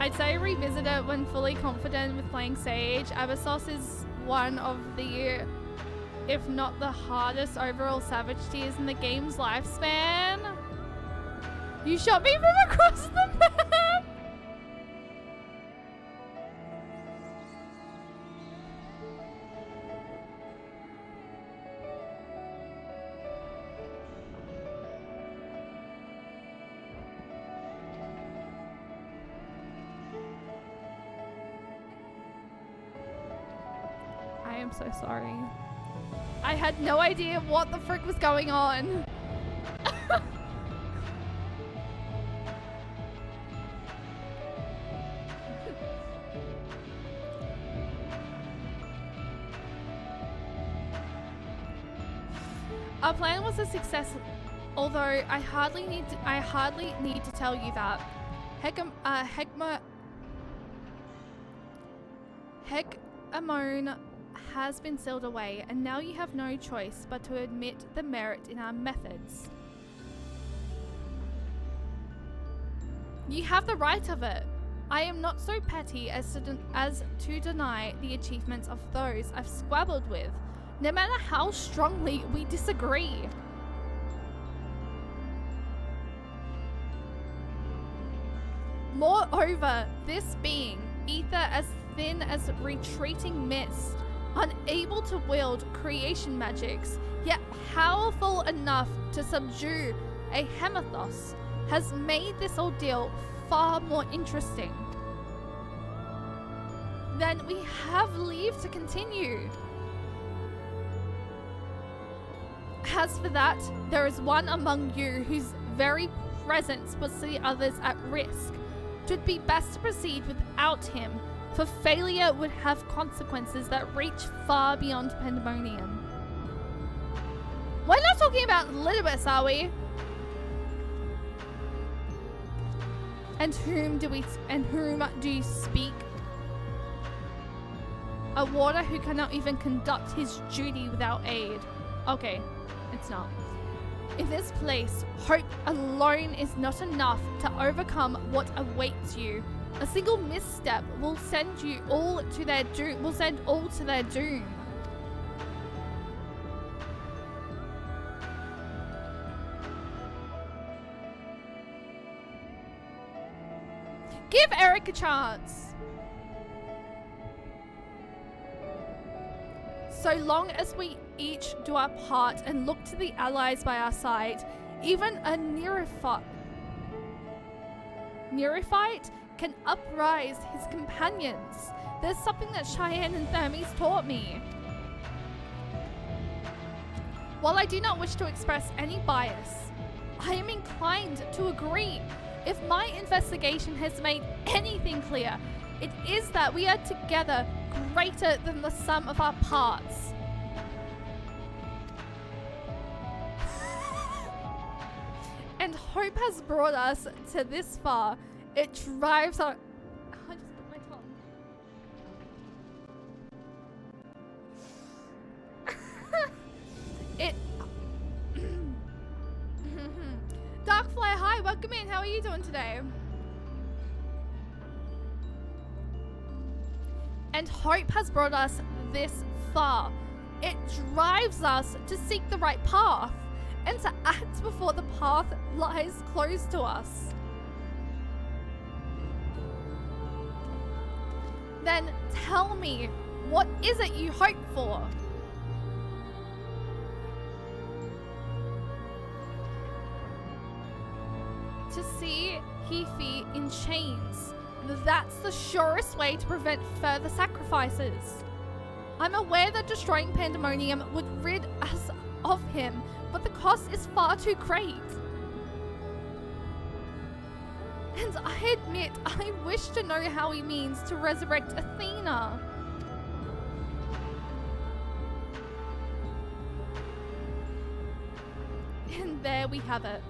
I'd say revisit it when fully confident with playing Sage. Abyssos is one of the, if not the hardest overall Savage tiers in the game's lifespan. You shot me from across the map! I am so sorry. I had no idea what the frick was going on. Our plan was a success, although I hardly need to tell you that. Hegemon has been sealed away, and now you have no choice but to admit the merit in our methods. You have the right of it. I am not so petty as to deny the achievements of those I've squabbled with, no matter how strongly we disagree. Moreover, this being, ether as thin as retreating mist, unable to wield creation magics, yet powerful enough to subdue a hemathos, has made this ordeal far more interesting. Then we have leave to continue. As for that, there is one among you whose very presence puts the others at risk. 'Twould be best to proceed without him, for failure would have consequences that reach far beyond Pandemonium. We're not talking about Litibus, are we? And whom do you speak? A warder who cannot even conduct his duty without aid. Okay, it's not. In this place, hope alone is not enough to overcome what awaits you. A single misstep will send you all to their doom. Will send all to their doom. Give Eric a chance. So long as we each do our part and look to the allies by our side, even a neophyte can uprise his companions. There's something that Cheyenne and Thermes taught me. While I do not wish to express any bias, I am inclined to agree. If my investigation has made anything clear, it is that we are together greater than the sum of our parts. And hope has brought us to this far. It drives our... I just bit my tongue. It... Darkfly, hi, welcome in. How are you doing today? And hope has brought us this far. It drives us to seek the right path and to act before the path lies closed to us. Then tell me, what is it you hope for? To see Hefe in chains. That's the surest way to prevent further sacrifices. I'm aware that destroying Pandemonium would rid us of him, but the cost is far too great. And I admit, I wish to know how he means to resurrect Athena. And there we have it.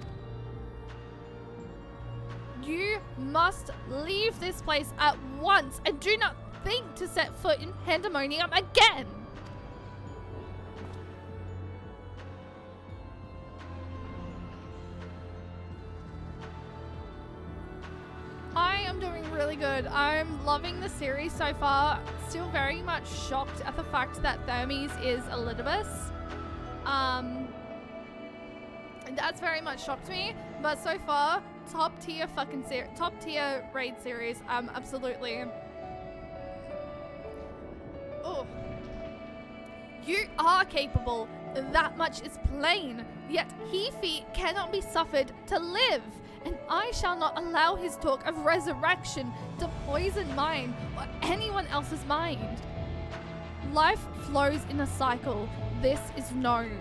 You must leave this place at once and do not think to set foot in Pandemonium again. I am doing really good. I'm loving the series so far. Still very much shocked at the fact that Thermes is Elidibus. That's very much shocked me, but so far, top tier raid series. Absolutely. Oh, you are capable. That much is plain. Yet Hefe cannot be suffered to live, and I shall not allow his talk of resurrection to poison mine or anyone else's mind. Life flows in a cycle. This is known.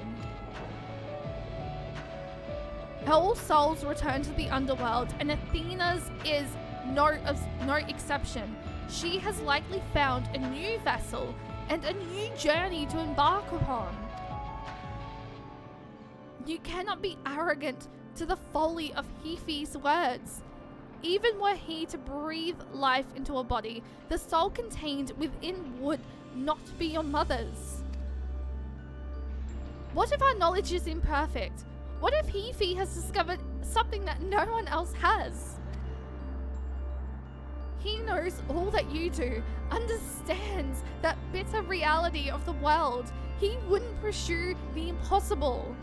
All souls return to the underworld, and Athena's is no exception. She has likely found a new vessel and a new journey to embark upon. You cannot be arrogant to the folly of Hefi's words. Even were he to breathe life into a body, the soul contained within would not be your mother's. What if our knowledge is imperfect? What if Hefi has discovered something that no one else has? He knows all that you do, understands that bitter reality of the world. He wouldn't pursue the impossible.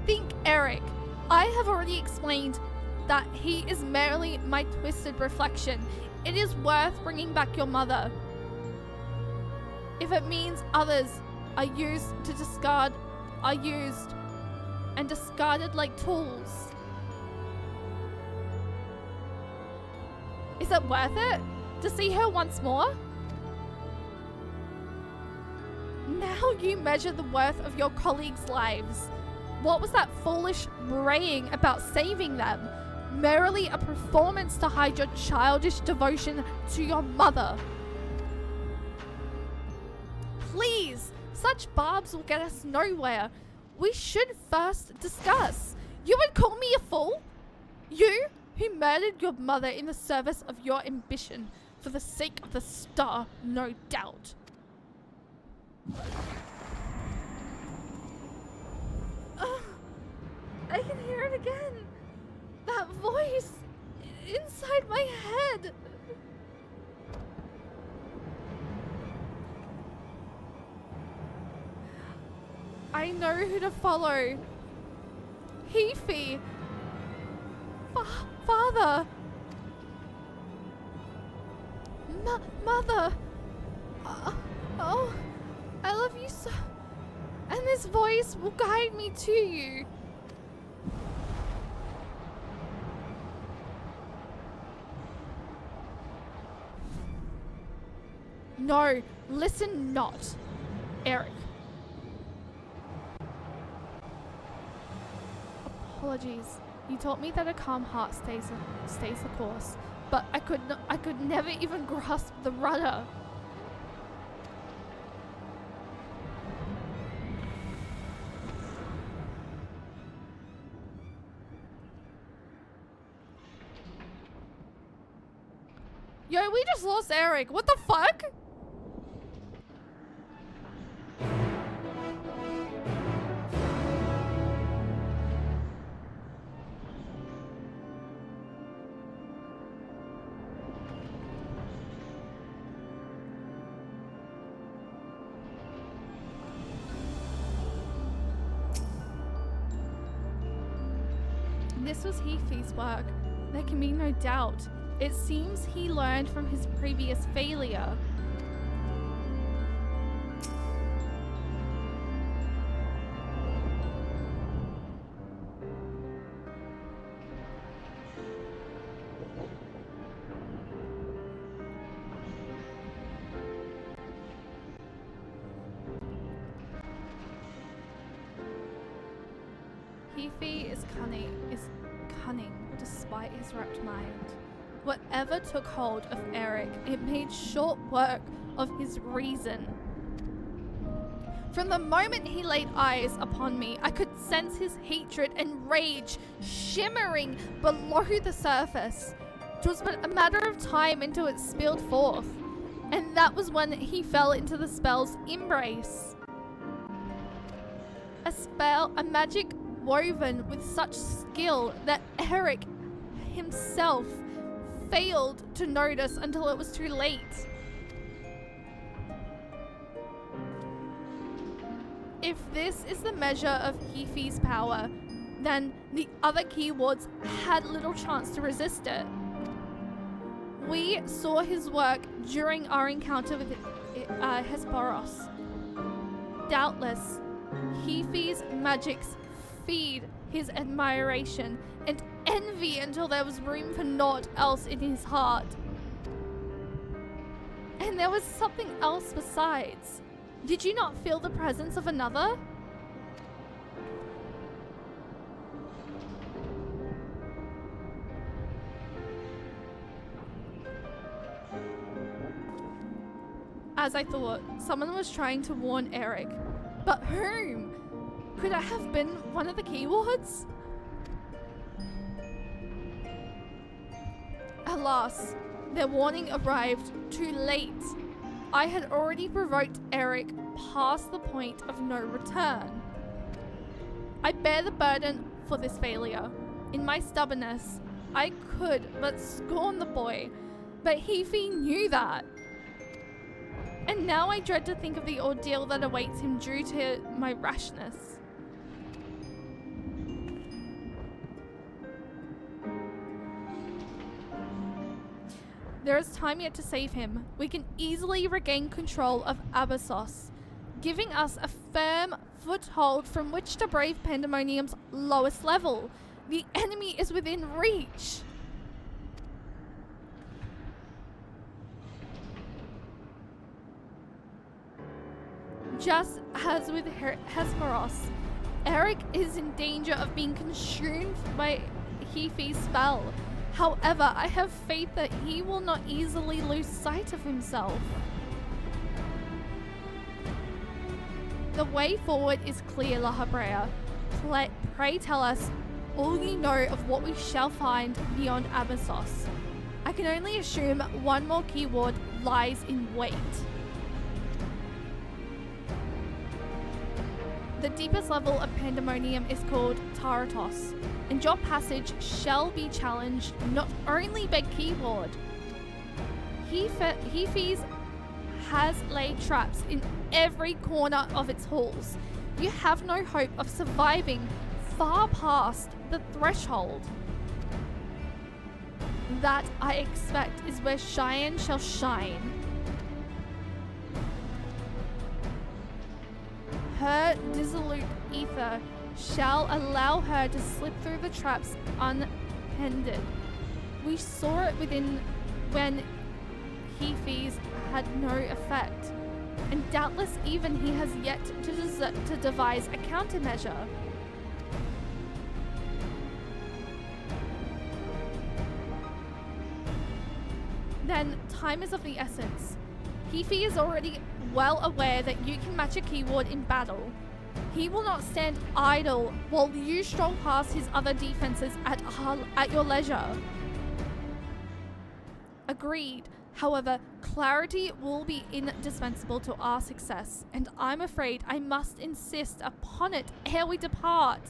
Think, Eric. I have already explained that he is merely my twisted reflection. It is worth bringing back your mother. If it means others are used and discarded like tools. Is it worth it to see her once more? Now you measure the worth of your colleagues' lives. What was that foolish braying about saving them? Merely a performance to hide your childish devotion to your mother. Please, such barbs will get us nowhere. We should first discuss. You would call me a fool? You, who murdered your mother in the service of your ambition, for the sake of the star, no doubt. I can hear it again. That voice inside my head. I know who to follow. Hefi. Father. Mother. Oh, I love you so. And this voice will guide me to you. No, listen not, Eric. Apologies. You taught me that a calm heart stays the course, but I could never even grasp the rudder. Yo, we just lost Eric. What the fuck? This was Hefi's work. There can be no doubt. It seems he learned from his previous failure. Hefi is cunning despite his rapt mind. Whatever took hold of Eric, it made short work of his reason. From the moment he laid eyes upon me, I could sense his hatred and rage shimmering below the surface. It was but a matter of time until it spilled forth, and that was when he fell into the spell's embrace. A magic woven with such skill that Eric himself failed to notice until it was too late. If this is the measure of Hefi's power, then the other keywords had little chance to resist it. We saw his work during our encounter with Hesperos. Doubtless, Hefi's magics feed his admiration and envy until there was room for naught else in his heart. And there was something else besides. Did you not feel the presence of another? As I thought, someone was trying to warn Eric. But whom? Could it have been one of the keywords? Alas, their warning arrived too late. I had already provoked Eric past the point of no return. I bear the burden for this failure. In my stubbornness, I could but scorn the boy, but Hefe knew that. And now I dread to think of the ordeal that awaits him due to my rashness. There is time yet to save him. We can easily regain control of Abyssos, giving us a firm foothold from which to brave Pandemonium's lowest level. The enemy is within reach. Just as with Hesperos, Eric is in danger of being consumed by Hefe's spell. However, I have faith that he will not easily lose sight of himself. The way forward is clear, La Habrea. Pray tell us all you know of what we shall find beyond Abyssos. I can only assume one more keyword lies in wait. The deepest level of Pandemonium is called Taratos, and your passage shall be challenged not only by keyword. Hefes has laid traps in every corner of its halls. You have no hope of surviving far past the threshold. That, I expect, is where Cheyenne shall shine. Her dissolute ether shall allow her to slip through the traps unhindered. We saw it when Hefes had no effect, and doubtless even he has yet to devise a countermeasure. Then time is of the essence. Hefe is already well aware that you can match a keyword in battle. He will not stand idle while you stroll past his other defenses at your leisure. Agreed. However, clarity will be indispensable to our success, and I'm afraid I must insist upon it ere we depart.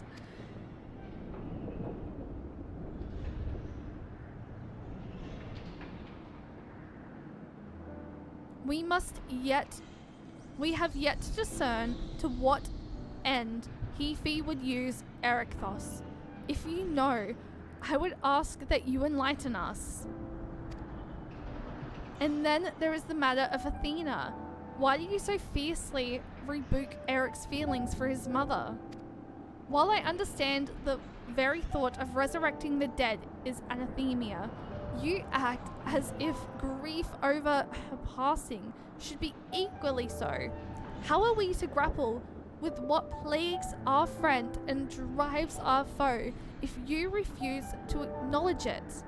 We have yet to discern to what end Hefe would use Erechthos. If you know, I would ask that you enlighten us. And then there is the matter of Athena. Why do you so fiercely rebuke Eric's feelings for his mother? While I understand the very thought of resurrecting the dead is anathema, you act as if grief over her passing should be equally so. How are we to grapple with what plagues our friend and drives our foe if you refuse to acknowledge it?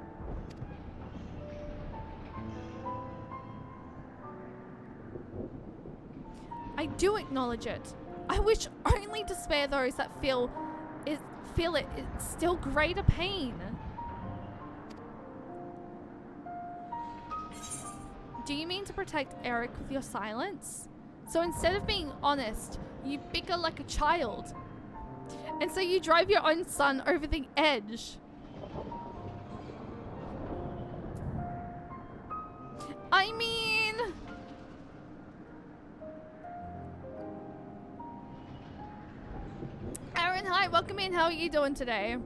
I do acknowledge it. I wish only to spare those that feel it still greater pain. Do you mean to protect Eric with your silence? So instead of being honest, you bicker like a child. And so you drive your own son over the edge. I mean... Aaron, hi, welcome in. How are you doing today?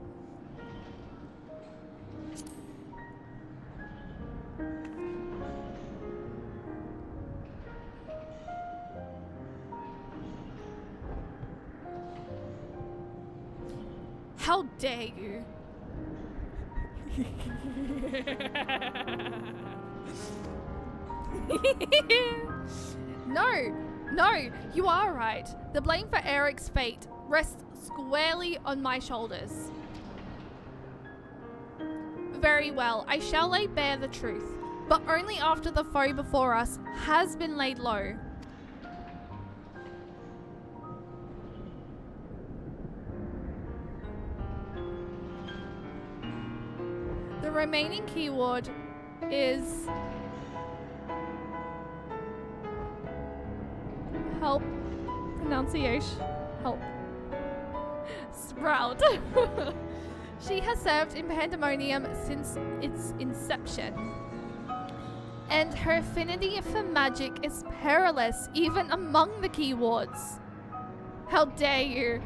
How dare you? No, you are right. The blame for Eric's fate rests squarely on my shoulders. Very well, I shall lay bare the truth, but only after the foe before us has been laid low. remaining keyword is help pronunciation. Help. Sprout. She has served in Pandemonium since its inception, and her affinity for magic is perilous even among the keywords. How dare you?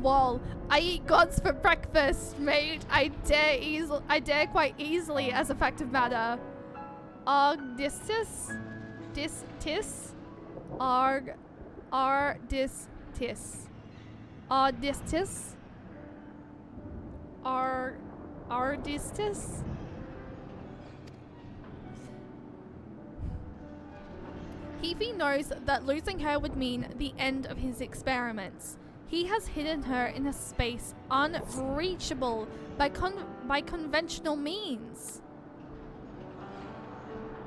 Wall, I eat gods for breakfast, mate. I dare quite easily, as a fact of matter. Ardistis? Tis? Ardistis. Ardistis? Heaphy knows that losing her would mean the end of his experiments. He has hidden her in a space unreachable by conventional means.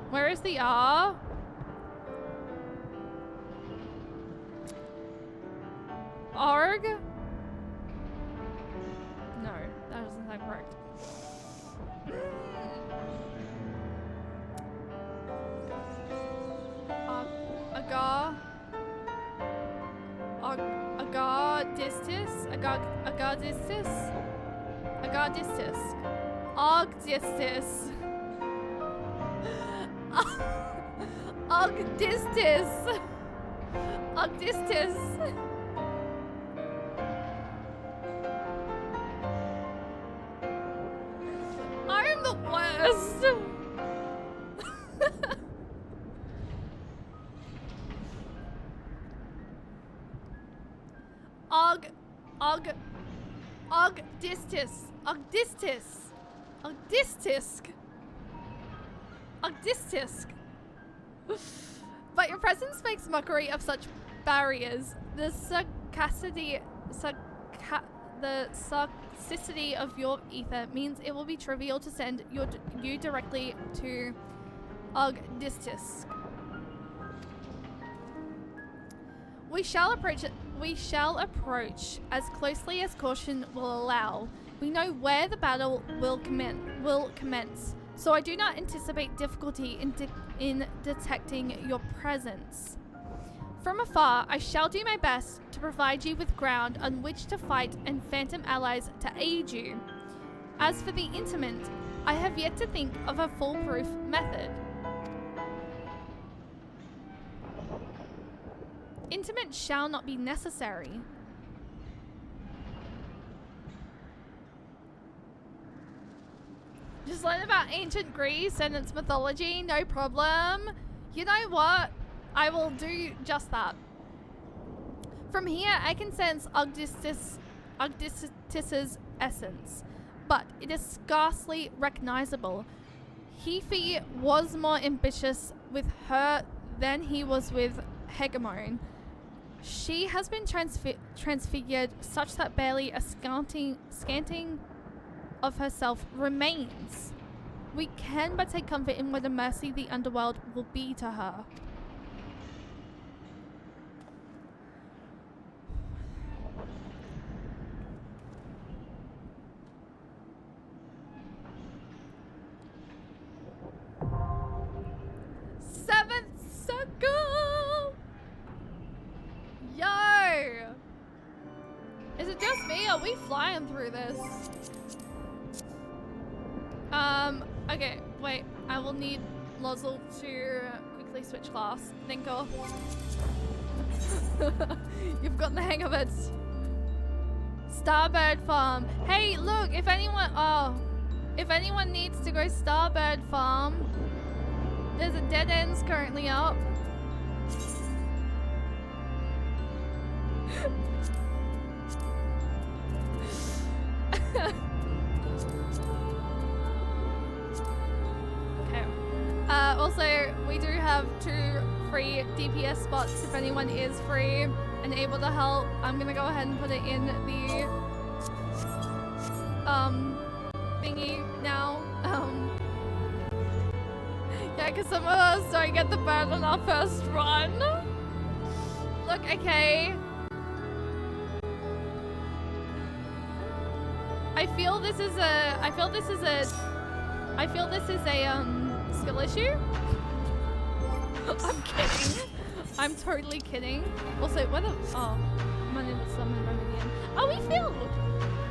Where is the R? Arg? No, that doesn't sound correct. Agar Agardistis? Agardistis? Agardistis. Ogdistis. Ogdistis. Ogdistis. I'm the worst. Ogdistisk. But your presence makes mockery of such barriers. The sarcasticity of your ether means it will be trivial to send you directly to Ogdistisk. We shall approach as closely as caution will allow. We know where the battle will commence, so I do not anticipate difficulty in detecting your presence. From afar, I shall do my best to provide you with ground on which to fight and phantom allies to aid you. As for the intimate, I have yet to think of a foolproof method. Intimate shall not be necessary. Just learn about ancient Greece and its mythology, no problem. You know what? I will do just that. From here, I can sense Ogdistis's essence, but it is scarcely recognizable. Heaphy was more ambitious with her than he was with Hegemon. She has been transfigured such that barely a scanting of herself remains. We can but take comfort in what a mercy the underworld will be to her. Seventh circle! Yo! Is it just me? Are we flying through this? Okay, wait. I will need Lozel to quickly switch class. Thank you. You've gotten the hang of it. Starbird Farm. Hey, look, if anyone needs to go Starbird Farm, there's a dead ends currently up. Okay. Also, we do have 2 free DPS spots if anyone is free and able to help. I'm gonna go ahead and put it in the thingy now. Yeah, because some of us don't get the bird on our first run. Look, okay. I feel this is a I feel this is a skill issue. I'm kidding. I'm totally kidding. Also, what the oh, my name is someone running in. Oh, we failed.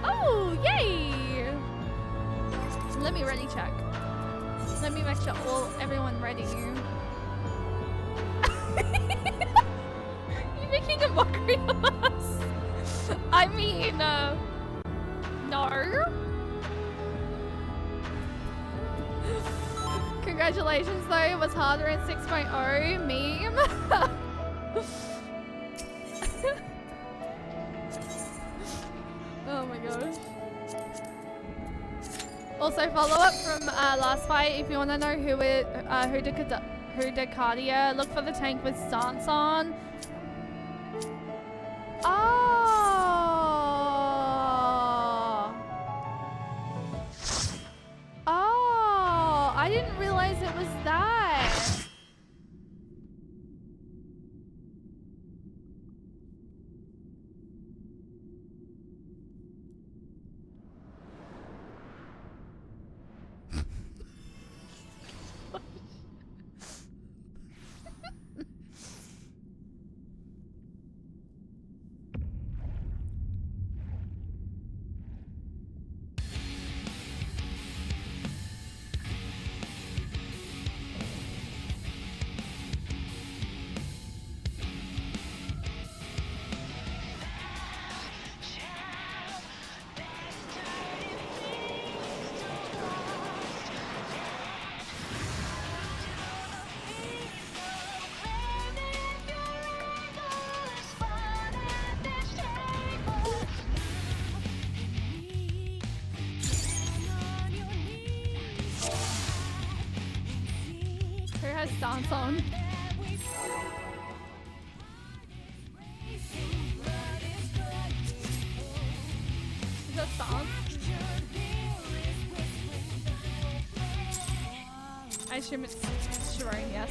Oh, yay! Let me ready check. Let me make sure everyone ready. You're making a mockery of us. I mean, no. Congratulations though, it was harder in 6.0 meme. Oh my gosh. Also follow up from last fight if you want to know who Decadia. Look for the tank with stance on. Oh, I didn't realize it was that. Dance on. Is that dance? I assume it's Sharon, yes.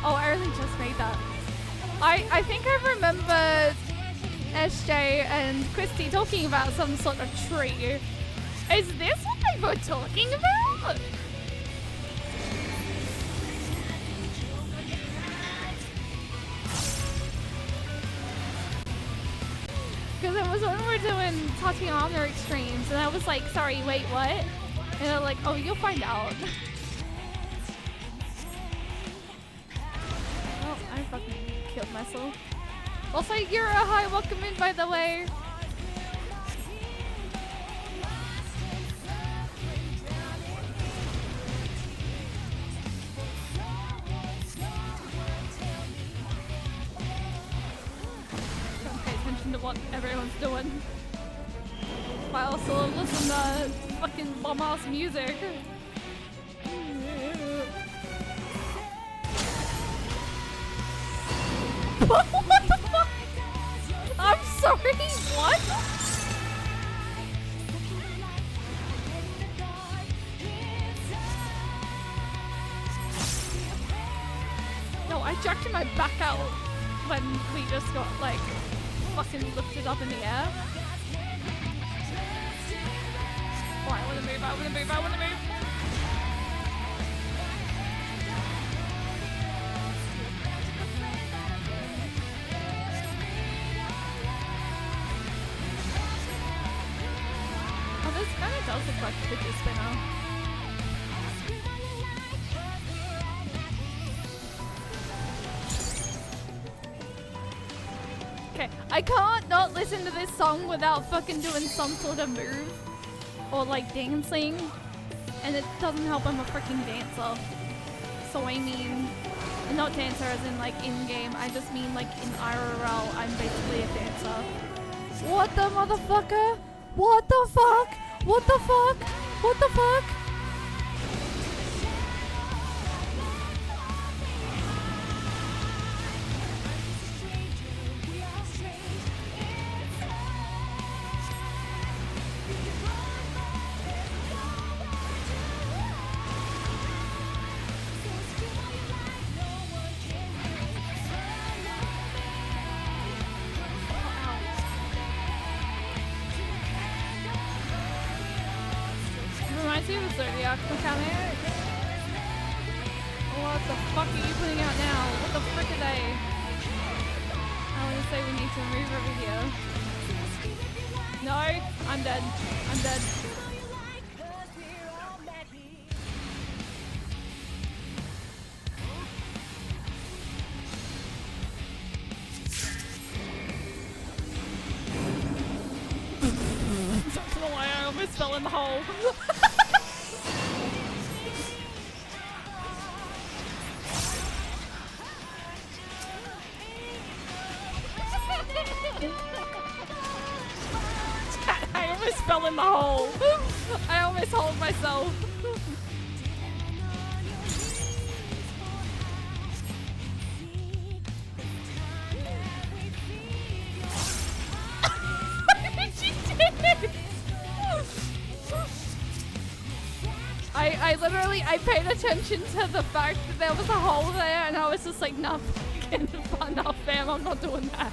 Oh, I really just made that. I think I remembered SJ and Christy talking about some sort of tree. Is this what they were talking about? Because it was when we were doing Tatiana Extremes, and I was like, sorry, wait, what? And they're like, oh, you'll find out. Oh, I fucking killed myself. Also, you're a hi, welcome in, by the way. Don't pay attention to what everyone's doing. I also listen to fucking bomb-ass music. What the fuck? I'm sorry, what? No, I jacked my back out when we just got, like, fucking lifted up in the air. Oh, I wanna move, I wanna move, I wanna move. Oh, this kind of does look like a fidget spinner. Okay, I can't not listen to this song without fucking doing some sort of move. Or like dancing, and it doesn't help I'm a freaking dancer. So I mean, not dancer as in like in-game, I just mean like in IRL, I'm basically a dancer. What the motherfucker? What the fuck? What the fuck? What the fuck? Do you have a Zodiac mechanic? What the fuck are you putting out now? What the frick are they? I want to say we need to move over here. No, I'm dead. I'm dead. I don't know why I almost fell in the hole. I almost fell in the hole. I almost holed myself. She did. I literally, I paid attention to the fact that there was a hole there and I was just like, nah, no, fam, I'm not doing that.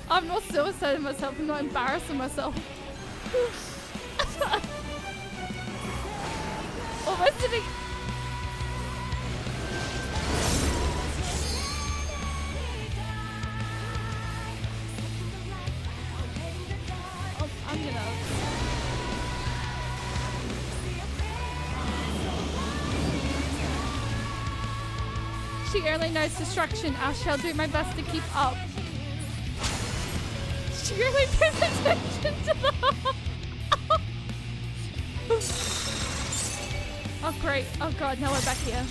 I'm not suiciding myself, I'm not embarrassing myself. Almost did it. Oh, I'm gonna. She only knows destruction. I shall do my best to keep up. She really pays attention to the. Oh great. Oh god, now we're back here.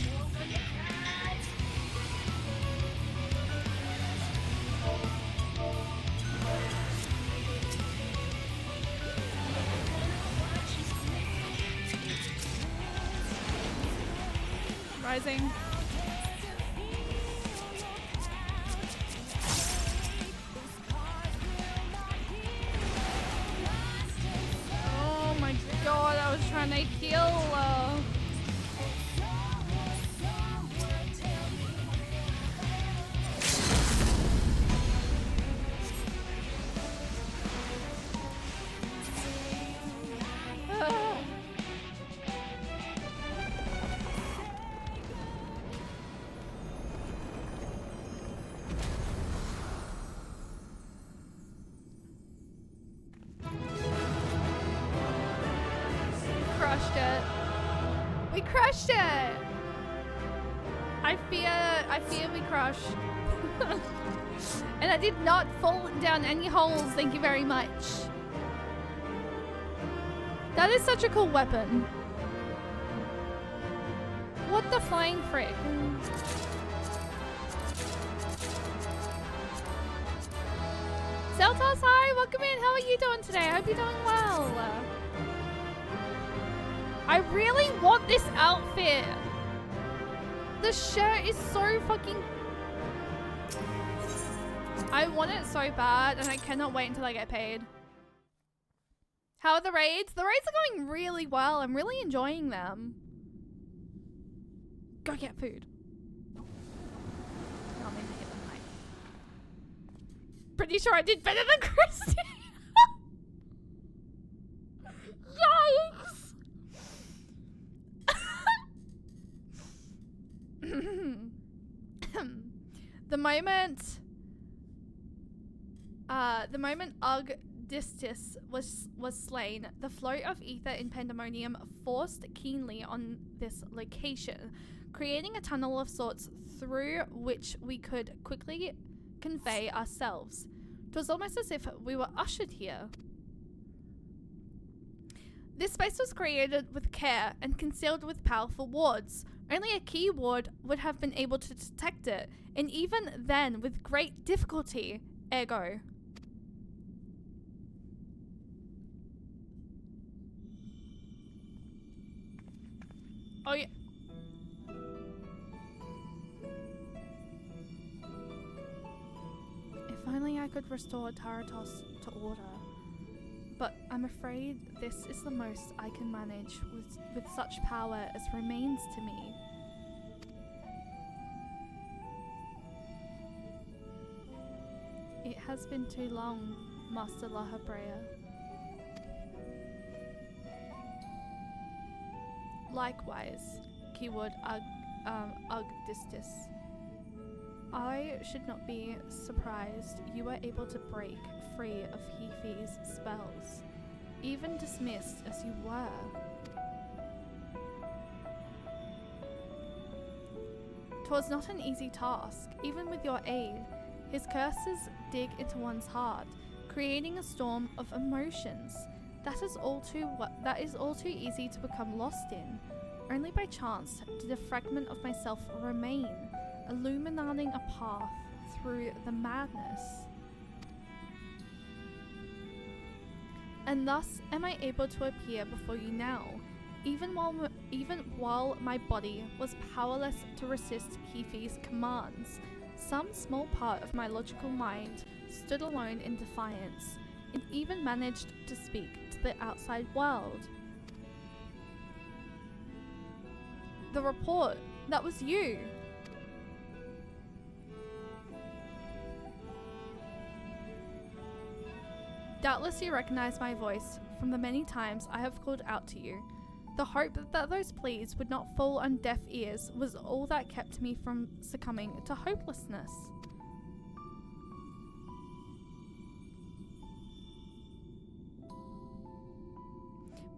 Rising. God, I was trying to heal. We crushed it. I fear we crushed. And I did not fall down any holes, thank you very much. That is such a cool weapon. What the flying frick? Zeltos, hi, welcome in. How are you doing today? I hope you're doing well. I really want this outfit. The shirt is so fucking... I want it so bad and I cannot wait until I get paid. How are the raids? The raids are going really well. I'm really enjoying them. Go get food. Oh, I'm in here tonight. Pretty sure I did better than Christy. Yikes! The moment Ugg Distis was slain, the flow of ether in Pandemonium forced keenly on this location, creating a tunnel of sorts through which we could quickly convey ourselves. It was almost as if we were ushered here. This space was created with care and concealed with powerful wards. Only a key ward would have been able to detect it, and even then with great difficulty. Ergo. Oh yeah. If only I could restore Taratos to order. But I'm afraid this is the most I can manage with such power as remains to me. It has been too long, Master La Habrea. Likewise, keyword Ugdistis. I should not be surprised you were able to break free of Hefi's spells, even dismissed as you were. 'Twas not an easy task, even with your aid. His curses dig into one's heart, creating a storm of emotions. That is all too easy to become lost in. Only by chance did a fragment of myself remain, illuminating a path through the madness. And thus am I able to appear before you now, even while my body was powerless to resist Hefi's commands. Some small part of my logical mind stood alone in defiance, and even managed to speak to the outside world. The report, that was you. Doubtless you recognize my voice from the many times I have called out to you. The hope that those pleas would not fall on deaf ears was all that kept me from succumbing to hopelessness.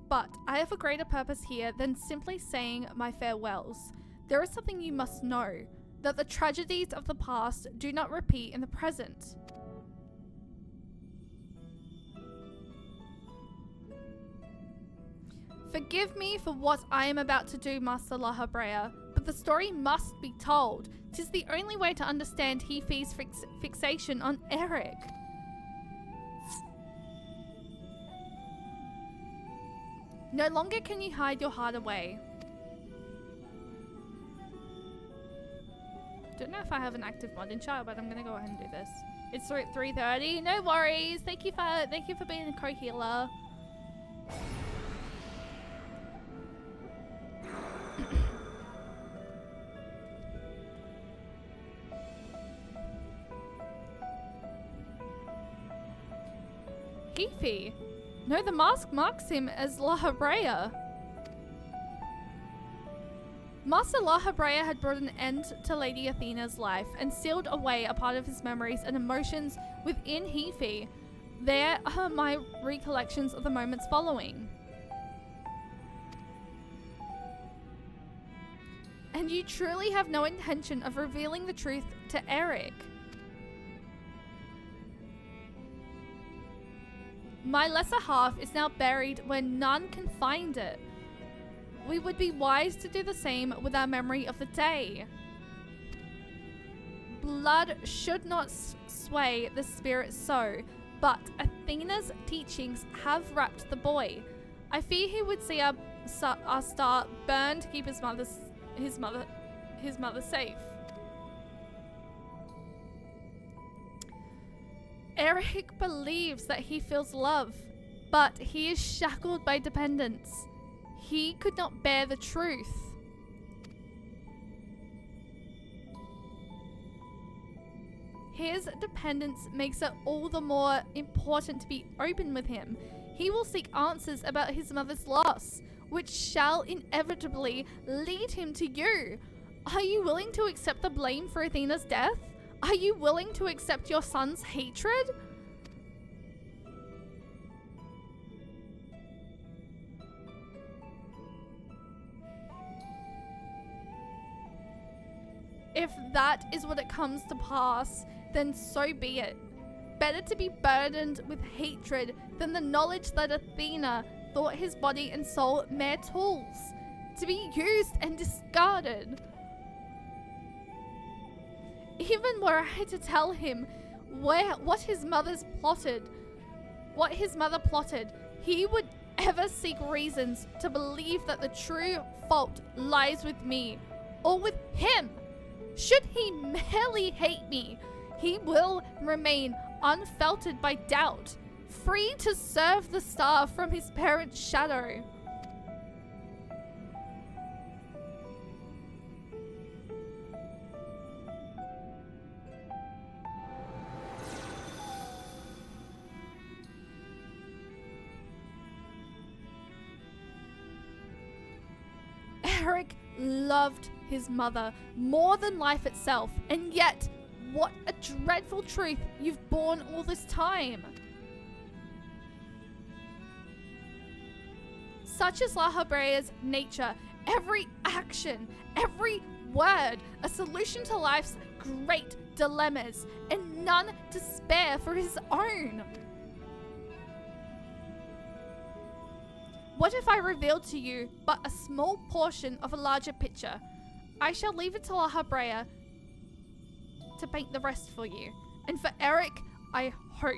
But I have a greater purpose here than simply saying my farewells. There is something you must know, that the tragedies of the past do not repeat in the present. Forgive me for what I am about to do, Master Lahabrea, but the story must be told. 'Tis the only way to understand Hefi's fixation on Eric. No longer can you hide your heart away. Don't know if I have an active mod in chat, but I'm gonna go ahead and do this. It's 3:30. No worries. Thank you for being a co-healer. Hefi. No, the mask marks him as Lahabrea. Master Lahabrea had brought an end to Lady Athena's life and sealed away a part of his memories and emotions within Hefi. There are my recollections of the moments following. And you truly have no intention of revealing the truth to Eric. My lesser half is now buried where none can find it. We would be wise to do the same with our memory of the day. Blood should not sway the spirit so, but Athena's teachings have wrapped the boy. I fear he would see our star burn to keep his mother safe. Eric believes that he feels love, but he is shackled by dependence. He could not bear the truth. His dependence makes it all the more important to be open with him. He will seek answers about his mother's loss, which shall inevitably lead him to you. Are you willing to accept the blame for Athena's death? Are you willing to accept your son's hatred? If that is what it comes to pass, then so be it. Better to be burdened with hatred than the knowledge that Athena thought his body and soul mere tools, to be used and discarded. Even were I to tell him what his mother plotted, he would ever seek reasons to believe that the true fault lies with me, or with him. Should he merely hate me, he will remain unfelted by doubt, free to serve the star from his parent's shadow. Eric loved his mother more than life itself, and yet, what a dreadful truth you've borne all this time. Such is La Habrea's nature, every action, every word, a solution to life's great dilemmas, and none to spare for his own. What if I revealed to you but a small portion of a larger picture? I shall leave it to La Habrea to paint the rest for you. And for Eric, I hope.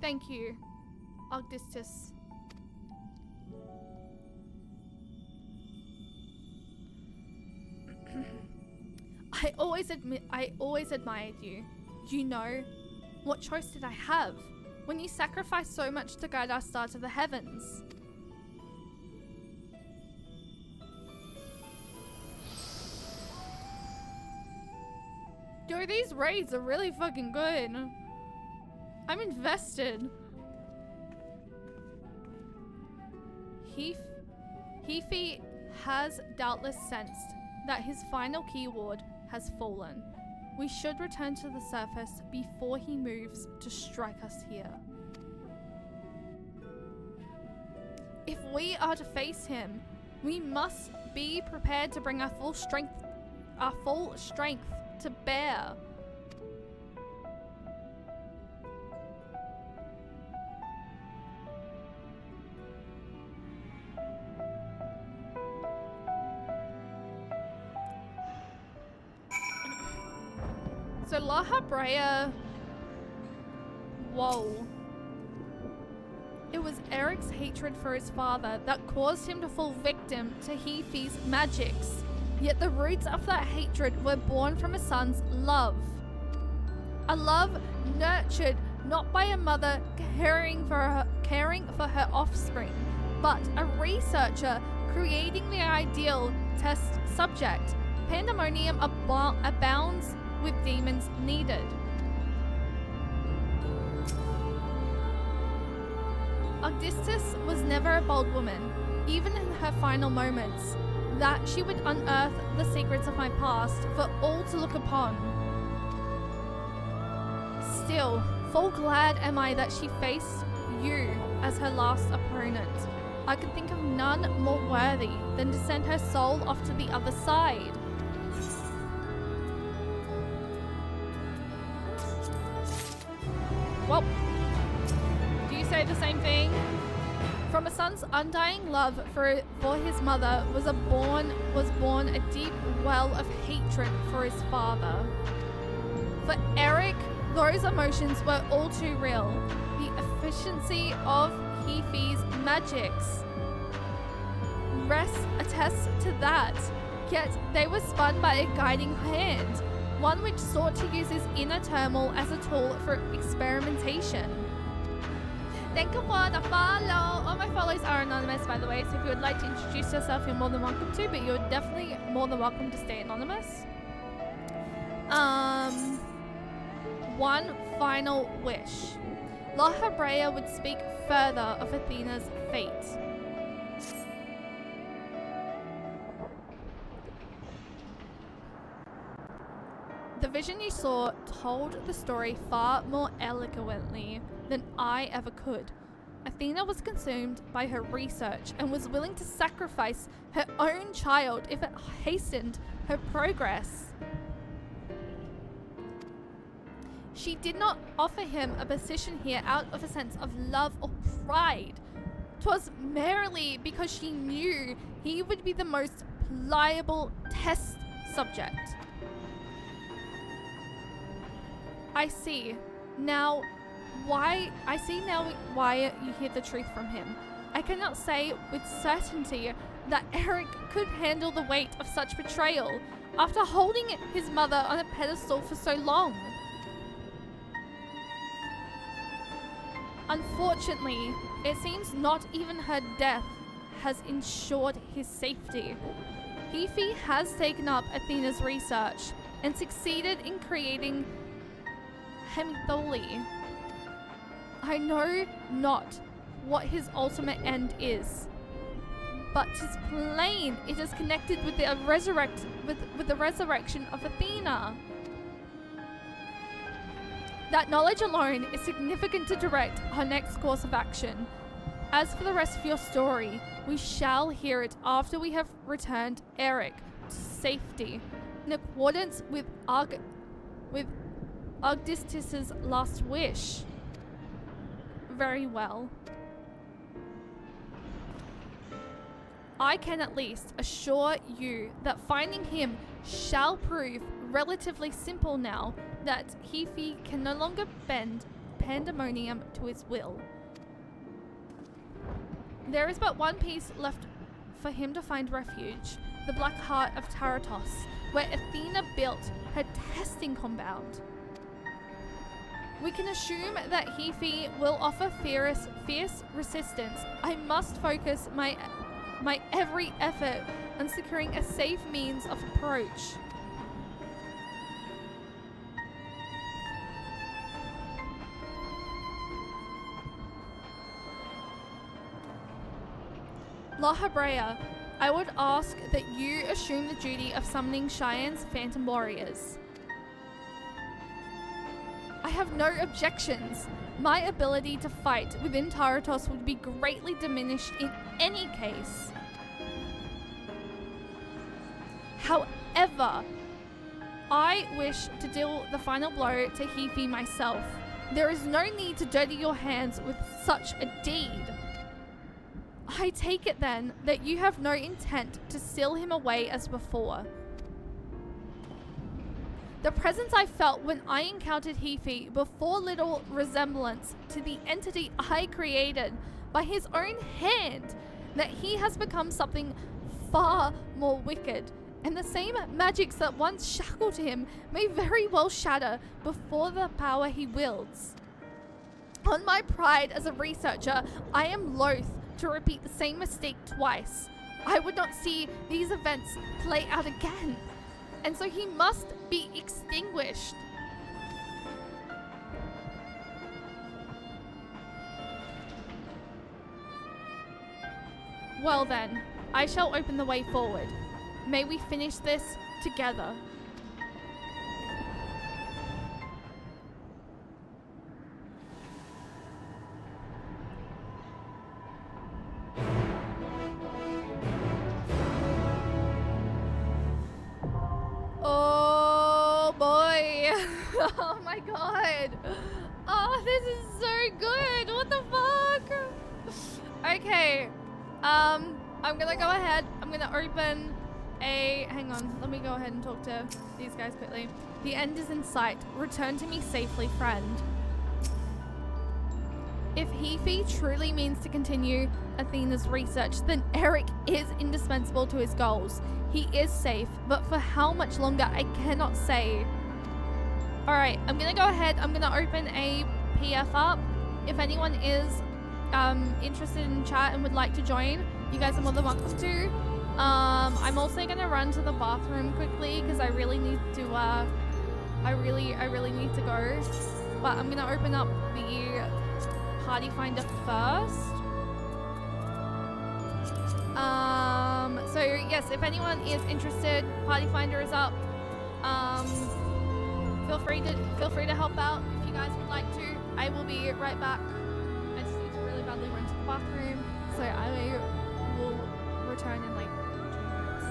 Thank you, Augustus. I always admired you. You know, what choice did I have when you sacrificed so much to guide our star to the heavens? Yo, these raids are really fucking good. I'm invested. Heafy has doubtless sensed that his final keyword has fallen. We should return to the surface before he moves to strike us here. If we are to face him, we must be prepared to bring our full strength to bear. So La Habrea, whoa. It was Eric's hatred for his father that caused him to fall victim to Heafy's magics. Yet the roots of that hatred were born from a son's love. A love nurtured not by a mother caring for her offspring, but a researcher creating the ideal test subject. Pandemonium abounds with demons needed. Augustus was never a bold woman, even in her final moments, that she would unearth the secrets of my past for all to look upon. Still, full glad am I that she faced you as her last opponent. I could think of none more worthy than to send her soul off to the other side. Well, do you say the same thing? From a son's undying love for his mother was born a deep well of hatred for his father. For Eric, those emotions were all too real. The efficiency of Heafy's magics attests to that. Yet they were spun by a guiding hand, one which sought to use his inner turmoil as a tool for experimentation. Thank you for the follow. All my follows are anonymous, by the way, so if you would like to introduce yourself, you're more than welcome to, but you're definitely more than welcome to stay anonymous. One final wish. La Habrea would speak further of Athena's fate. The vision you saw told the story far more eloquently than I ever could. Athena was consumed by her research and was willing to sacrifice her own child if it hastened her progress. She did not offer him a position here out of a sense of love or pride. 'Twas merely because she knew he would be the most pliable test subject. I see now why you hear the truth from him. I cannot say with certainty that Eric could handle the weight of such betrayal after holding his mother on a pedestal for so long. Unfortunately, it seems not even her death has ensured his safety. Heafy has taken up Athena's research and succeeded in creating Hemitholi, I know not what his ultimate end is, but 'tis plain it is connected with the resurrection of Athena. That knowledge alone is significant to direct our next course of action. As for the rest of your story, we shall hear it after we have returned Eric to safety, in accordance with Augustus's last wish. Very well. I can at least assure you that finding him shall prove relatively simple now that Hefe can no longer bend pandemonium to his will. There is but one piece left for him to find refuge, the Black Heart of Taratos, where Athena built her testing compound. We can assume that Hefe will offer fierce resistance. I must focus my every effort on securing a safe means of approach. La Habrea, I would ask that you assume the duty of summoning Cheyenne's phantom warriors. I have no objections. My ability to fight within Taratos would be greatly diminished in any case. However, I wish to deal the final blow to Hefe myself. There is no need to dirty your hands with such a deed. I take it then that you have no intent to seal him away as before. The presence I felt when I encountered Hefe bore little resemblance to the entity I created by his own hand, that he has become something far more wicked, and the same magics that once shackled him may very well shatter before the power he wields. On my pride as a researcher, I am loath to repeat the same mistake twice. I would not see these events play out again, and so he must be extinguished. Well then, I shall open the way forward. May we finish this together. Oh boy. Oh my god. Oh, this is so good. What the fuck? Okay. I'm gonna go ahead. I'm gonna open a... Hang on. Let me go ahead and talk to these guys quickly. The end is in sight. Return to me safely, friend. If Hefe truly means to continue Athena's research, then Eric is indispensable to his goals. He is safe, but for how much longer, I cannot say. Alright, I'm gonna go ahead. I'm gonna open a PF up. If anyone is interested in chat and would like to join, you guys are more than welcome to. I'm also gonna run to the bathroom quickly because I really need to I really need to go. But I'm gonna open up the party finder first. So yes, if anyone is interested, party finder is up. Feel free to help out if you guys would like to. I will be right back. I just need to really badly run to the bathroom, so I will return in like 2 minutes.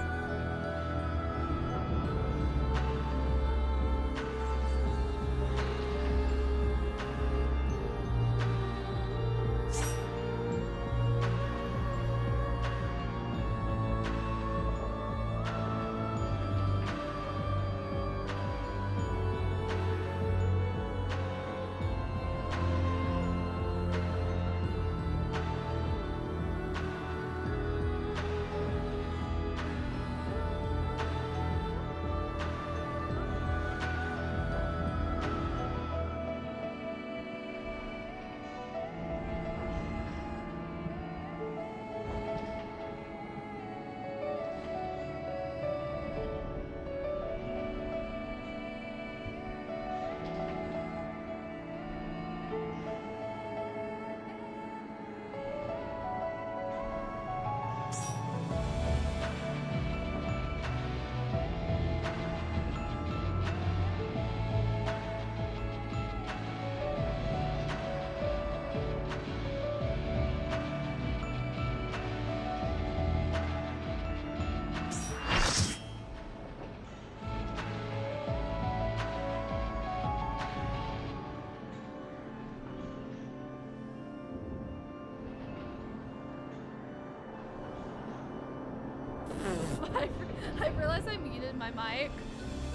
I realized I muted my mic.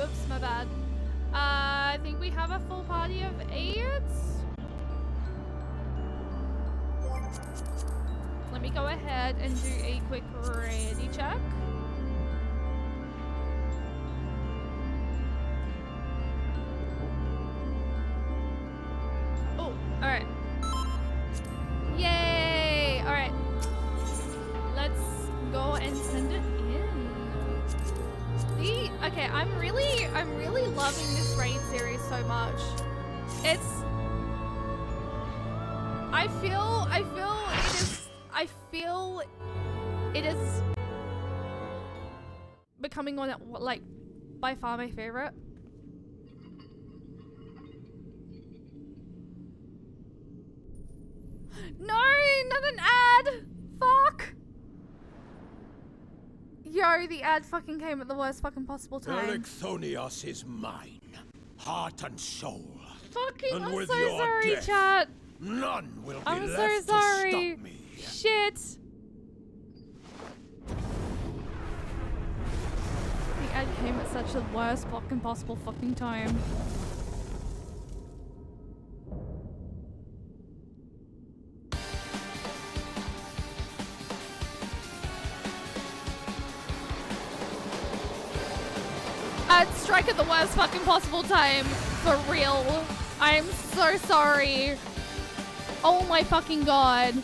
Oops, my bad. I think we have a full party of 8. Let me go ahead and do a quick ready check. Oh, alright. Yay! Alright. Let's go and send it in. Okay, I'm really loving this raid series so much. I feel it is becoming one of, like, by far my favorite. No, not an ad. Fuck. Yo, the ad fucking came at the worst fucking possible time. Ericthonios is mine, heart and soul. Fucking, And I'm with so your sorry, death, chat. none will be I'm left so sorry. to stop me. Shit. The ad came at such the worst fucking possible fucking time. Ad strike at the worst fucking possible time. For real. I'm so sorry. Oh my fucking god.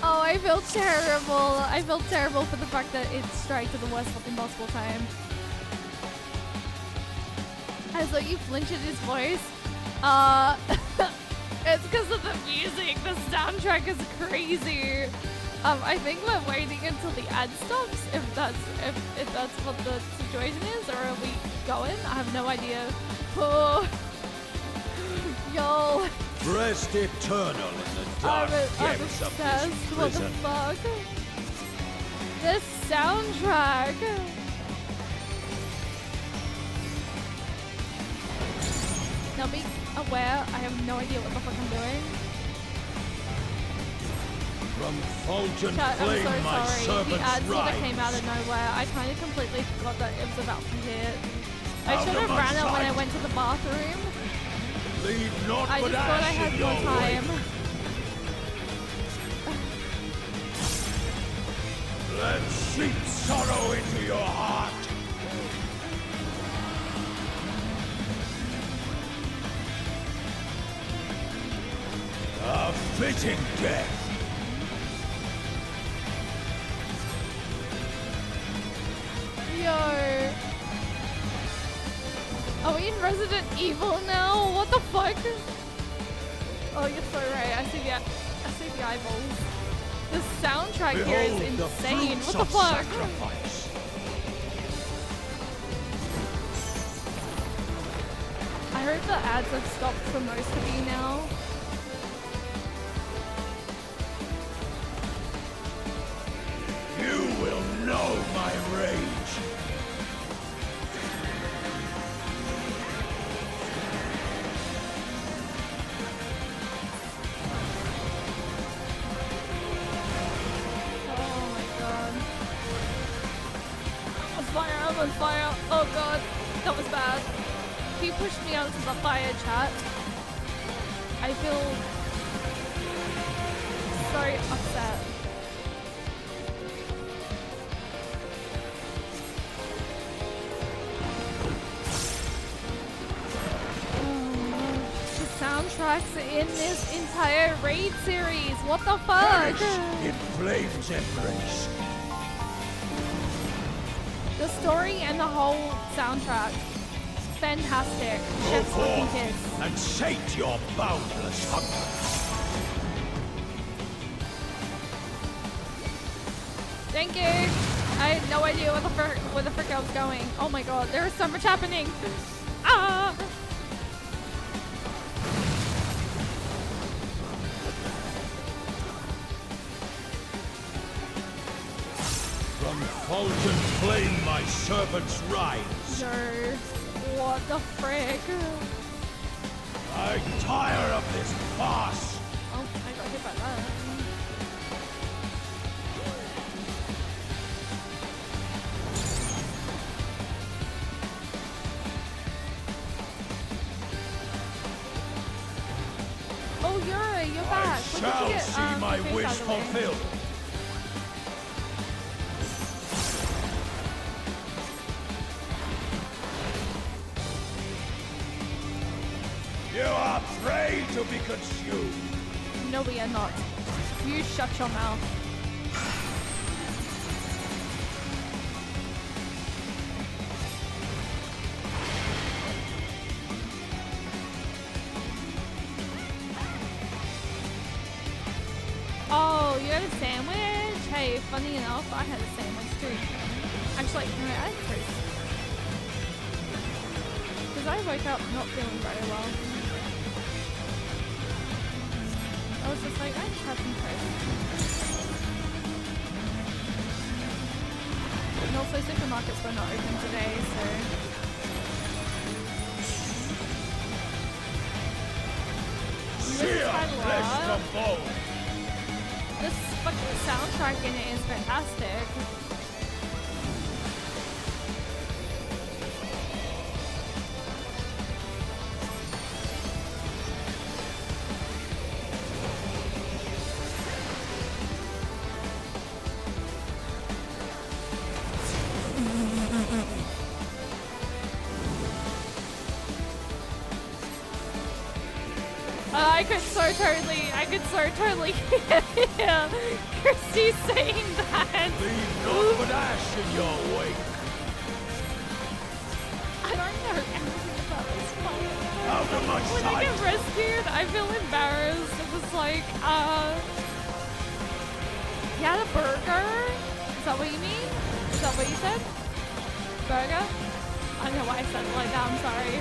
Oh, I feel terrible. I feel terrible for the fact that it striked at the worst fucking possible time. As though you flinch at his voice. It's because of the music. The soundtrack is crazy. I think we're waiting until the ad stops. If that's what the situation is, or are we going? I have no idea. Oh, yo. Rest eternal in the dark I'm depths of obsessed. this What the prison. fuck? This soundtrack. Now be aware, I have no idea what the fuck I'm doing. From Fulton Chat, I'm flame so my sorry. The servants ad sort of rise. came out of nowhere. I kind of completely forgot that it was about to hit. I Out should of have my ran it when I sight. went to the bathroom. Leave naught I but just thought I ash had in more your time. wake. Let's seep sorrow into your heart. A fitting death. Yo. Are we in Resident Evil now? What the fuck? Oh, you're so right. I see the eyeballs. The soundtrack here is Behold the insane. fruits What the of fuck? sacrifice. I heard the ads have stopped for most of you now. You will know my rage. Oh my god. I'm on fire, I'm on fire. Oh god, that was bad. He pushed me out into the fire, chat. I feel so upset. The soundtracks in this entire raid series. What the fuck? Perish in flame's embrace. The story and the whole soundtrack. Fantastic. Go Chef's fucking forth kiss. and sate your boundless hunger. Thank you. I had no idea where the frick I was going. Oh my god, there is so much happening. Ah! From Fulton flame my servants rise. Yo, what the frick? I'm tired of this farce. Oh, I got hit by that. Oh, you're back. I When did you shall get, see your my face wish out of the way? fulfilled. You are prey to be consumed. No, we are not. You shut your mouth. Oh, you had a sandwich? Hey, funny enough, I had a sandwich too. Actually, no, I had toast. Because I woke up not feeling very well. I was just like, I just had some toast. And also supermarkets were not open today, so... Sear flesh from bone. This fucking soundtrack in it is fantastic. I could so totally hear Christy saying that. Leave naught but ash in your wake. I don't know anything about this fight. Out of my When I sight. get rescued, I feel embarrassed. It was like, you had a burger? Is that what you mean? Is that what you said? Burger? I don't know why I said it like that, I'm sorry.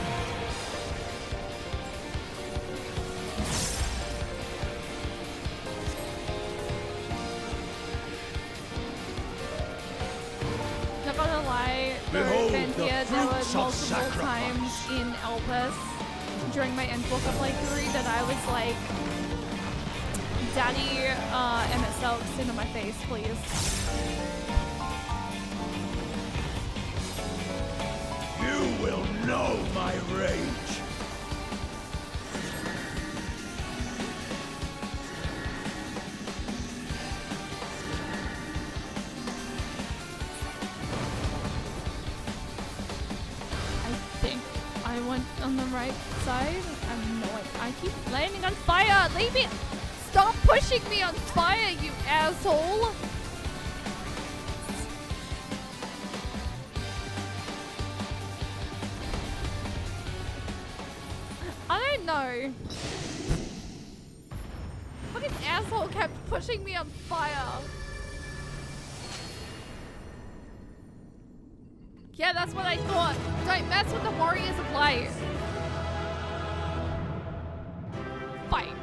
Not gonna lie, Behold the there were fruits of multiple sacrifice. times in Elpis during my Endwalker playthrough that I was like, Daddy, MSL, sit on my face, please. You will know my rage. I think I went on the right side. I'm not. I keep landing on fire. Leave me. Stop pushing me on fire, you asshole. I don't know. Fucking asshole kept pushing me on fire. Yeah, that's what I thought. Don't mess with the Warriors of Light. Fight.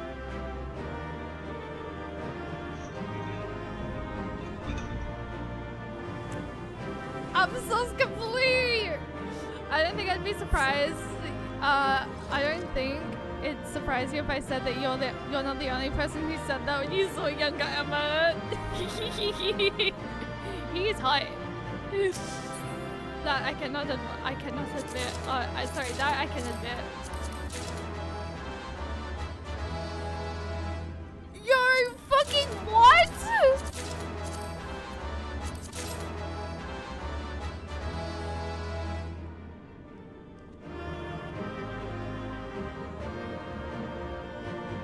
I'm so complete. I don't think I'd be surprised. I don't think it'd surprise you if I said that you're not the only person who said that when you saw younger Emma. He is hot. That I cannot admit. Sorry, that I can admit. Yo, fucking what?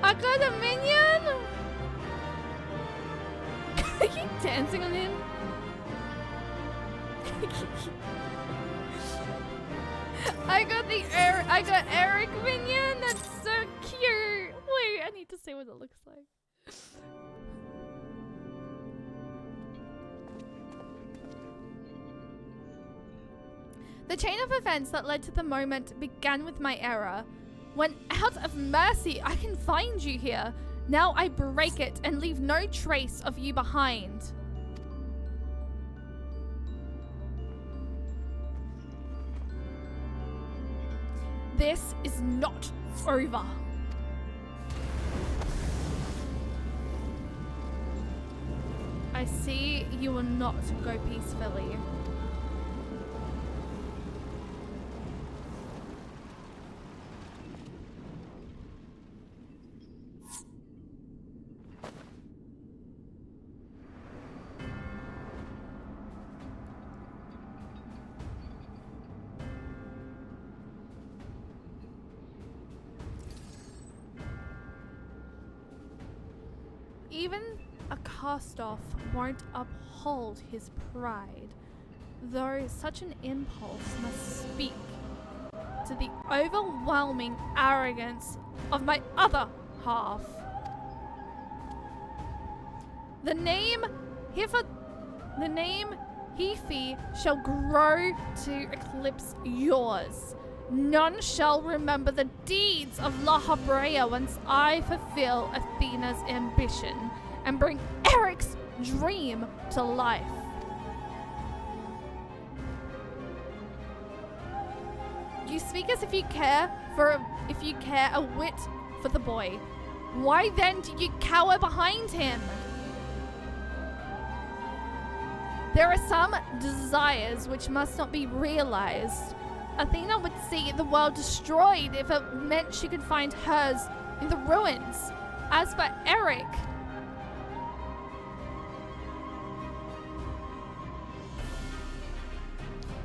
I got a minion? Are you dancing on him? I got Eric minion. That's so cute. Wait, I need to see what it looks like. The chain of events that led to the moment began with my error. When out of mercy, I can find you here. Now I break it and leave no trace of you behind. this is not over. I see you will not go peacefully. Even a cast-off won't uphold his pride, though such an impulse must speak to the overwhelming arrogance of my other half. The name Hefe shall grow to eclipse yours. None shall remember the deeds of La Habrea once I fulfill Athena's ambition and bring Eric's dream to life. You speak as if you care a whit for the boy. Why then do you cower behind him? There are some desires which must not be realized. Athena would see the world destroyed if it meant she could find hers in the ruins. As for Eric,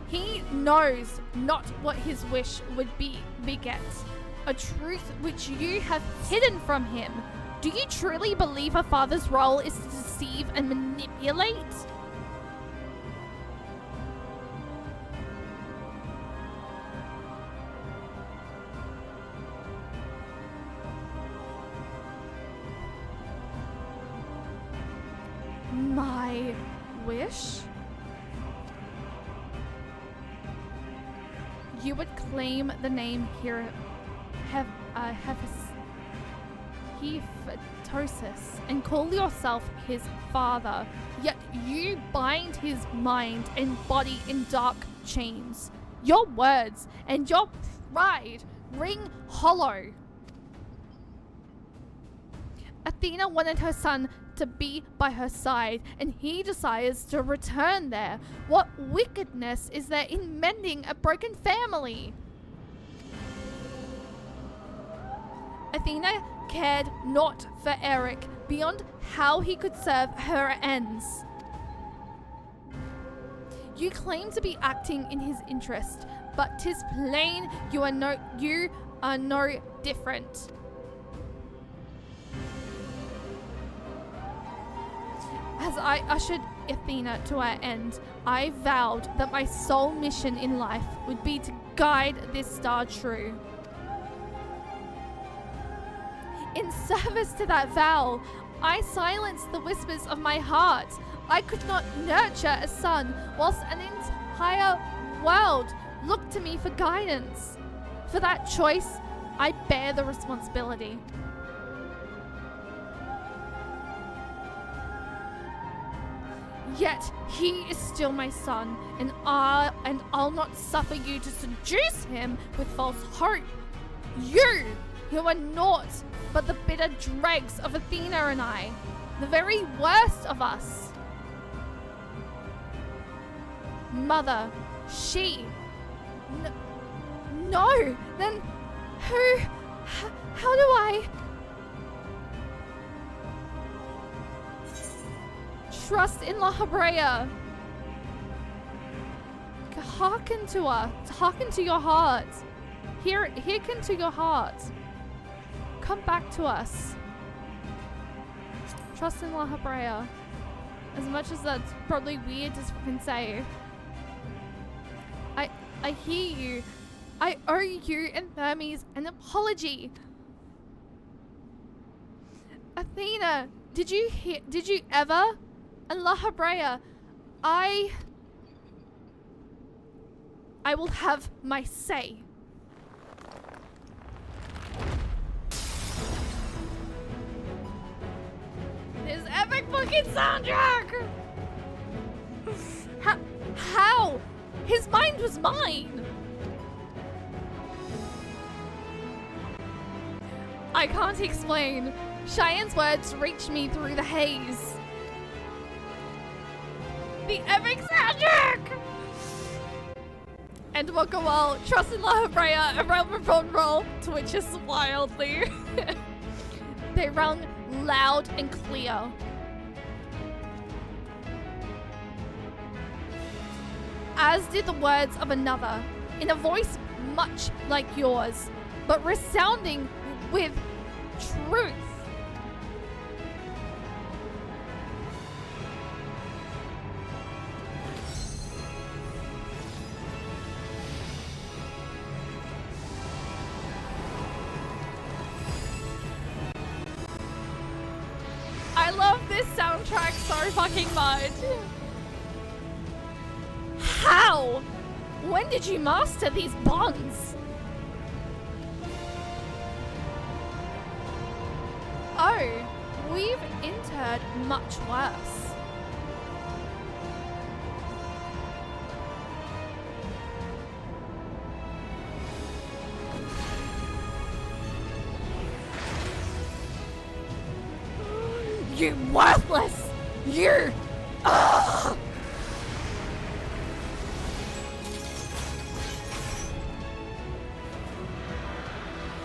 he knows not what his wish would beget, a truth which you have hidden from him. Do you truly believe a father's role is to deceive and manipulate? My wish? You would claim the name here, Hephaestus, and call yourself his father, yet you bind his mind and body in dark chains. Your words and your pride ring hollow. Athena wanted her son to be by her side, and he desires to return there. What wickedness is there in mending a broken family? Athena cared not for Eric beyond how he could serve her ends. You claim to be acting in his interest, but 'tis plain you are no different. As I ushered Athena to her end, I vowed that my sole mission in life would be to guide this star true. In service to that vow, I silenced the whispers of my heart. I could not nurture a son whilst an entire world looked to me for guidance. For that choice, I bear the responsibility. Yet he is still my son, and I'll not suffer you to seduce him with false hope. You, who are naught but the bitter dregs of Athena and I, the very worst of us. Mother, she. No, then who? How do I? Trust in La Habrea. Hearken to her. Hearken to your heart. Hearken to your heart. Come back to us. Trust in La Habrea. As much as that's probably weird to fucking say. I hear you. I owe you and Hermes an apology. Athena, did you ever? And La Habrea, I will have my say. This epic fucking soundtrack! How? His mind was mine! I can't explain. Cheyenne's words reach me through the haze. The epic soundtrack! Endwalker Wall, Trust in Love Freya, a realm upon roll, twitches wildly. They rung loud and clear. As did the words of another, in a voice much like yours, but resounding with truth. I love this soundtrack so fucking much. How? When did you master these bonds? Oh, we've entered much worse. You worthless! You! Ugh!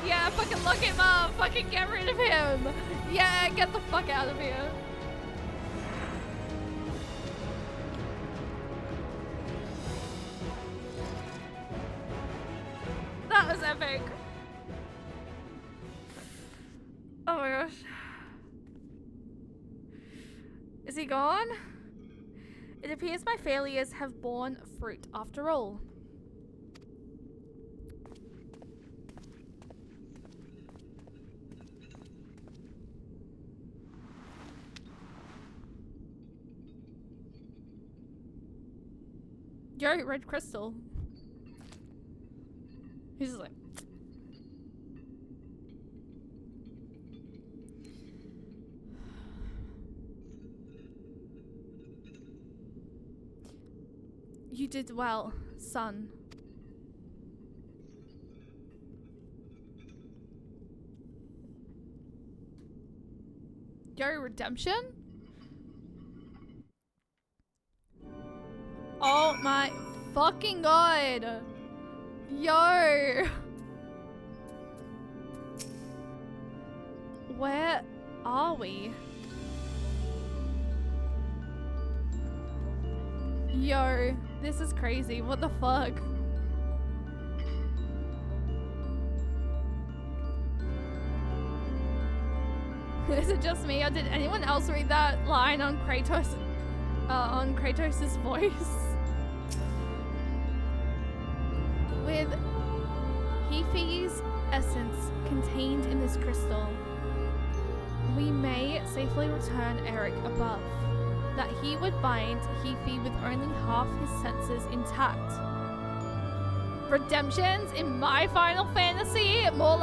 Yeah, fucking lock him up! Fucking get rid of him! Yeah, get the fuck out of here! That was epic! Oh my gosh. Is he gone? It appears my failures have borne fruit after all. Yo, red crystal. He's just like... You did well, son. Yo, redemption? Oh my fucking god. Yo. Where are we? Yo, this is crazy. What the fuck? Is it just me, or did anyone else read that line on Kratos' voice? With Hefi's essence contained in this crystal, we may safely return Eric above. That he would bind Hefi with only half his senses intact. Redemptions in my Final Fantasy? More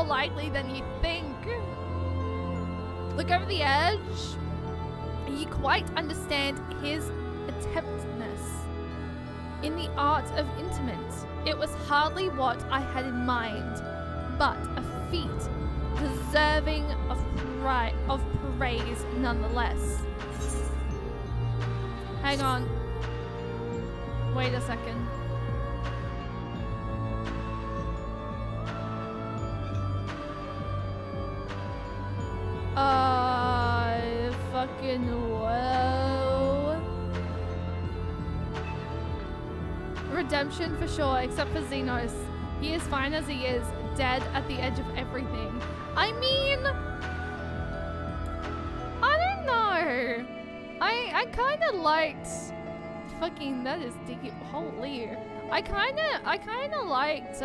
likely than you think. Look over the edge. You quite understand his attemptness in the art of intimate. It was hardly what I had in mind, but a feat deserving of praise nonetheless. Hang on. Wait a second. Fucking whoa. Redemption for sure, except for Xenos. He is fine as he is, dead at the edge of everything. I mean... I don't know. I kind of liked... Fucking, that is deep. Holy. I kind of liked,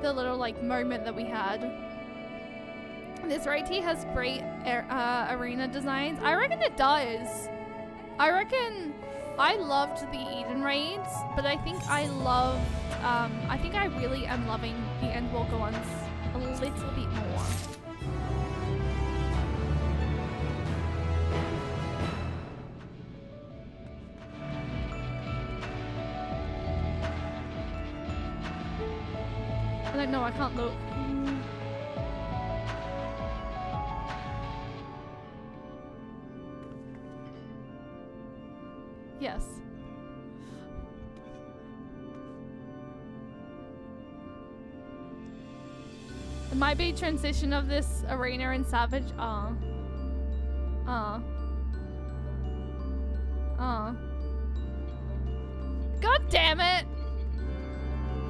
the little, like, moment that we had. This raid here has great arena designs. I reckon it does. I reckon I loved the Eden raids, but I think I really am loving the Endwalker ones a little bit more. I don't know, I can't look. might be transition of this arena in Savage. Oh. Oh. Oh. God damn it!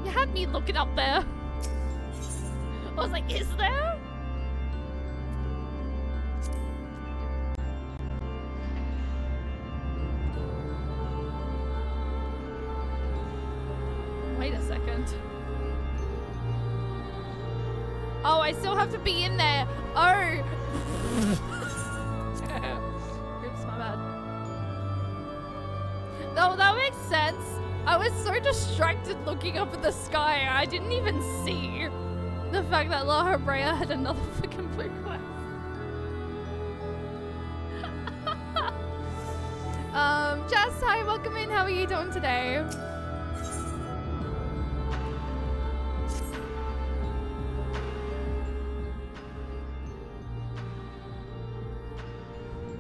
You had me looking up there. I was like, is there? Wait a second. Oh, I still have to be in there. Oh. Oops, my bad. No, that makes sense. I was so distracted looking up at the sky, I didn't even see the fact that La Habrea had another fucking blue quest. Jess, hi, welcome in. How are you doing today?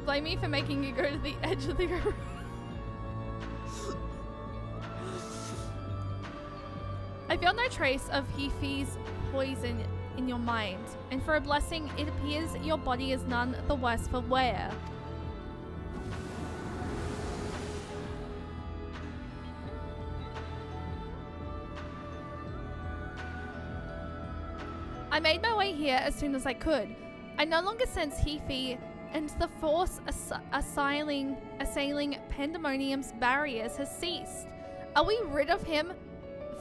Blame me for making you go to the edge of the earth. I feel no trace of Hefi's poison in your mind, and for a blessing, it appears your body is none the worse for wear. I made my way here as soon as I could. I no longer sense Hefi, and the force assailing Pandemonium's barriers has ceased. Are we rid of him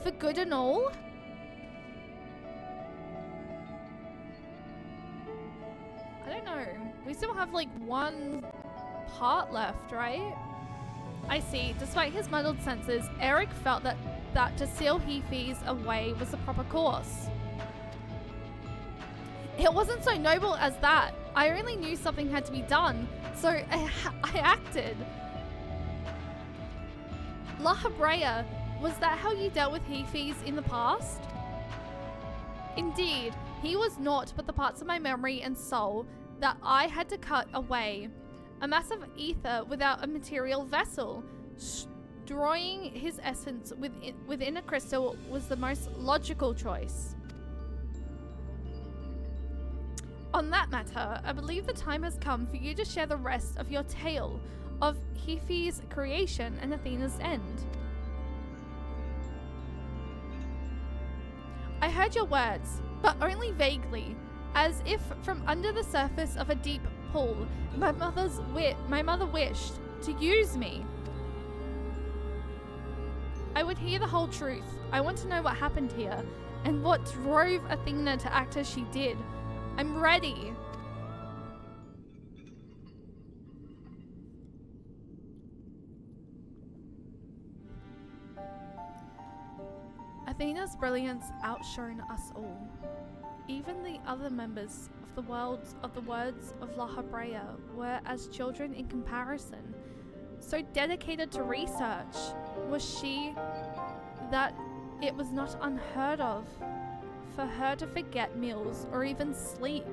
for good and all? I don't know. We still have like one part left, right? I see. Despite his muddled senses, Eric felt that to seal Hefi's away was the proper course. It wasn't so noble as that. I only knew something had to be done, so I acted. La Habrea, was that how you dealt with Hefi's in the past? Indeed, he was naught but the parts of my memory and soul that I had to cut away. A mass of ether without a material vessel. Destroying his essence within a crystal was the most logical choice. On that matter, I believe the time has come for you to share the rest of your tale of Hefi's creation and Athena's end. I heard your words, but only vaguely, as if from under the surface of a deep pool. My mother wished to use me. I would hear the whole truth. I want to know what happened here, and what drove Athena to act as she did. I'm ready. Athena's brilliance outshone us all. Even the other members of the words of La Habrea were as children in comparison. So dedicated to research was she that it was not unheard of for her to forget meals or even sleep.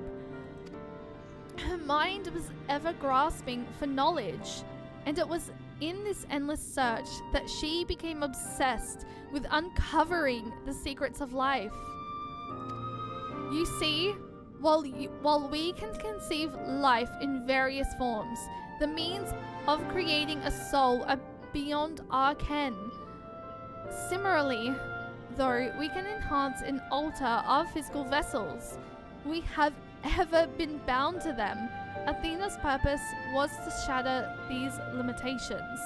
Her mind was ever grasping for knowledge, and it was in this endless search that she became obsessed with uncovering the secrets of life. You see, while we can conceive life in various forms, the means of creating a soul are beyond our ken. Similarly, though we can enhance and alter our physical vessels, we have ever been bound to them. Athena's purpose was to shatter these limitations.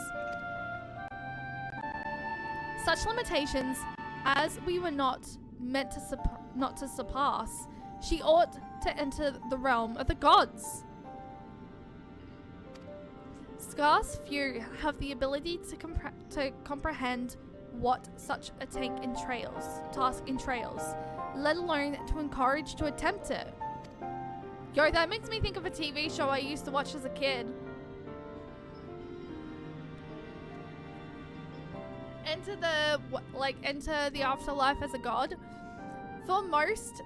Such limitations as we were not meant to surpass. She ought to enter the realm of the gods. Scarce few have the ability to comprehend what such a task entails, let alone to encourage to attempt it. Yo, that makes me think of a TV show I used to watch as a kid. Enter the afterlife as a god. For most,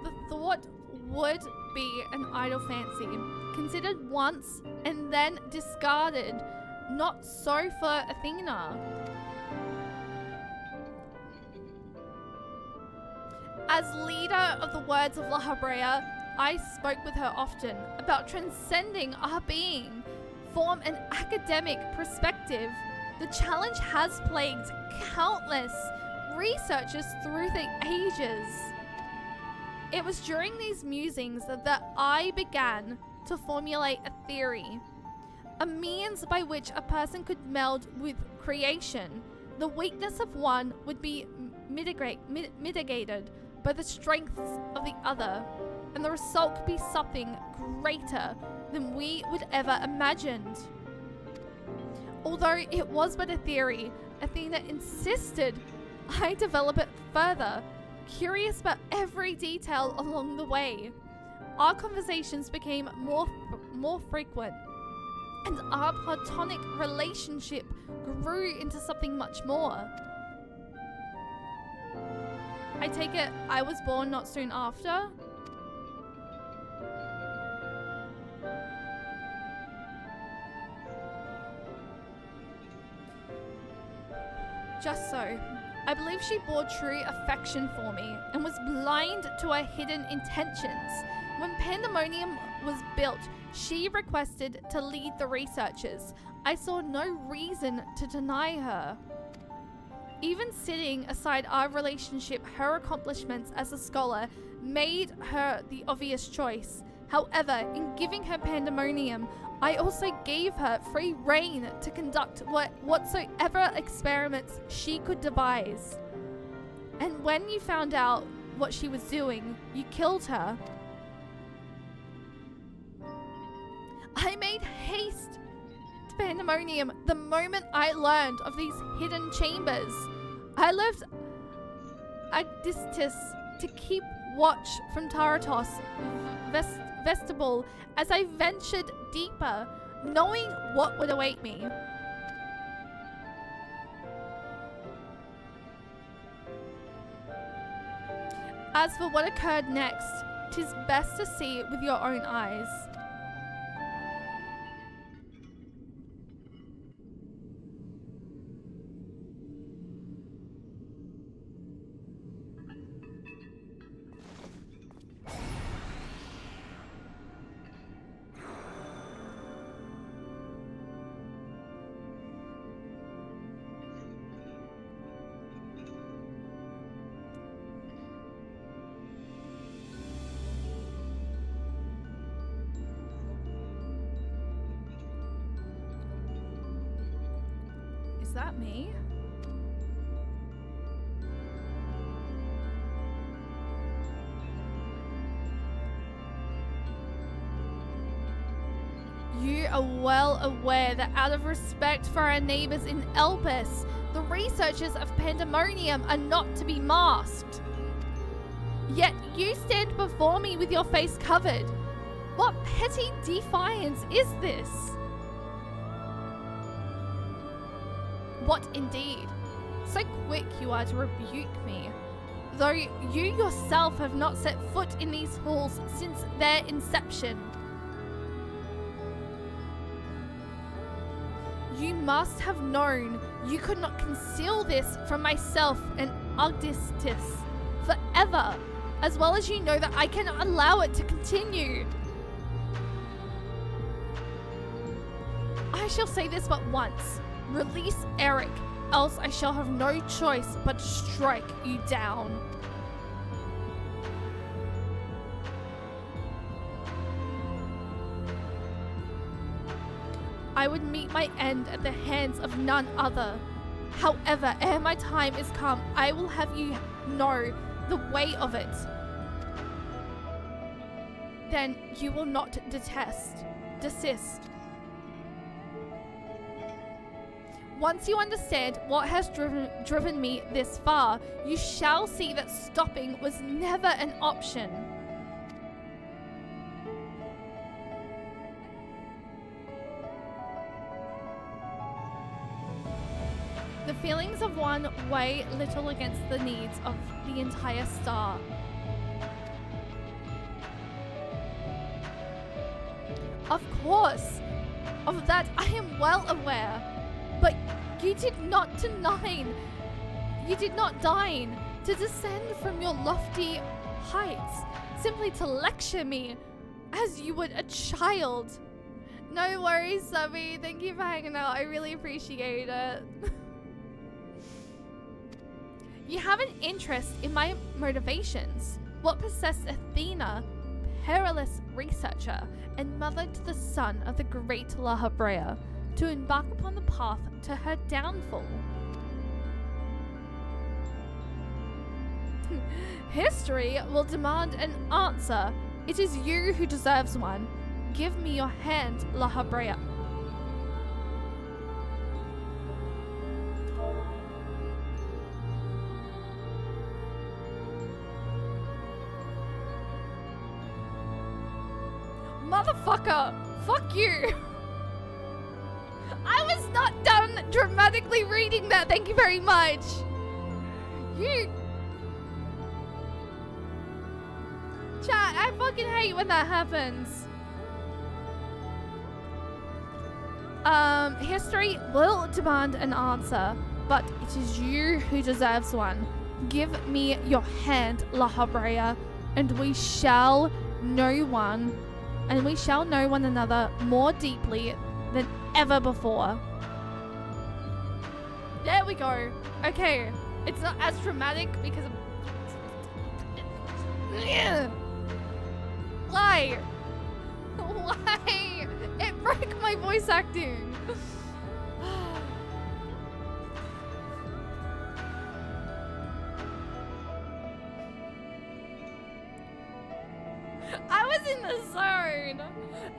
the thought would be an idle fancy, considered once and then discarded. Not so for Athena. As leader of the Words of La Habrea, I spoke with her often about transcending our being from an academic perspective. The challenge has plagued countless researchers through the ages. It was during these musings that I began to formulate a theory, a means by which a person could meld with creation. The weakness of one would be mitigated by the strengths of the other, and the result could be something greater than we would ever imagined. Although it was but a theory, Athena insisted I develop it further, curious about every detail along the way. Our conversations became more frequent, and our platonic relationship grew into something much more. I take it I was born not soon after? Just so. I believe she bore true affection for me and was blind to her hidden intentions. When Pandemonium was built, she requested to lead the researchers. I saw no reason to deny her. Even sitting aside our relationship, her accomplishments as a scholar made her the obvious choice. However, in giving her Pandemonium, I also gave her free rein to conduct whatsoever experiments she could devise. And when you found out what she was doing, you killed her. I made haste to Pandemonium the moment I learned of these hidden chambers. I left Agdistis to keep watch from Taratos vestibule as I ventured deeper, knowing what would await me. As for what occurred next, 'tis best to see it with your own eyes. Is that me? You are well aware that out of respect for our neighbors in Elpis, the researchers of Pandemonium are not to be masked. Yet you stand before me with your face covered. What petty defiance is this? What indeed? So quick you are to rebuke me, though you yourself have not set foot in these halls since their inception. You must have known you could not conceal this from myself and Agdistis forever, as well as you know that I cannot allow it to continue. I shall say this but once. Release Eric, else I shall have no choice but to strike you down. I would meet my end at the hands of none other. However, ere my time is come, I will have you know the way of it. Then you will not desist. Once you understand what has driven me this far, you shall see that stopping was never an option. The feelings of one weigh little against the needs of the entire star. Of course, of that I am well aware. But you did not dine to descend from your lofty heights, simply to lecture me as you would a child. No worries, Subby. Thank you for hanging out. I really appreciate it. You have an interest in my motivations. What possessed Athena, perilous researcher and mother to the son of the great Lahabrea, to embark upon the path to her downfall? History will demand an answer. It is you who deserves one. Give me your hand, Lahabrea. Motherfucker! Fuck you! I was not done dramatically reading that, thank you very much! You... Chat, I fucking hate when that happens. History will demand an answer, but it is you who deserves one. Give me your hand, Lahabrea, and we shall know one another more deeply than ever before. There we go. Okay, it's not as dramatic because of... Why? Why? It broke my voice acting. I was in the zone.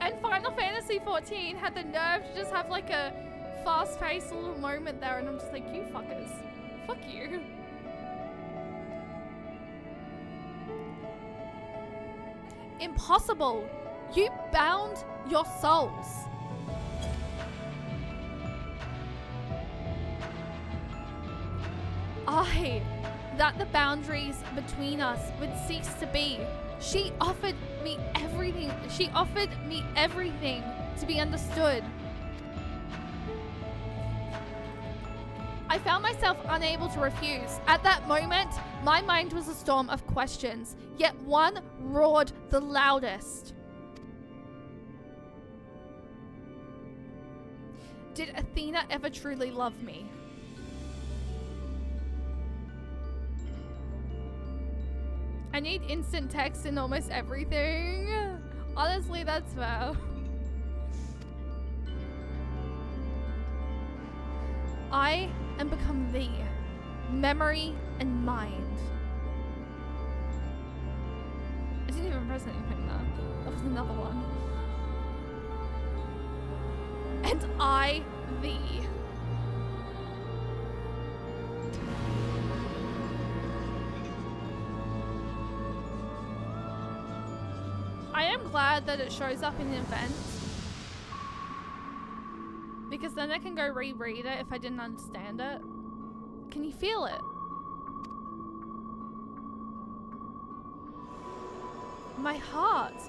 And Final Fantasy XIV had the nerve to just have like a fast-paced little moment there, and I'm just like, you fuckers. Fuck you. Impossible. You bound your souls. That the boundaries between us would cease to be. She offered me everything. She offered me everything to be understood. I found myself unable to refuse. At that moment, my mind was a storm of questions, yet one roared the loudest. Did Athena ever truly love me? I need instant text in almost everything. Honestly, that's fair. I am become thee, memory and mind. I didn't even press anything there. That was another one. And I thee. I am glad that it shows up in the event, because then I can go reread it if I didn't understand it. Can you feel it? My heart,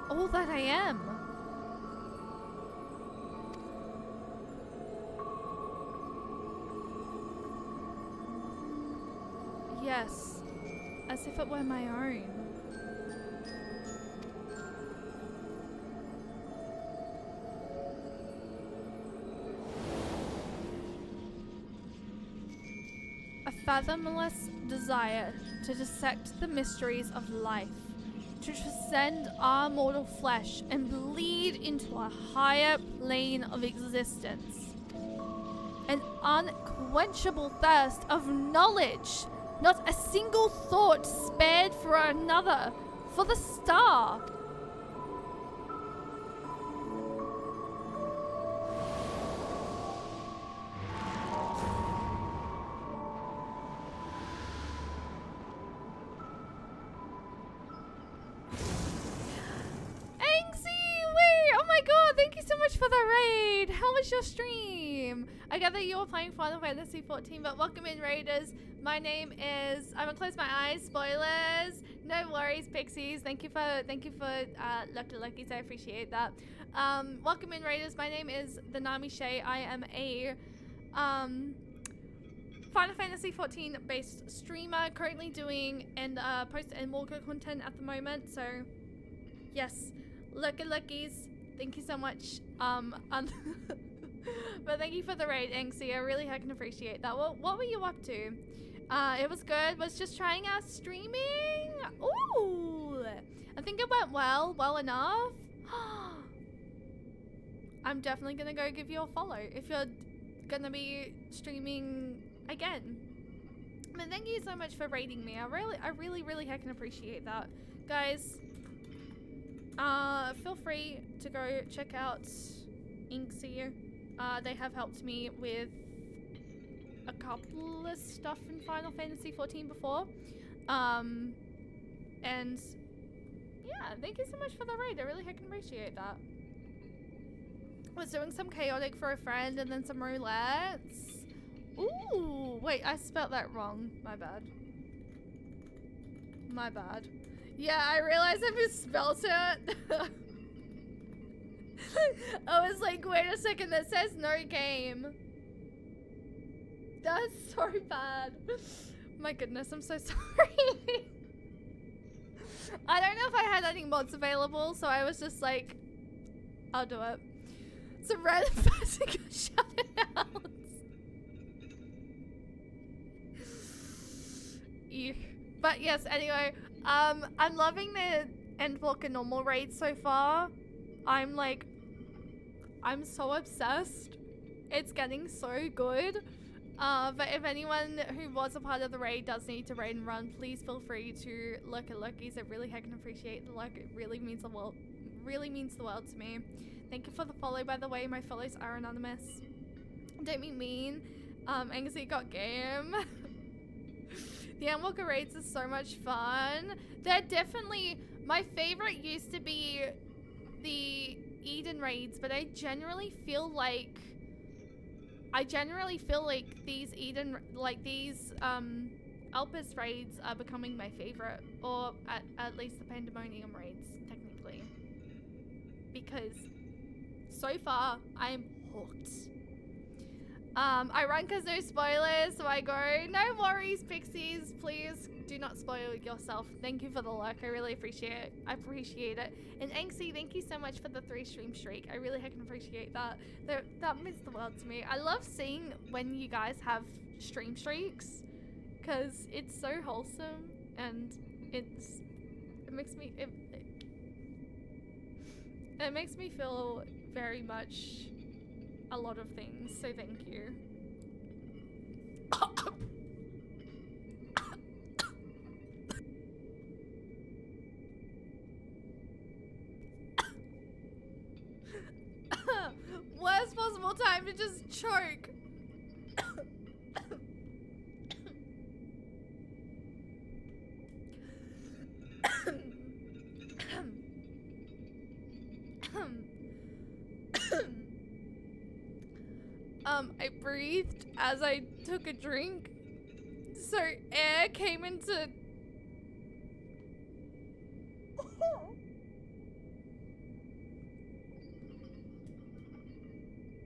all that I am. Yes, as if it were my own. A fathomless desire to dissect the mysteries of life, to transcend our mortal flesh and bleed into a higher plane of existence. An unquenchable thirst of knowledge, not a single thought spared for another, for the star. For the raid. How was your stream? I gather you were playing Final Fantasy XIV, but welcome in, raiders. My name is... I'm gonna close my eyes. Spoilers. No worries, pixies. Thank you for Luckies. I appreciate that. Welcome in, raiders. My name is the Nami Shay. I am a Final Fantasy XIV based streamer, currently doing Post Endwalker content at the moment. So yes, lookies, thank you so much. But thank you for the raid, Anxie. I really can appreciate that. What were you up to? It was good. Was just trying out streaming. Ooh, I think it went well enough. I'm definitely gonna go give you a follow if you're gonna be streaming again. But thank you so much for raiding me. I really can appreciate that, guys. Feel free to go check out Inksy. They have helped me with a couple of stuff in Final Fantasy XIV before. And yeah, thank you so much for the raid. I really can appreciate that. Was doing some chaotic for a friend and then some roulettes. Ooh, wait, I spelled that wrong. My bad. My bad. Yeah, I realized I misspelled it. I was like, wait a second, that says no game. That's so bad. My goodness, I'm so sorry. I don't know if I had any mods available, so I was just like, I'll do it. Some random person got shut out. But yes, anyway, I'm loving the Endwalker Normal Raids so far. I'm so obsessed. It's getting so good. But if anyone who was a part of the raid does need to raid and run, please feel free to look at lookies. I really can appreciate the luck. It really means the world. Really means the world to me. Thank you for the follow, by the way. My follows are anonymous. Don't be mean. Anxie got game. The Endwalker raids are so much fun. They're definitely, my favorite used to be the Eden raids, but I generally feel like these Alpus raids are becoming my favorite, or at least the Pandemonium raids, technically. Because so far, I'm hooked. I run because no spoilers, so I go, no worries, Pixies, please do not spoil yourself. Thank you for the luck, I really appreciate it. And Anxie, thank you so much for the 3 stream streak. I really can appreciate that. That means the world to me. I love seeing when you guys have stream streaks, because it's so wholesome, and it makes me feel very much a lot of things, so thank you. Worst possible time to just choke. I breathed as I took a drink, so air came into...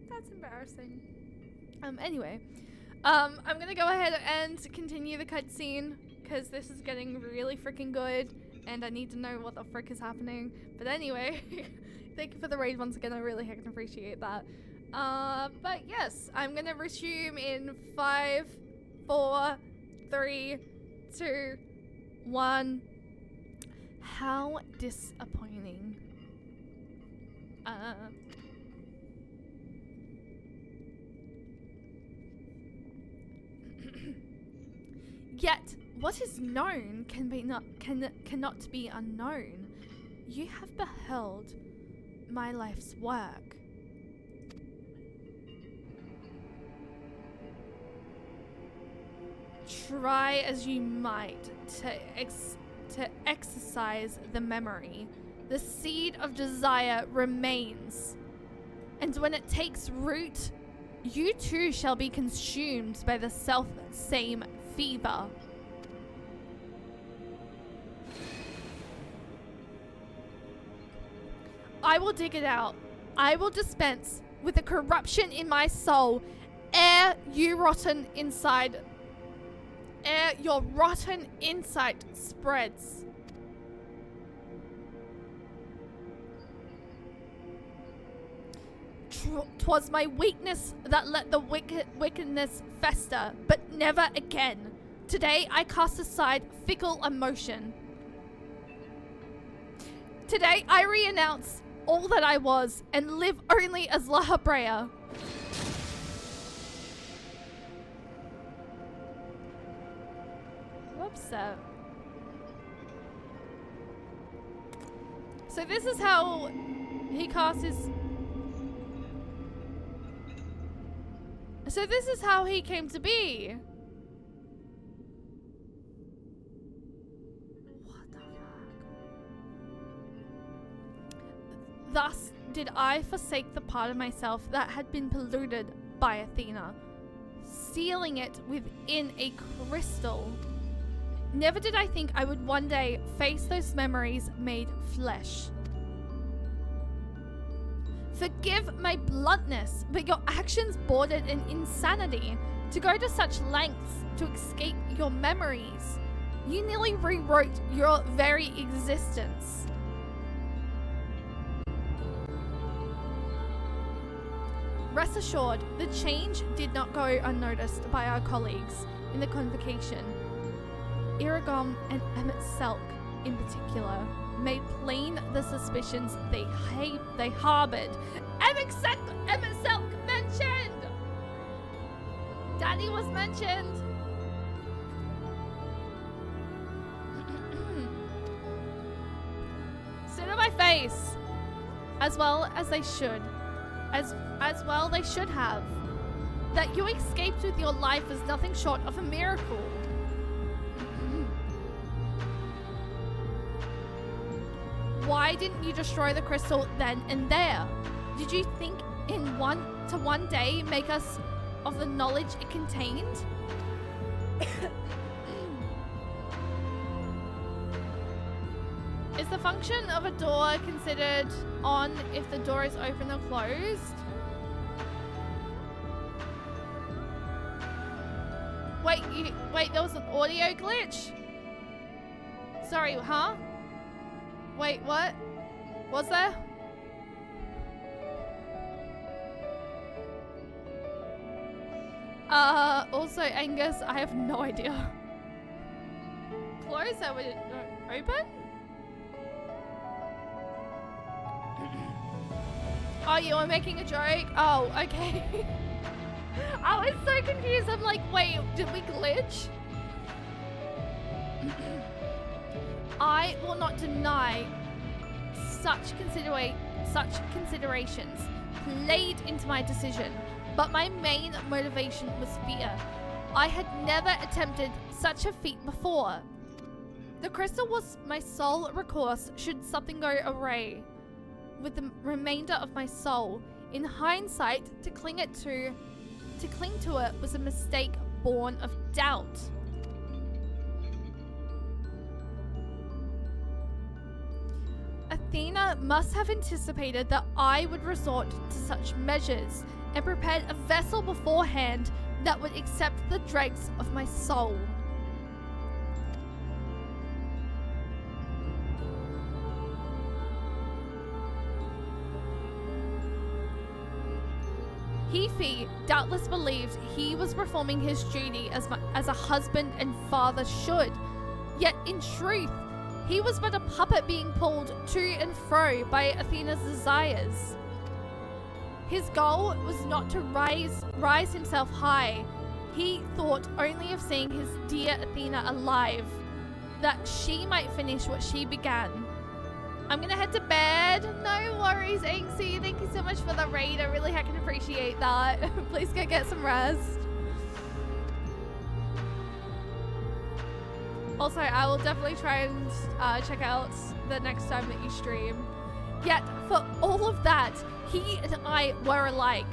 That's embarrassing. Anyway, I'm gonna go ahead and continue the cutscene, because this is getting really freaking good, and I need to know what the frick is happening. But anyway, thank you for the raid once again, I really can appreciate that. But yes, I'm gonna resume in 5, 4, 3, 2, 1. How disappointing. Yet what is known cannot be unknown. You have beheld my life's work. Try as you might to exercise the memory, the seed of desire remains, and when it takes root, you too shall be consumed by the self-same fever. I will dig it out. I will dispense with the corruption in my soul ere you rotten inside where your rotten insight spreads. 'Twas my weakness that let the wickedness fester, but never again. Today I cast aside fickle emotion. Today I renounce all that I was and live only as La Habrea. Upset. So this is how he casts his... So this is how he came to be. What the fuck? Thus did I forsake the part of myself that had been polluted by Athena, sealing it within a crystal. Never did I think I would one day face those memories made flesh. Forgive my bluntness, but your actions bordered in insanity. To go to such lengths to escape your memories, you nearly rewrote your very existence. Rest assured, the change did not go unnoticed by our colleagues in the convocation. Iragom and Emmett Selk, in particular, made plain the suspicions they harbored. Emmett Selk mentioned! Daddy was mentioned! Sit on my face! As well as they should. As well they should have. That you escaped with your life is nothing short of a miracle. Why didn't you destroy the crystal then and there? Did you think one day make us of the knowledge it contained? Is the function of a door considered on if the door is open or closed? Wait, there was an audio glitch? Sorry, huh? Wait, what? Was there? Also, Angus, I have no idea. Close that would open? Oh, you were making a joke? Oh, okay. I was so confused. I'm like, wait, did we glitch? I will not deny such considerations played into my decision, but my main motivation was fear. I had never attempted such a feat before. The crystal was my sole recourse should something go awry with the remainder of my soul. In hindsight, to cling to it was a mistake born of doubt. Athena must have anticipated that I would resort to such measures and prepared a vessel beforehand that would accept the dregs of my soul. Hefe doubtless believed he was performing his duty as a husband and father should, yet in truth, he was but a puppet being pulled to and fro by Athena's desires. His goal was not to rise himself high. He thought only of seeing his dear Athena alive, that she might finish what she began. I'm gonna head to bed. No worries, Anxie. Thank you so much for the raid. I really can appreciate that. Please go get some rest. Also, I will definitely try and check out the next time that you stream. Yet, for all of that, he and I were alike.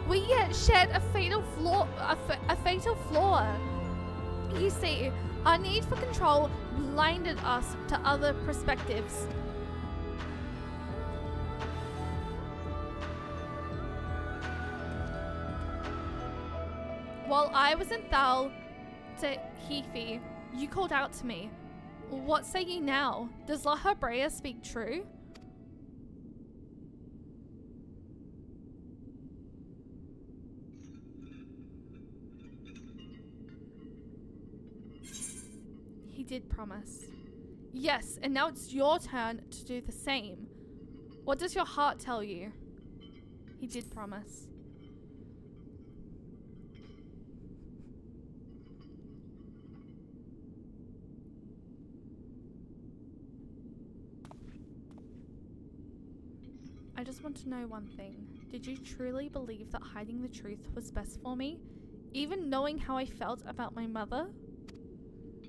We yet shared a fatal flaw. You see, our need for control blinded us to other perspectives. While I was in Thal, Dr. Heafy, you called out to me. What say ye now? Does La Habrea speak true? He did promise. Yes, and now it's your turn to do the same. What does your heart tell you? He did promise. I just want to know one thing. Did you truly believe that hiding the truth was best for me? Even knowing how I felt about my mother?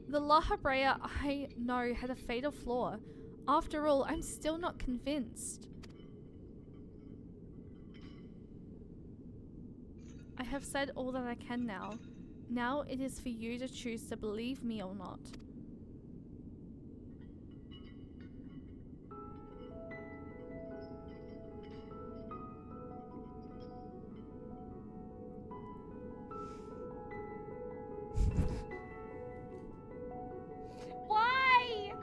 The La Habrea I know had a fatal flaw. After all, I'm still not convinced. I have said all that I can now. Now it is for you to choose to believe me or not. Why?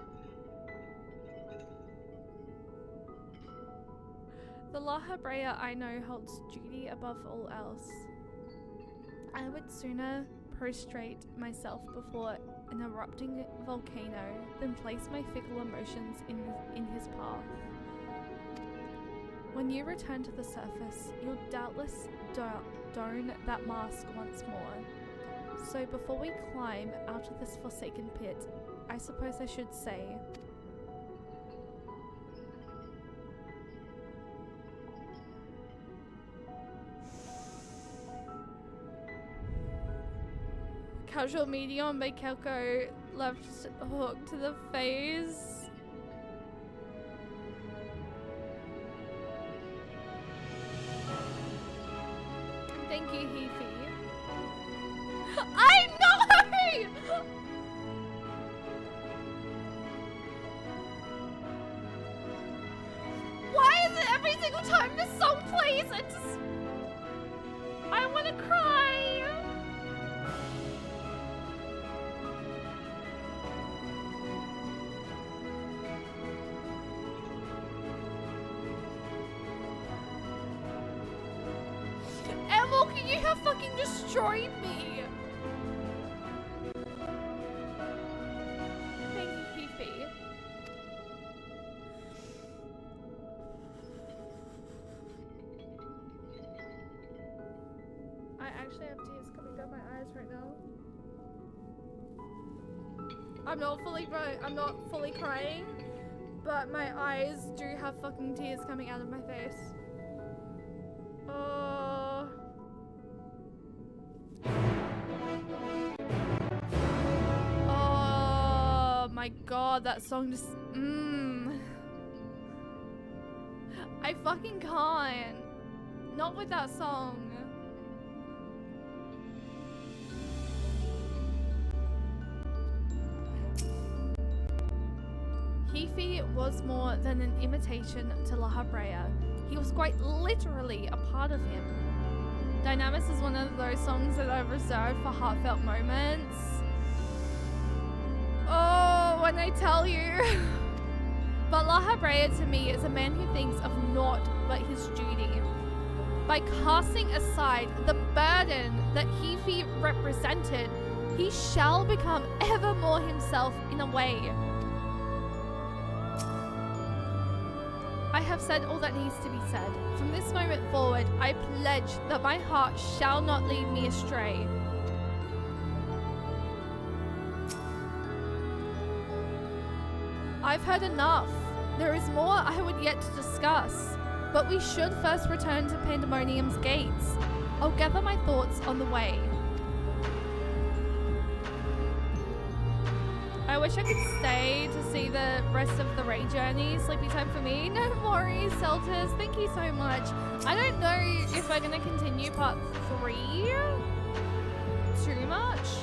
The La Habrea I know holds duty above all else. I would sooner prostrate myself before an erupting volcano than place my fickle emotions in his path. When you return to the surface, you'll doubtless don that mask once more. So before we climb out of this forsaken pit, I suppose I should say, casual medium by Kelko, left hook to the face. Thank you, Heafy. I know! Why is it every single time this song plays, I want to cry? Endwalker, you have fucking destroyed me. Thank you, Heafy. I actually have tears coming down my eyes right now. I'm not fully crying, but my eyes do have fucking tears coming out of my face. Oh my god, that song just I fucking can't. Not with that song. Heafy was more than an imitation to La Habrea. He was quite literally a part of him. Dynamis is one of those songs that I've reserved for heartfelt moments. Oh, when I tell you. But La Habrea to me is a man who thinks of naught but his duty. By casting aside the burden that Heafy represented, he shall become ever more himself in a way. I have said all that needs to be said. From this moment forward, I pledge that my heart shall not lead me astray. I've heard enough. There is more I would yet to discuss, but we should first return to Pandemonium's gates. I'll gather my thoughts on the way. I wish I could stay to see the rest of the raid journey. Sleepy time for me. No worries, Celtis. Thank you so much. I don't know if we're going to continue part 3 too much.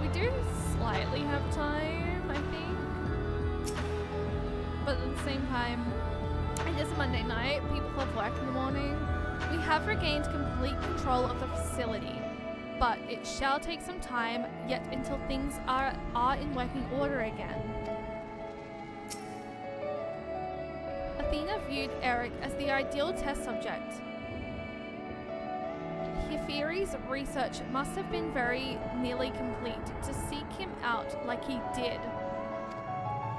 We do slightly have time, I think. But at the same time, it is Monday night. People have work in the morning. We have regained complete control of the facility. but it shall take some time yet until things are in working order again. Athena viewed Eric as the ideal test subject. Heferi's research must have been very nearly complete to seek him out like he did.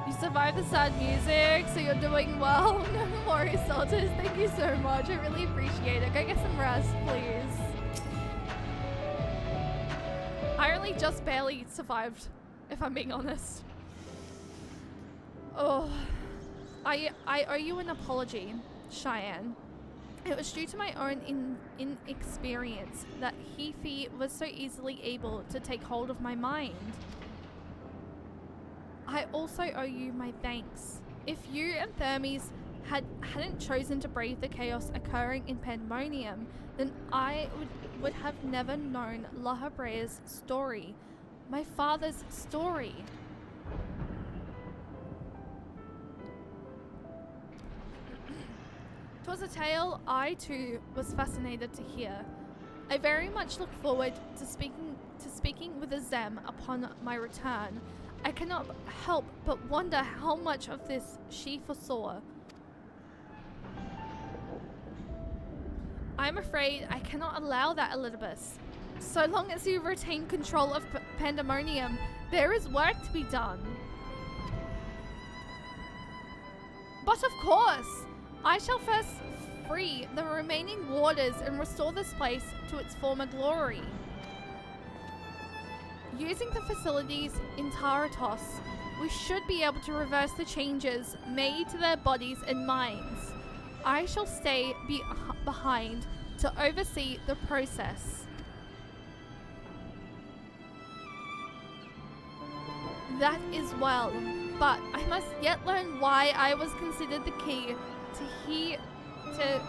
You survived the sad music, so you're doing well. No worries, Salters. Thank you so much. I really appreciate it. Go get some rest, please. I only just barely survived, if I'm being honest. Oh, I owe you an apology, Cheyenne. It was due to my own inexperience that Hefe was so easily able to take hold of my mind. I also owe you my thanks. If you and Thermes hadn't chosen to brave the chaos occurring in Pandemonium, then I would have never known La Habrea's story, my father's story. 'Twas a tale I too was fascinated to hear. I very much look forward to speaking with Azem upon my return. I cannot help but wonder how much of this she foresaw. I'm afraid I cannot allow that, Elizabeth. So long as you retain control of Pandemonium, there is work to be done. But of course, I shall first free the remaining warders and restore this place to its former glory. Using the facilities in Taratos, we should be able to reverse the changes made to their bodies and minds. I shall stay behind to oversee the process. That is well, but I must yet learn why I was considered the key to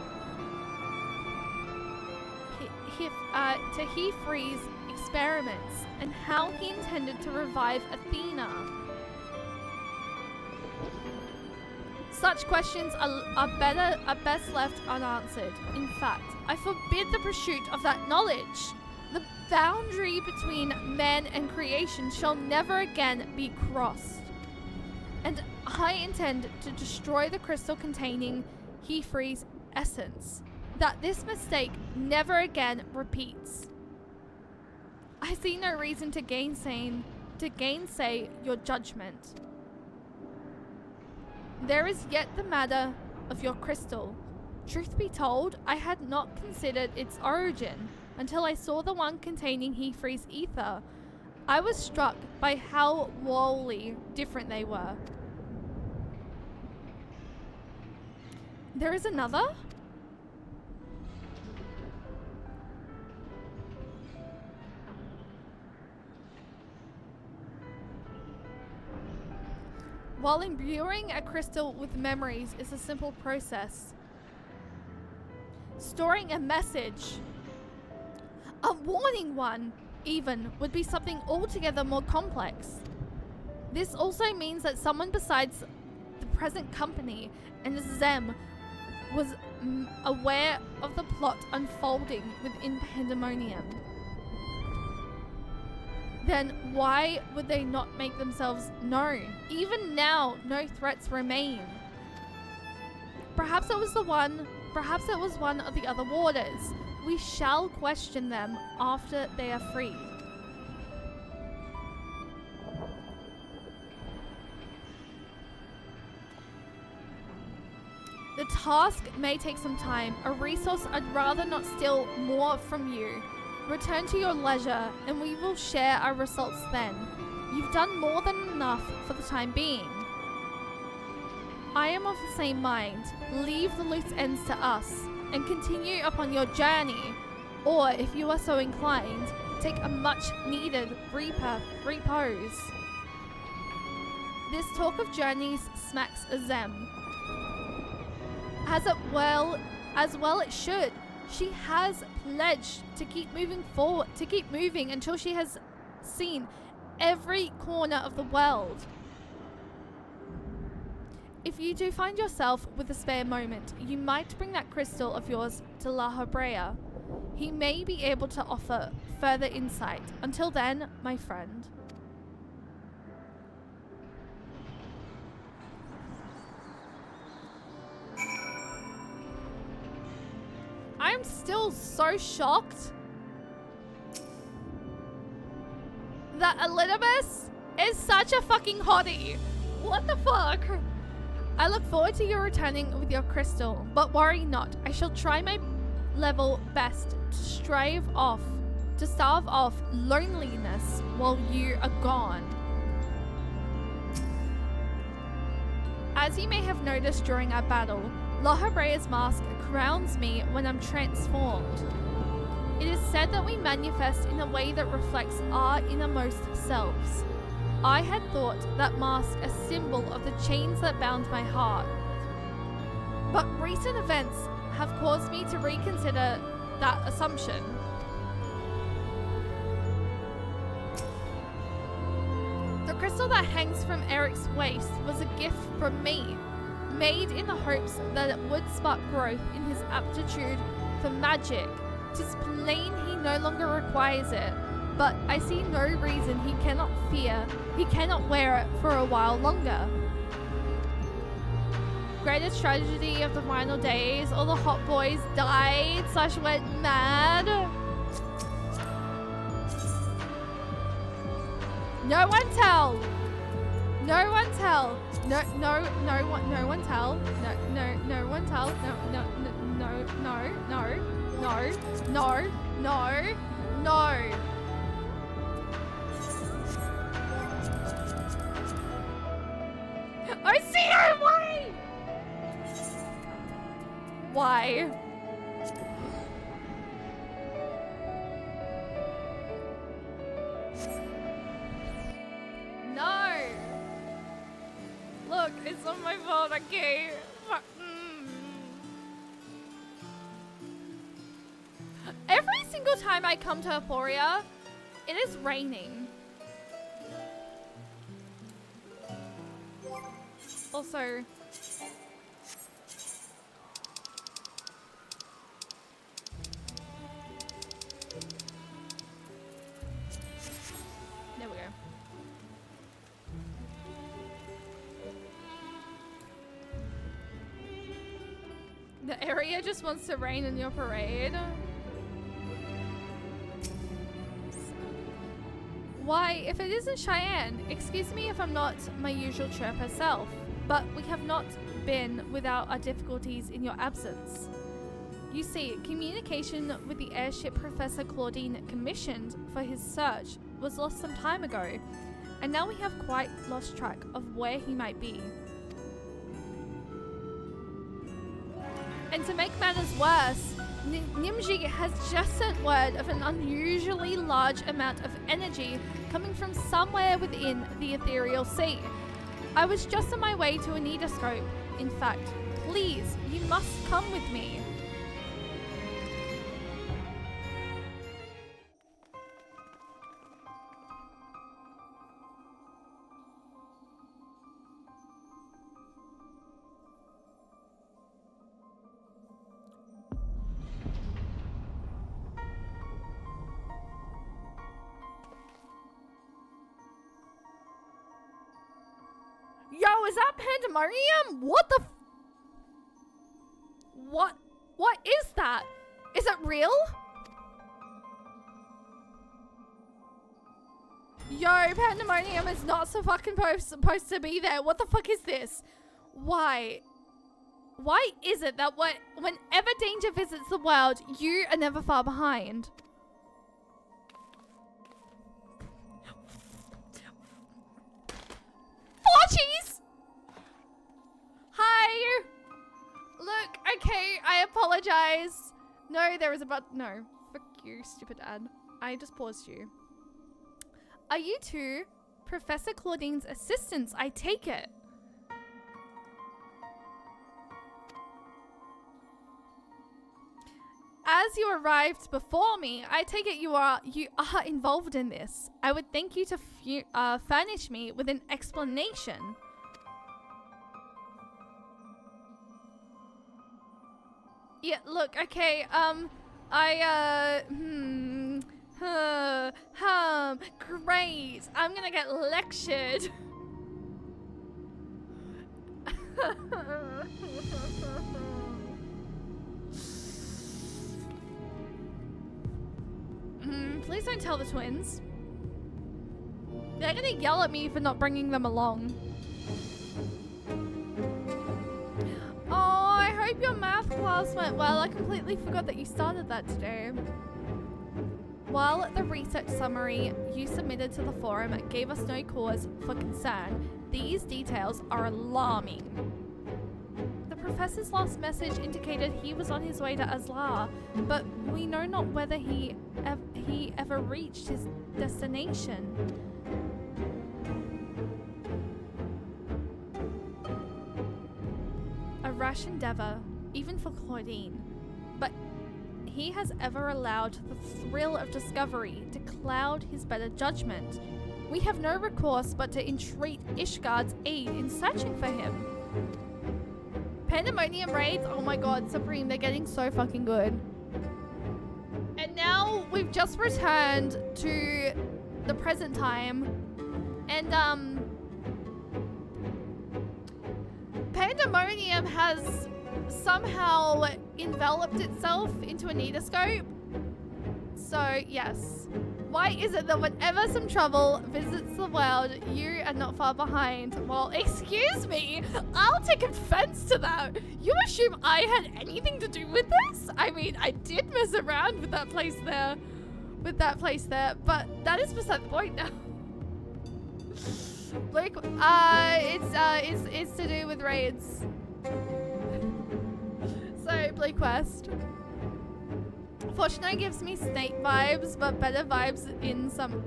Heferi's experiments and how he intended to revive Athena. Such questions are best left unanswered. In fact, I forbid the pursuit of that knowledge. The boundary between man and creation shall never again be crossed. And I intend to destroy the crystal containing Heferi's essence, that this mistake never again repeats. I see no reason to gainsay your judgment. There is yet the matter of your crystal. Truth be told, I had not considered its origin until I saw the one containing Heferi's ether. I was struck by how woefully different they were. There is another? While imbuing a crystal with memories is a simple process, storing a message, a warning one even, would be something altogether more complex. This also means that someone besides the present company and Zem was aware of the plot unfolding within Pandemonium. Then why would they not make themselves known? Even now, no threats remain. Perhaps it was one of the other warders. We shall question them after they are freed. The task may take some time, a resource I'd rather not steal more from you. Return to your leisure, and we will share our results then. You've done more than enough for the time being. I am of the same mind. Leave the loose ends to us, and continue upon your journey. Or, if you are so inclined, take a much-needed repose. This talk of journeys smacks of Zem. As well it should. She has pledged to keep moving until she has seen every corner of the world. If you do find yourself with a spare moment, you might bring that crystal of yours to La Habrea. He may be able to offer further insight. Until then, my friend. I'm still so shocked that Elizabeth is such a fucking hottie. What the fuck? I look forward to your returning with your crystal, but worry not. I shall try my level best to starve off loneliness while you are gone. As you may have noticed during our battle, Lohabrea's mask crowns me when I'm transformed. It is said that we manifest in a way that reflects our innermost selves. I had thought that mask a symbol of the chains that bound my heart. But recent events have caused me to reconsider that assumption. The crystal that hangs from Eric's waist was a gift from me, made in the hopes that it would spark growth in his aptitude for magic. 'Tis plain he no longer requires it, but I see no reason he cannot wear it for a while longer. Greatest tragedy of the final days, all the hot boys died / went mad. No one tell! No one tell! No one tell! No one tell! No. I see her! Why? Why? No! Look, it's not my fault, okay? Every single time I come to Euphoria, it is raining. Also, there we go. The area just wants to rain in your parade. Why, if it isn't Cheyenne, excuse me if I'm not my usual chirper self, but we have not been without our difficulties in your absence. You see, communication with the airship Professor Claudine commissioned for his search was lost some time ago, and now we have quite lost track of where he might be. And to make matters worse, Nimji has just sent word of an unusually large amount of energy coming from somewhere within the ethereal sea. I was just on my way to a Nidoscope. In fact, please, you must come with me. Yo, is that pandemonium? What the What is that? Is it real? Yo, pandemonium is not so fucking supposed to be there. What the fuck is this? Why? Why is it that whenever danger visits the world, you are never far behind? Forties! Hi! Look, okay, I apologize. No, there is a but. No. Fuck you, stupid ad. I just paused you. Are you two Professor Claudine's assistants? I take it. As you arrived before me, I take it you are involved in this. I would thank you to furnish me with an explanation. Yeah, look, okay, Great. I'm gonna get lectured. Please don't tell the twins. They're gonna yell at me for not bringing them along. Oh, I hope your math class went well. I completely forgot that you started that today. While the research summary you submitted to the forum gave us no cause for concern, these details are alarming. The professor's last message indicated he was on his way to Azlar, but we know not whether he ever reached his destination. A rash endeavor, even for Claudine, but he has ever allowed the thrill of discovery to cloud his better judgment. We have no recourse but to entreat Ishgard's aid in searching for him. Pandemonium raids, oh my god, Supreme, they're getting so fucking good. And now we've just returned to the present time, and Pandemonium has somehow enveloped itself into a nedoscope. So yes, why is it that whenever some trouble visits the world, you are not far behind? Well, excuse me, I'll take offense to that. You assume I had anything to do with this? I mean, I did mess around with that place there, but that is beside the point now. Like, it's to do with raids. So, Blue Quest. Fortuno gives me Snake vibes, but better vibes in some...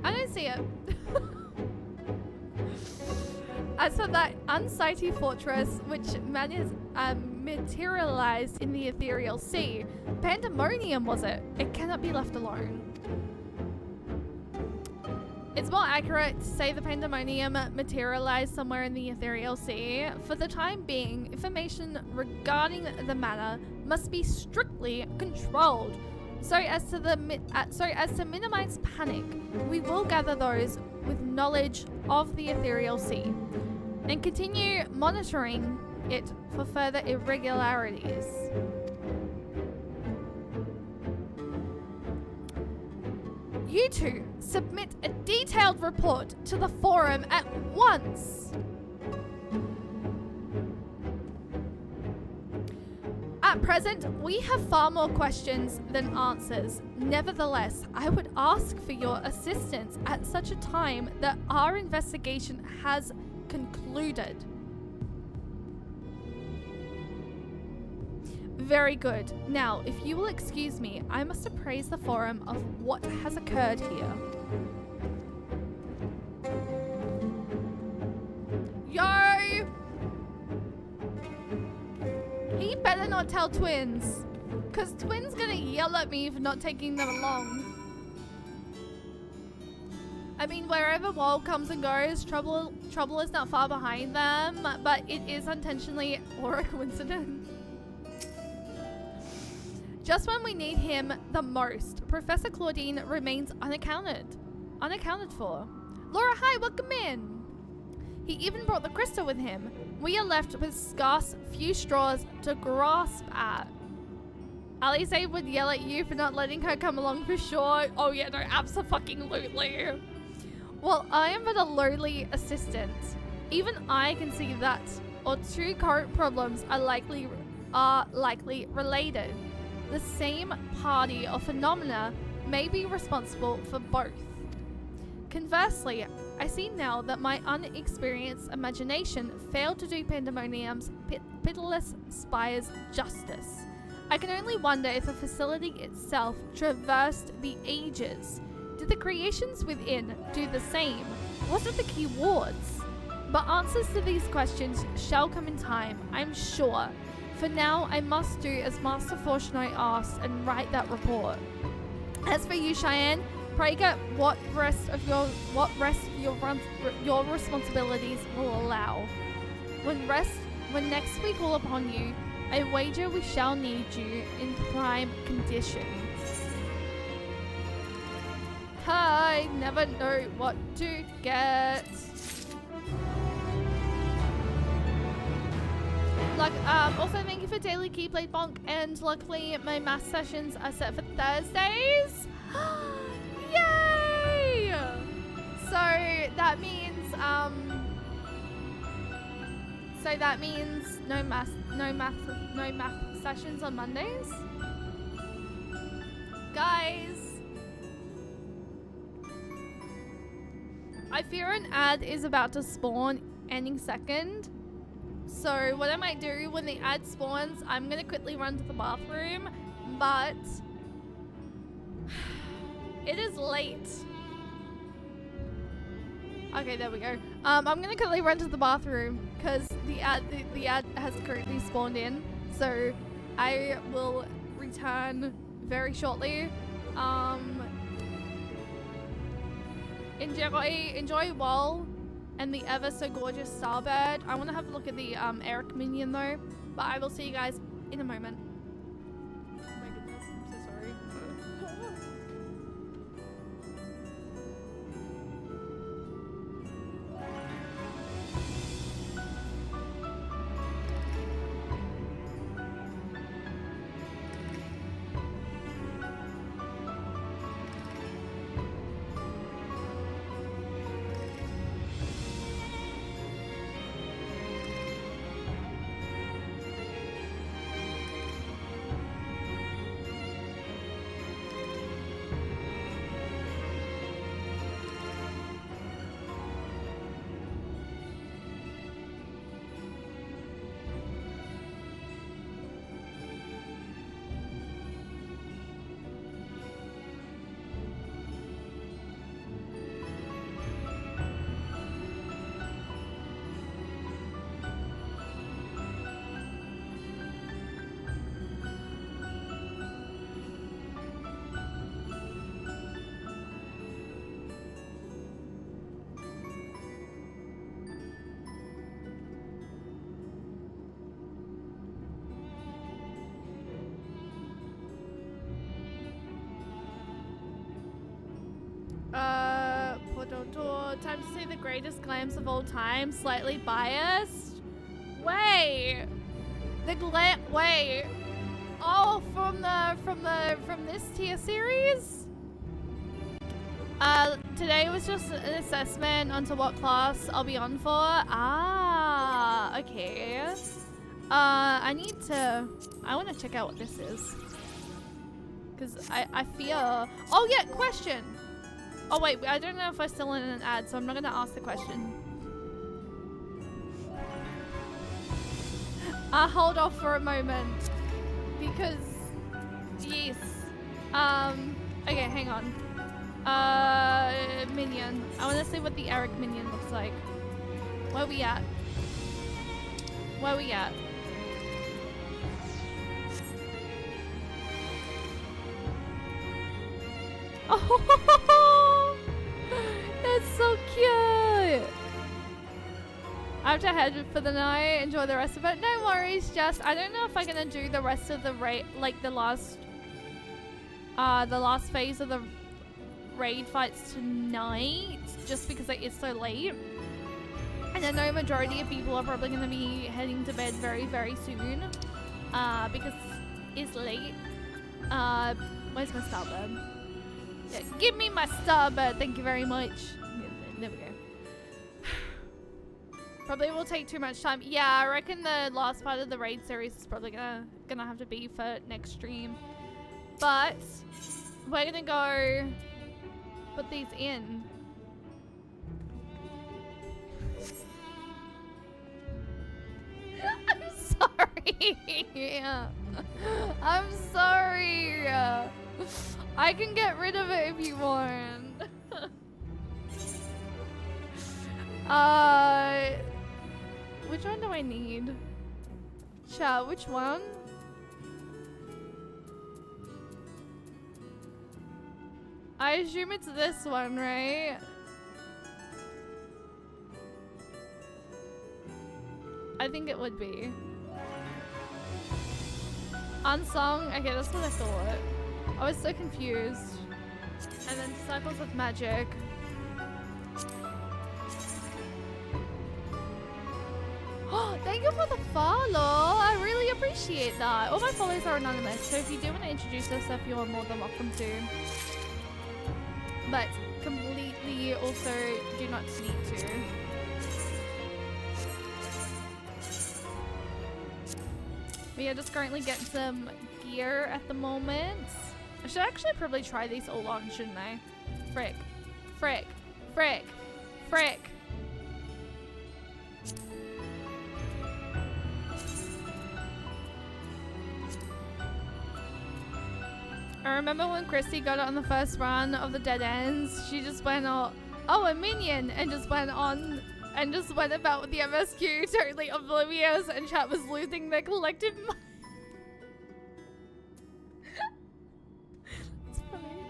I don't see it. As for that unsightly fortress, which materialized in the ethereal sea, Pandemonium was it? It cannot be left alone. It's more accurate to say the Pandemonium materialized somewhere in the ethereal sea. For the time being, information regarding the matter must be strictly controlled, so as to minimize panic. We will gather those with knowledge of the ethereal sea and continue monitoring it for further irregularities. You two submit a detailed report to the forum at once. At present, we have far more questions than answers. Nevertheless, I would ask for your assistance at such a time that our investigation has concluded. Very good. Now, if you will excuse me, I must appraise the forum of what has occurred here. Yo! He better not tell Twins, because Twins gonna yell at me for not taking them along. I mean, wherever Wall comes and goes, trouble is not far behind them, but it is unintentionally or a coincidence. Just when we need him the most, Professor Claudine remains unaccounted for. Laura, hi, welcome in. He even brought the crystal with him. We are left with scarce few straws to grasp at. Alice would yell at you for not letting her come along for sure. Oh yeah, no, abso-fucking-lutely. Well, I am but a lowly assistant. Even I can see that our two current problems are likely related. The same party or phenomena may be responsible for both. Conversely, I see now that my unexperienced imagination failed to do Pandemonium's pitiless spires justice. I can only wonder if the facility itself traversed the ages. Did the creations within do the same? What are the key wards? But answers to these questions shall come in time, I'm sure. For now, I must do as Master Fortuno asked and write that report. As for you, Cheyenne, pray get what rest your responsibilities will allow. When next we call upon you, I wager we shall need you in prime condition. I never know what to get. Like, also thank you for daily Keyblade Bonk, and luckily my math sessions are set for Thursdays. Yay! So that means no math sessions on Mondays. Guys, I fear an ad is about to spawn any second. So what I might do when the ad spawns, I'm gonna quickly run to the bathroom, but it is late. Okay, there we go. I'm gonna quickly run to the bathroom because the ad has currently spawned in. So I will return very shortly. Enjoy Wall and the ever so gorgeous Starbird. I want to have a look at the Eric minion though, but I will see you guys in a moment. Oh my goodness, I'm so sorry. Time to see the greatest glams of all time. Slightly biased. Wait. Wait. Oh, from this tier series? Today was just an assessment onto what class I'll be on for. Ah, okay. I want to check out what this is. Because I fear. Oh yeah, question. Oh wait, I don't know if I'm still in an ad, so I'm not gonna ask the question. I'll hold off for a moment. Because, yes. Okay, hang on. Minion. I wanna see what the Eric minion looks like. Where we at? Where we at? Oh, that's so cute. I have to head for the night. Enjoy the rest of it. No worries, Jess. I don't know if I'm gonna do the rest of the raid, like the last phase of the raid fights tonight, just because it is so late. And I know majority of people are probably gonna be heading to bed very, very soon, because it's late. Where's my Starbird? Yeah, give me my Starbird, thank you very much. There we go. Probably will take too much time. Yeah, I reckon the last part of the raid series is probably gonna have to be for next stream. But we're gonna go put these in. I'm sorry. I'm sorry. I can get rid of it if you want. Which one do I need? Chat, which one? I assume it's this one, right? I think it would be. Unsung. Okay, that's what I thought. I was so confused. And then Disciples of Magic. Oh, thank you for the follow. I really appreciate that. All my follows are anonymous, so if you do want to introduce yourself, you are more than welcome to. But completely also do not need to. We are just currently getting some gear at the moment. I should actually probably try these all on, shouldn't I? Frick. Frick. Frick. Frick. I remember when Christy got it on the first run of the Dead Ends, she just went on, oh, a minion, and just went on and just went about with the MSQ totally oblivious, and chat was losing their collective mind. It's funny.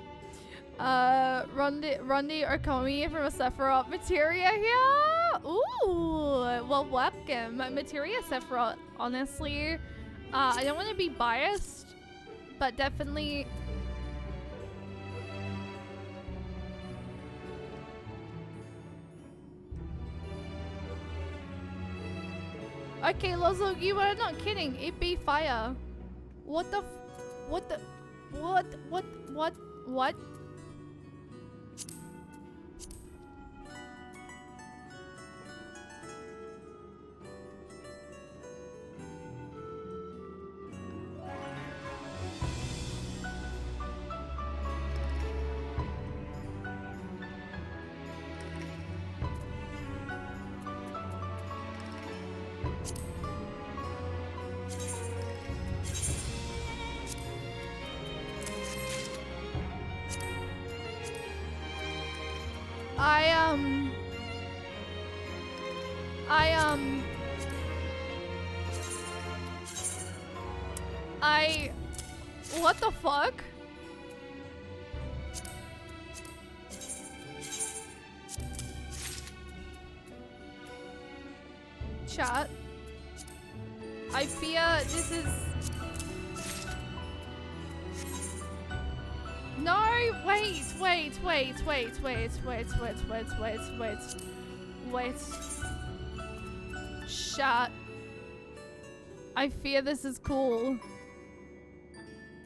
Rondi Okomi from a Sephiroth Materia here. Ooh, well, welcome. Materia Sephiroth, honestly. I don't want to be biased, but definitely... Okay, Lozo, you were not kidding. It be fire. What the what? What the fuck? Chat. I fear this is... No, wait. Shut. I fear this is cool.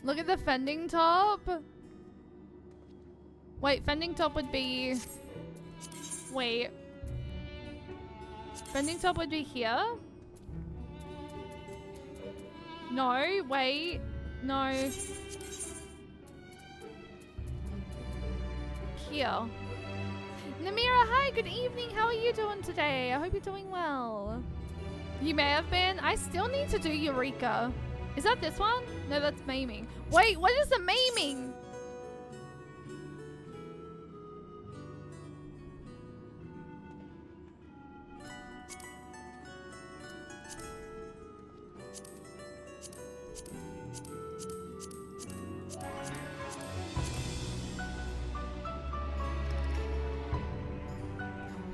Look at the fending top. Wait, fending top would be... Wait. Fending top would be here? No, wait. No. Here. Namira, hi, good evening. How are you doing today? I hope you're doing well. You may have been. I still need to do Eureka. Is that this one? No, that's maiming. Wait, what is the maiming?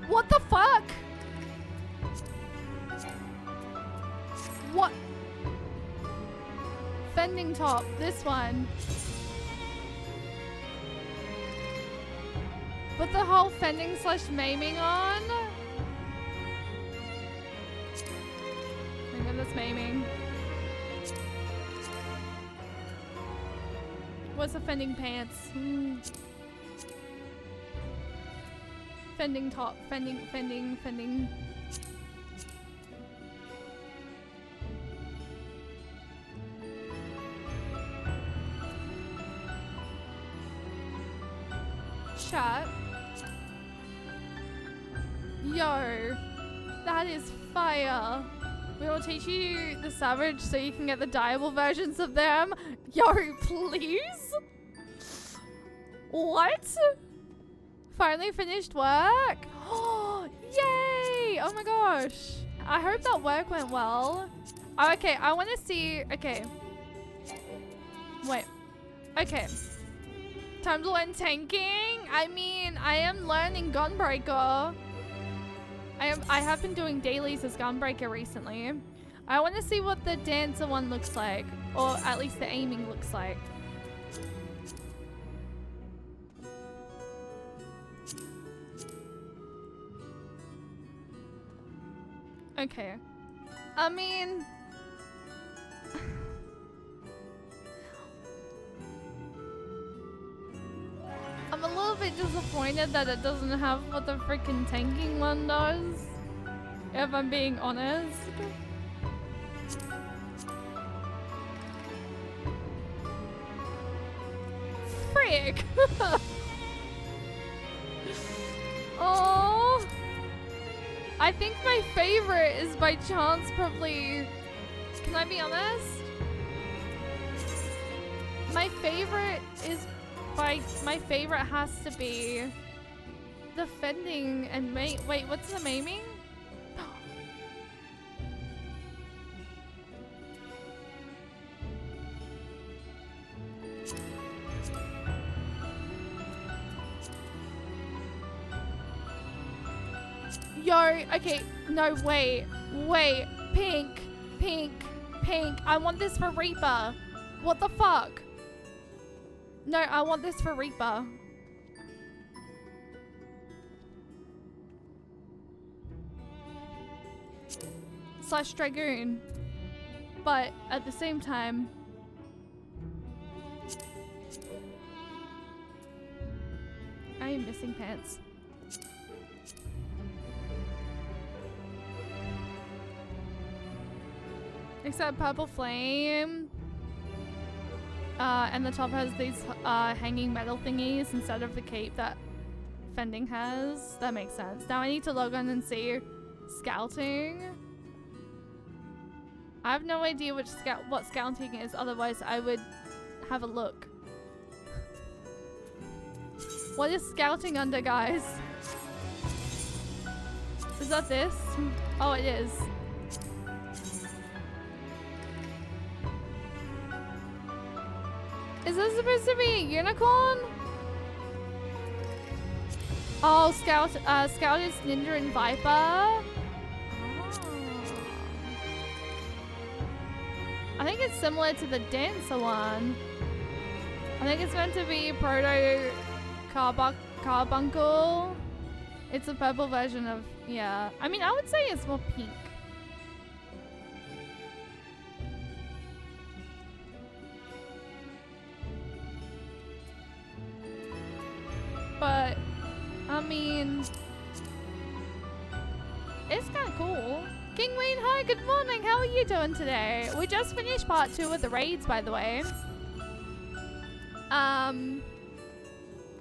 What the fuck? What? Fending top, this one. Put the whole fending slash maiming on. Hang on, that's maiming. What's the fending pants? Fending top, fending. Chat. Yo, that is fire. We will teach you the Savage so you can get the dyeable versions of them. Yo, please? What? Finally finished work? Oh, yay! Oh my gosh. I hope that work went well. Oh, okay, I want to see... Okay. Wait. Okay. Time to learn tanking. I mean, I am learning Gunbreaker. I have been doing dailies as Gunbreaker recently. I want to see what the dancer one looks like, or at least the aiming looks like. Okay. I mean... I'm a little bit disappointed that it doesn't have what the freaking tanking one does, if I'm being honest. Frick! Oh, I think my favorite is by chance probably... Can I be honest? My favorite is my favorite has to be the fending and wait, what's the maiming? Yo, okay, no, wait, pink. I want this for Reaper. What the fuck? No, I want this for Reaper. / Dragoon. But at the same time, I am missing pants. Except Purple Flame. And the top has these hanging metal thingies instead of the cape that Fending has. That makes sense. Now I need to log on and see Scouting. I have no idea what Scouting is, otherwise I would have a look. What is Scouting under, guys? Is that this? Oh, it is. Is this supposed to be a unicorn? Oh, Scout is Ninja and Viper. Oh. I think it's similar to the dancer one. I think it's meant to be Proto Carbuncle. It's a purple version of, yeah. I mean, I would say it's more pink. But, I mean, it's kind of cool. King Wayne, hi, good morning. How are you doing today? We just finished part 2 of the raids, by the way. And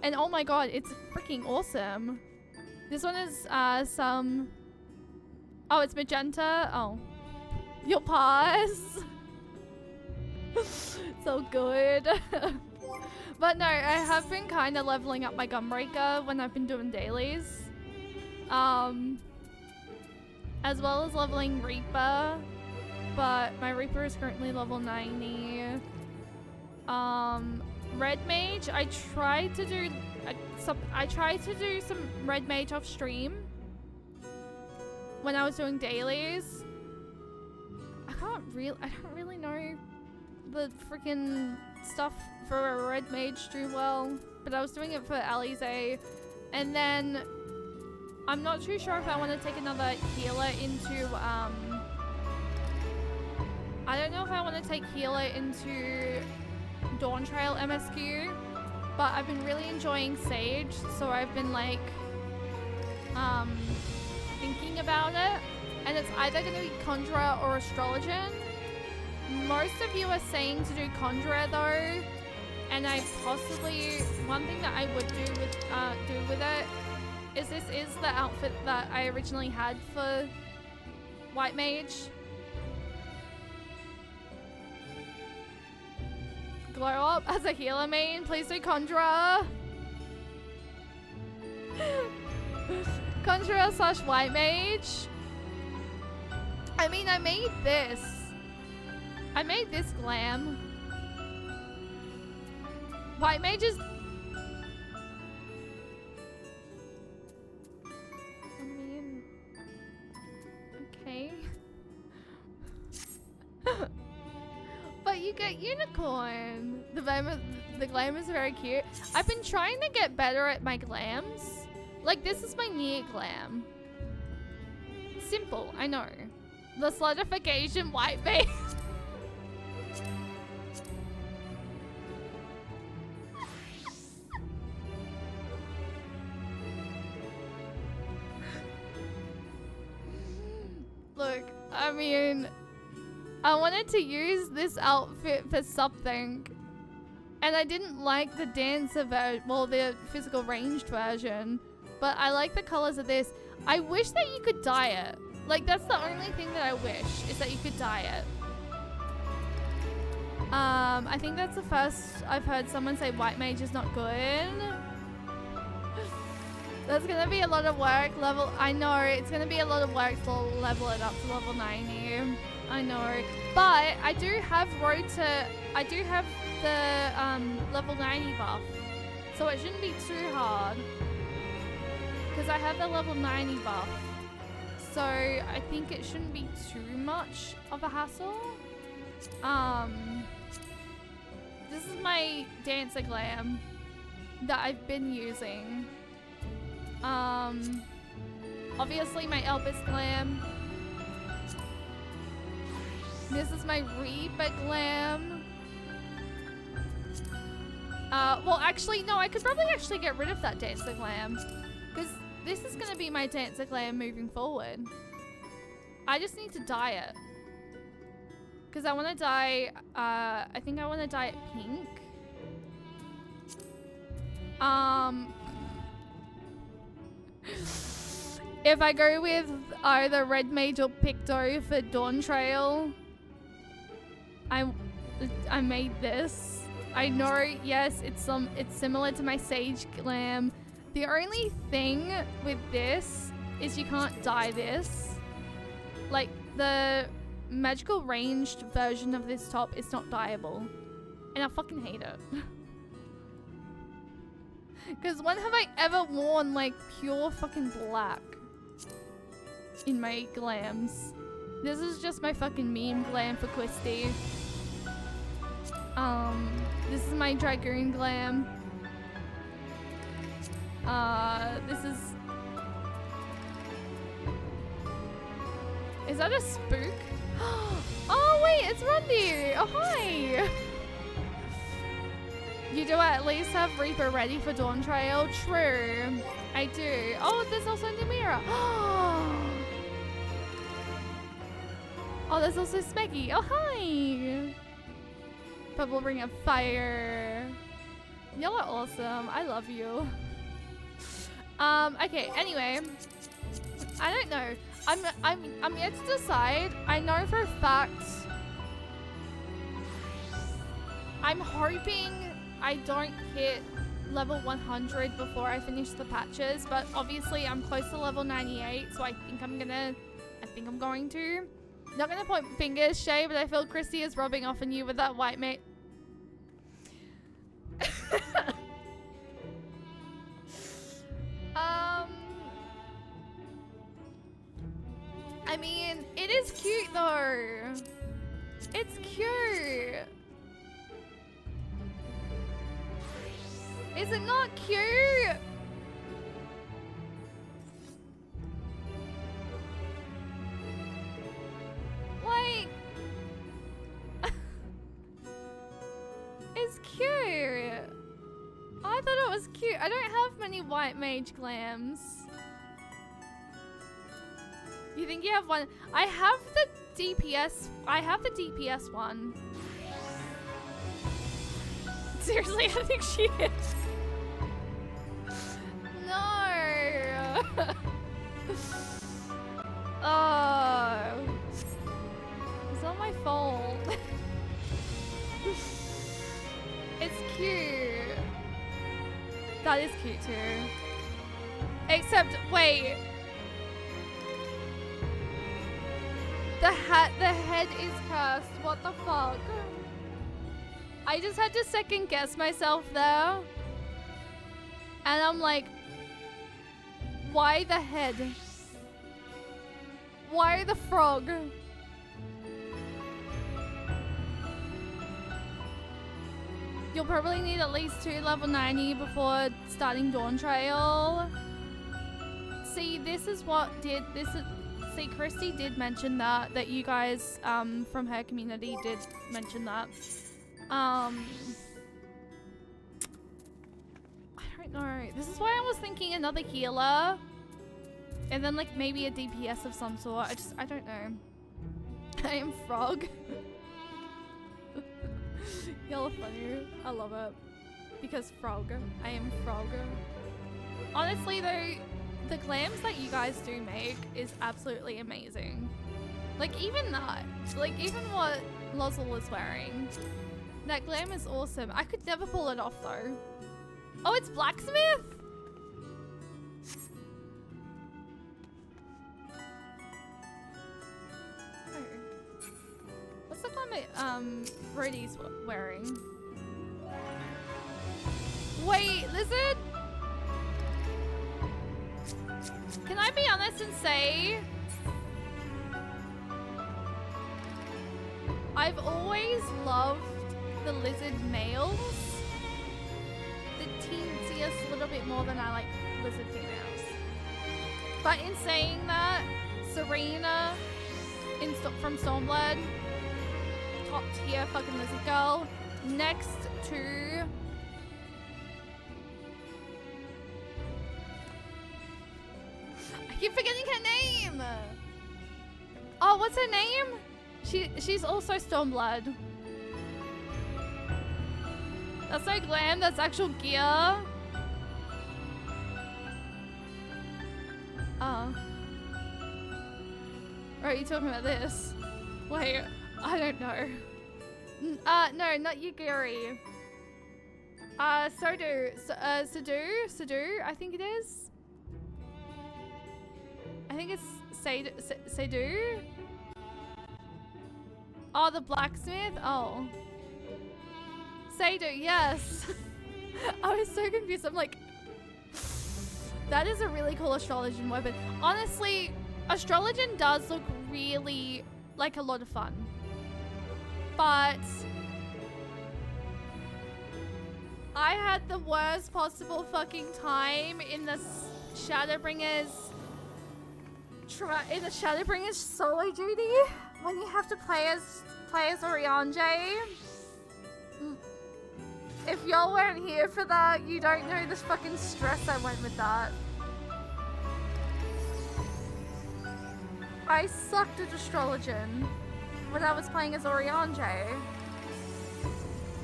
oh my god, it's freaking awesome. This one is some... Oh, it's magenta. Oh. Your paws. So good. But no, I have been kind of leveling up my Gunbreaker when I've been doing dailies. As well as leveling Reaper. But my Reaper is currently level 90. Red Mage, I tried to do some Red Mage off stream when I was doing dailies. I don't really know the freaking stuff for a Red Mage too well, but I was doing it for Alize, and then I'm not too sure if I want to take another healer into I don't know if I want to take healer into Dawn Trail MSQ, but I've been really enjoying Sage, so I've been like thinking about it, and it's either going to be Conjurer or Astrologian. Most of you are saying to do Conjurer though, and I possibly, one thing that I would do with it is this is the outfit that I originally had for White Mage. Glow up as a healer main, please do Conjurer. Conjurer / White Mage. I mean, I made this glam. White Mage is... I mean... Okay. get unicorn. The glam is very cute. I've been trying to get better at my glams. Like, this is my near glam. Simple, I know. The solidification white base. Look, I mean, I wanted to use this outfit for something, and I didn't like the dancer version, well, the physical ranged version, but I like the colors of this. I wish that you could dye it. Like, that's the only thing that I wish, is that you could dye it. I think that's the first I've heard someone say white mage is not good. That's gonna be a lot of work. I know, it's gonna be a lot of work to level it up to level 90. I know. But I do have the level 90 buff. So it shouldn't be too hard. Because I have the level 90 buff. So I think it shouldn't be too much of a hassle. This is my dancer glam that I've been using. Obviously my Elvis glam. This is my Reaper glam. Well, actually, no, I could probably actually get rid of that dancer glam. Because this is going to be my dancer glam moving forward. I just need to dye it. Because I want to dye, I think I want to dye it pink. If I go with either Red Mage or Picto for Dawn Trail, I made this. I know, yes, it's similar to my Sage Glam. The only thing with this is you can't dye this. Like, the magical ranged version of this top is not dyeable. And I fucking hate it. Because when have I ever worn, like, pure fucking black in my glams? This is just my fucking meme glam for Quisty. This is my Dragoon glam. This is... Is that a spook? Oh, wait, it's Rundy! Oh, hi! You do at least have Reaper ready for Dawn Trail? True. I do. Oh, there's also Numira. Oh, there's also Smeggy. Oh, hi! Purple Ring of Fire. Y'all are awesome. I love you. Okay, anyway. I don't know. I'm yet to decide. I know for a fact. I'm hoping I don't hit level 100 before I finish the patches, but obviously I'm close to level 98, so I think I'm going to. Not gonna point fingers, Shay, but I feel Christy is rubbing off on you with that white mate. I mean, it is cute though. It's cute. Is it not cute? Like, it's cute. I thought it was cute. I don't have many white mage glams. You think you have one? I have the DPS. I have the DPS one. Seriously, I think she is. No. Oh. It's not my fault. It's cute. That is cute too. Except, wait. The head is cursed. What the fuck? I just had to second guess myself there. And I'm like, why the head? Why the frog? You'll probably need at least 2 level 90 before starting Dawn Trail. See, this is what did this. See, Christy did mention that you guys from her community did mention that. I don't know. This is why I was thinking another healer, and then like maybe a DPS of some sort. I don't know. I am Frog. Y'all are funny. I love it. Because Frog. I am Frog. Honestly though, the glams that you guys do make is absolutely amazing. Like even that. Like even what Lozel was wearing. That glam is awesome. I could never pull it off though. Oh, it's Blacksmith? What's the glam Brody's wearing? Wait, Lizard? Can I be honest and say I've always loved the Lizard males the teensiest little bit more than I like Lizard females. But in saying that, Serena from Stormblood, top tier fucking Lizard girl, next to I keep forgetting her name. Oh, what's her name? She's also Stormblood. That's no glam, that's actual gear. Oh. Or are you talking about this? Wait, I don't know. No, not Yugiri. Sadu, I think it is. I think it's Sadu. Oh, the blacksmith? Oh. Sadu, yes. I was so confused. I'm like, that is a really cool astrologian weapon. Honestly, astrologian does look really like a lot of fun. But I had the worst possible fucking time in the Shadowbringers solo duty when you have to play as Oriange. If y'all weren't here for that, you don't know the fucking stress I went with that. I sucked at Astrologian when I was playing as Oriange.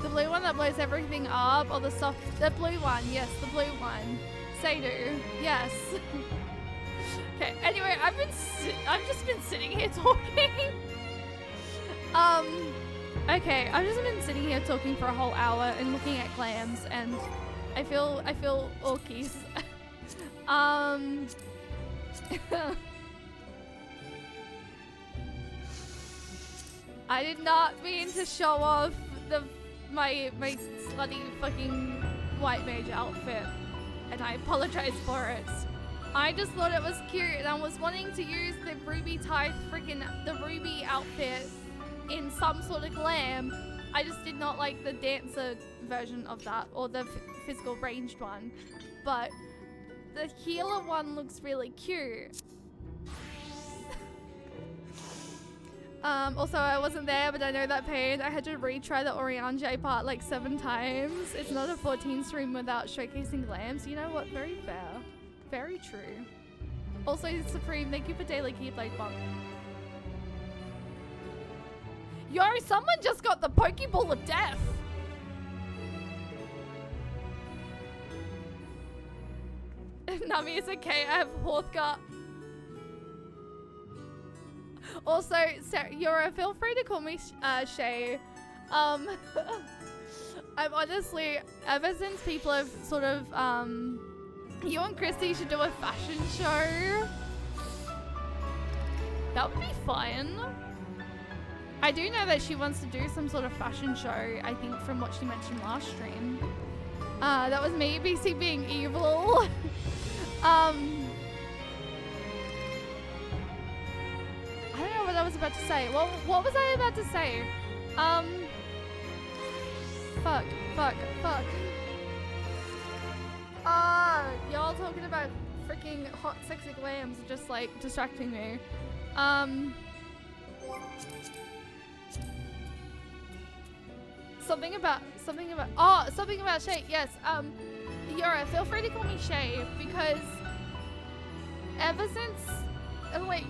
The blue one that blows everything up, or the blue one, yes, the blue one. Sadu, yes. Okay, anyway, I've just been sitting here talking. Okay, I've just been sitting here talking for a whole hour and looking at clams, and I feel orkies. I did not mean to show off my slutty fucking white mage outfit, and I apologize for it. I just thought it was cute, and I was wanting to use the ruby the ruby outfit in some sort of glam. I just did not like the dancer version of that, or the physical ranged one. But the healer one looks really cute. Also, I wasn't there, but I know that pain. I had to retry the Oriange part like 7 times. It's not a 14 stream without showcasing glams. You know what? Very fair. Very true. Also, Supreme, thank you for daily Keyblade bump. Yo, someone just got the Pokeball of Death. Nami, it's okay. I have Horthgar. Also, Yura, feel free to call me Shay. I'm honestly, ever since people have sort of, you and Christy should do a fashion show. That would be fun. I do know that she wants to do some sort of fashion show, I think, from what she mentioned last stream. That was me, BC being evil. I don't know what I was about to say. What was I about to say? Fuck. Fuck. Y'all talking about freaking hot sexy glams are just like distracting me. Something about Shay. Yes. Yura, feel free to call me Shay because ever since like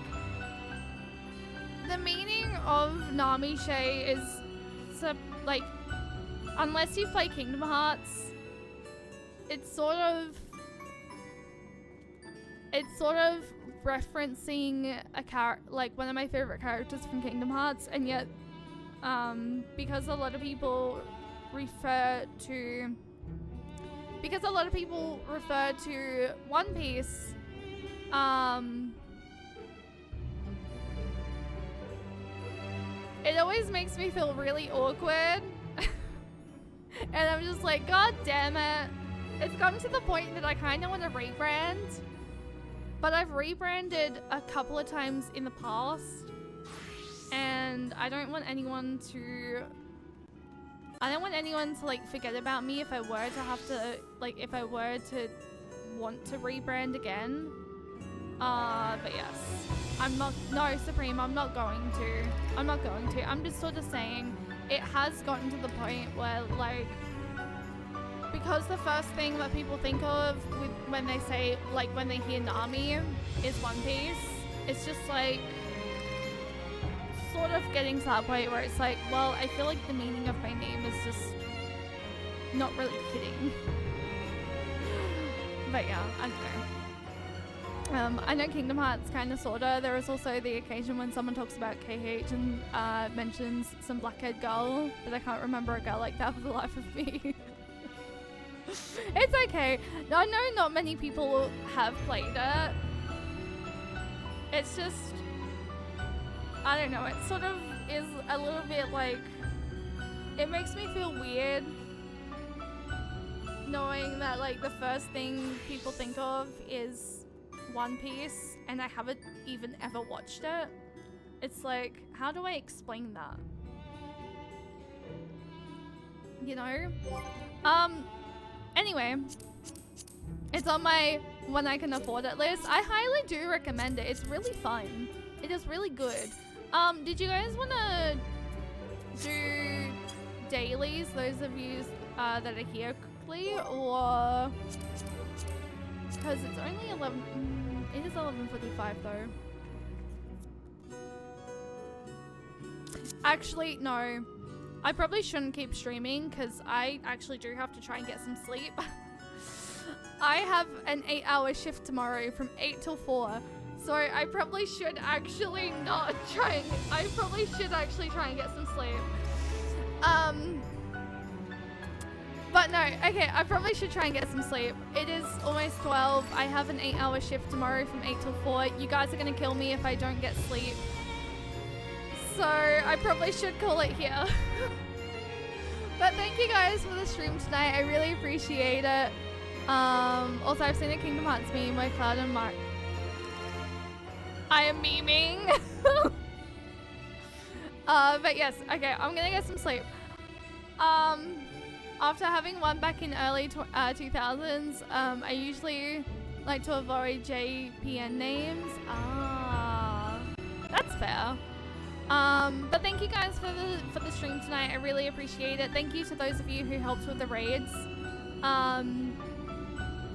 the meaning of Nami Shay is like unless you play Kingdom Hearts, it's sort of referencing a like one of my favorite characters from Kingdom Hearts, and yet because a lot of people refer to One Piece, it always makes me feel really awkward. And I'm just like, God damn it. It's gotten to the point that I kind of want to rebrand. But I've rebranded a couple of times in the past. And I don't want anyone to like forget about me if I were to have to, like, if I were to want to rebrand again. But yes. Supreme, I'm not going to. I'm just sort of saying it has gotten to the point where, like, because the first thing that people think of when they say, like, when they hear Nami is One Piece, it's just like sort of getting to that point where it's like, well, I feel like the meaning of my name is just not really hitting. But yeah, I don't know. I know Kingdom Hearts kind of sorta. There is also the occasion when someone talks about KH and mentions some black-haired girl, but I can't remember a girl like that for the life of me. It's okay. I know not many people have played it. It's just, I don't know, it sort of is a little bit like, it makes me feel weird knowing that, like, the first thing people think of is One Piece and I haven't even ever watched it. It's like, how do I explain that? You know? Anyway, it's on my when I can afford it list. I highly do recommend it. It's really fun. It is really good. Did you guys want to do dailies, those of you that are here quickly, or because it's only 11, it is 11:45 though. Actually, no. I probably shouldn't keep streaming because I actually do have to try and get some sleep. I have an 8-hour shift tomorrow from 8 till 4. So I probably should actually not try and, I probably should actually try and get some sleep. But no, okay, I probably should try and get some sleep. It is almost 12. I have an 8-hour shift tomorrow from 8 till 4. You guys are gonna kill me if I don't get sleep. So I probably should call it here. But thank you guys for the stream tonight. I really appreciate it. Also, I've seen a Kingdom Hearts meme where Cloud and Mark. I am memeing. But yes, okay, I'm gonna get some sleep. After having one back in early 2000s, I usually like to avoid JPN names. That's fair. But thank you guys for the stream tonight. I really appreciate it. Thank you to those of you who helped with the raids.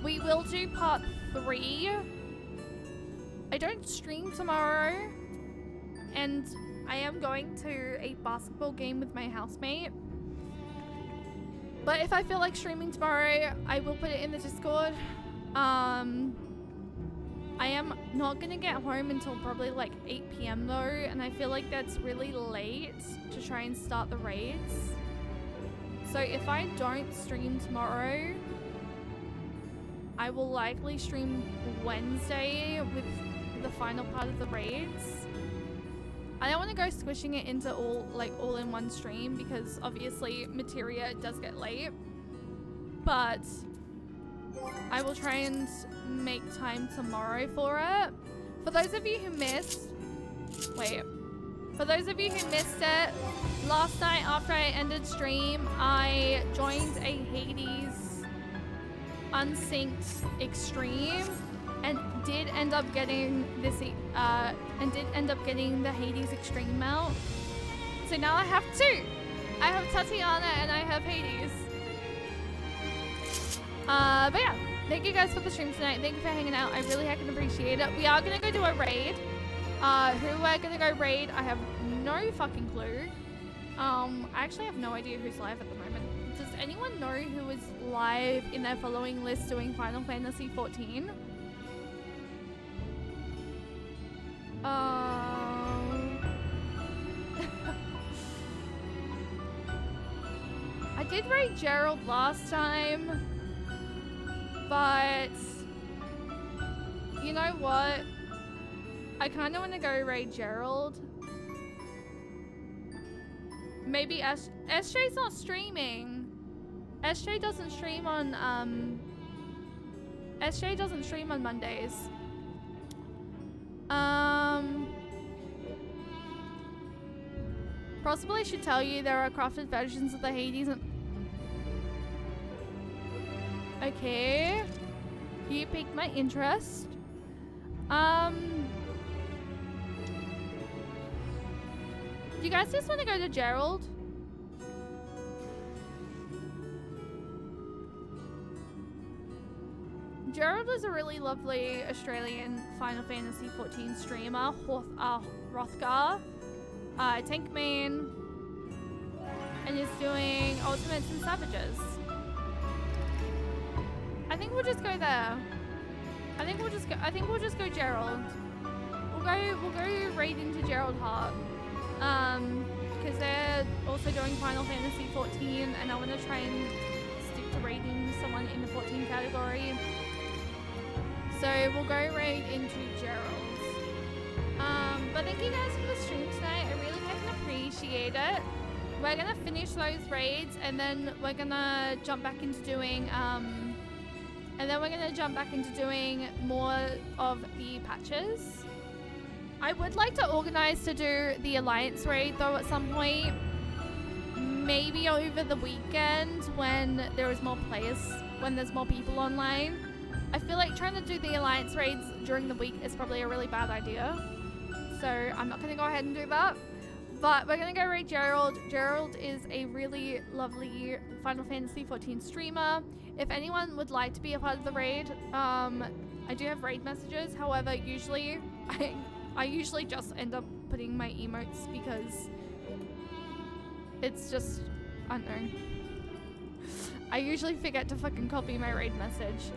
We will do part 3. I don't stream tomorrow, and I am going to a basketball game with my housemate. But if I feel like streaming tomorrow, I will put it in the Discord. I am not gonna get home until probably like 8 PM though, and I feel like that's really late to try and start the raids. So if I don't stream tomorrow, I will likely stream Wednesday with the final part of the raids. I don't want to go squishing it into all in one stream because obviously materia does get late, but I will try and make time tomorrow for it. For those of you who missed, wait, For those of you who missed it, last night after I ended stream, I joined a Hades unsynced extreme and did end up getting this the Hades extreme mount. So now I have two. I have Tatiana and I have Hades. But yeah, thank you guys for the stream tonight. Thank you for hanging out. I really heckin' appreciate it. We are gonna go do a raid. Who we're gonna go raid, I have no fucking clue. I actually have no idea who's live at the moment. Does anyone know who is live in their following list doing Final Fantasy XIV? I did raid Gerald last time, but you know what? I kind of want to go raid Gerald. Maybe SJ's not streaming. SJ doesn't stream on Mondays. Possibly should tell you there are crafted versions of the Hades and okay. You piqued my interest. Do you guys just want to go to Gerald? Gerald is a really lovely Australian Final Fantasy XIV streamer, Hrothgar, tank main, and is doing Ultimates and Savages. I think we'll just go there. I think we'll just go Gerald. We'll go raid into Gerald Hart. Because they're also doing Final Fantasy XIV, and I want to try and stick to raiding someone in the 14 category. So we'll go raid into Gerald. But thank you guys for the stream tonight. I really fucking appreciate it. We're gonna finish those raids, and then we're gonna jump back into doing more of the patches. I would like to organize to do the Alliance raid though at some point. Maybe over the weekend when there is more players, when there's more people online. I feel like trying to do the Alliance raids during the week is probably a really bad idea. So I'm not going to go ahead and do that. But we're going to go raid Gerald. Gerald is a really lovely Final Fantasy XIV streamer. If anyone would like to be a part of the raid, I do have raid messages. However, usually I usually just end up putting my emotes because it's just, I don't know. I usually forget to fucking copy my raid message.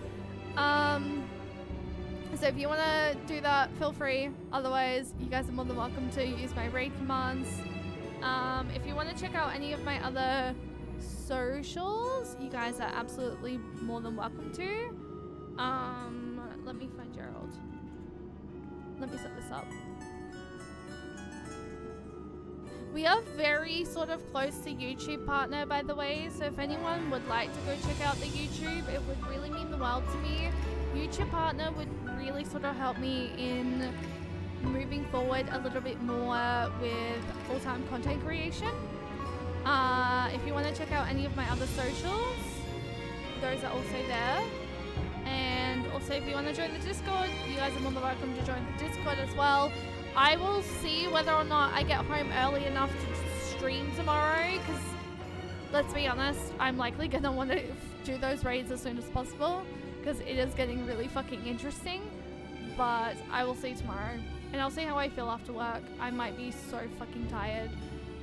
So if you want to do that, feel free. Otherwise, you guys are more than welcome to use my raid commands. If you want to check out any of my other socials, you guys are absolutely more than welcome to. Let me find Gerald. Let me set this up. We are very sort of close to YouTube partner, by the way, so if anyone would like to go check out the YouTube, it would really mean the world to me. YouTube partner would really sort of help me in moving forward a little bit more with full-time content creation. If you want to check out any of my other socials, those are also there. And also if you want to join the Discord, you guys are more than welcome to join the Discord as well. I will see whether or not I get home early enough to stream tomorrow, because let's be honest, I'm likely going to want to do those raids as soon as possible, because it is getting really fucking interesting. But I will see tomorrow, and I'll see how I feel after work. I might be so fucking tired.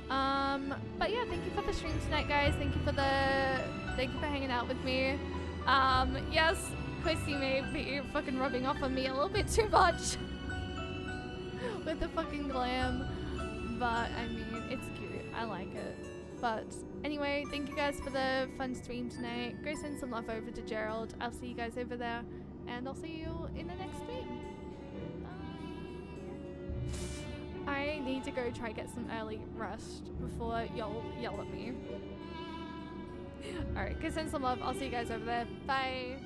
But yeah, thank you for the stream tonight, guys. Thank you for hanging out with me. Yes, Quisty may be fucking rubbing off on me a little bit too much. With the fucking glam, but I mean, it's cute. I like it. But anyway, thank you guys for the fun stream tonight. Go send some love over to Gerald. I'll see you guys over there, and I'll see you in the next stream. Bye. I need to go try get some early rest before y'all yell at me. Alright, go send some love. I'll see you guys over there. Bye.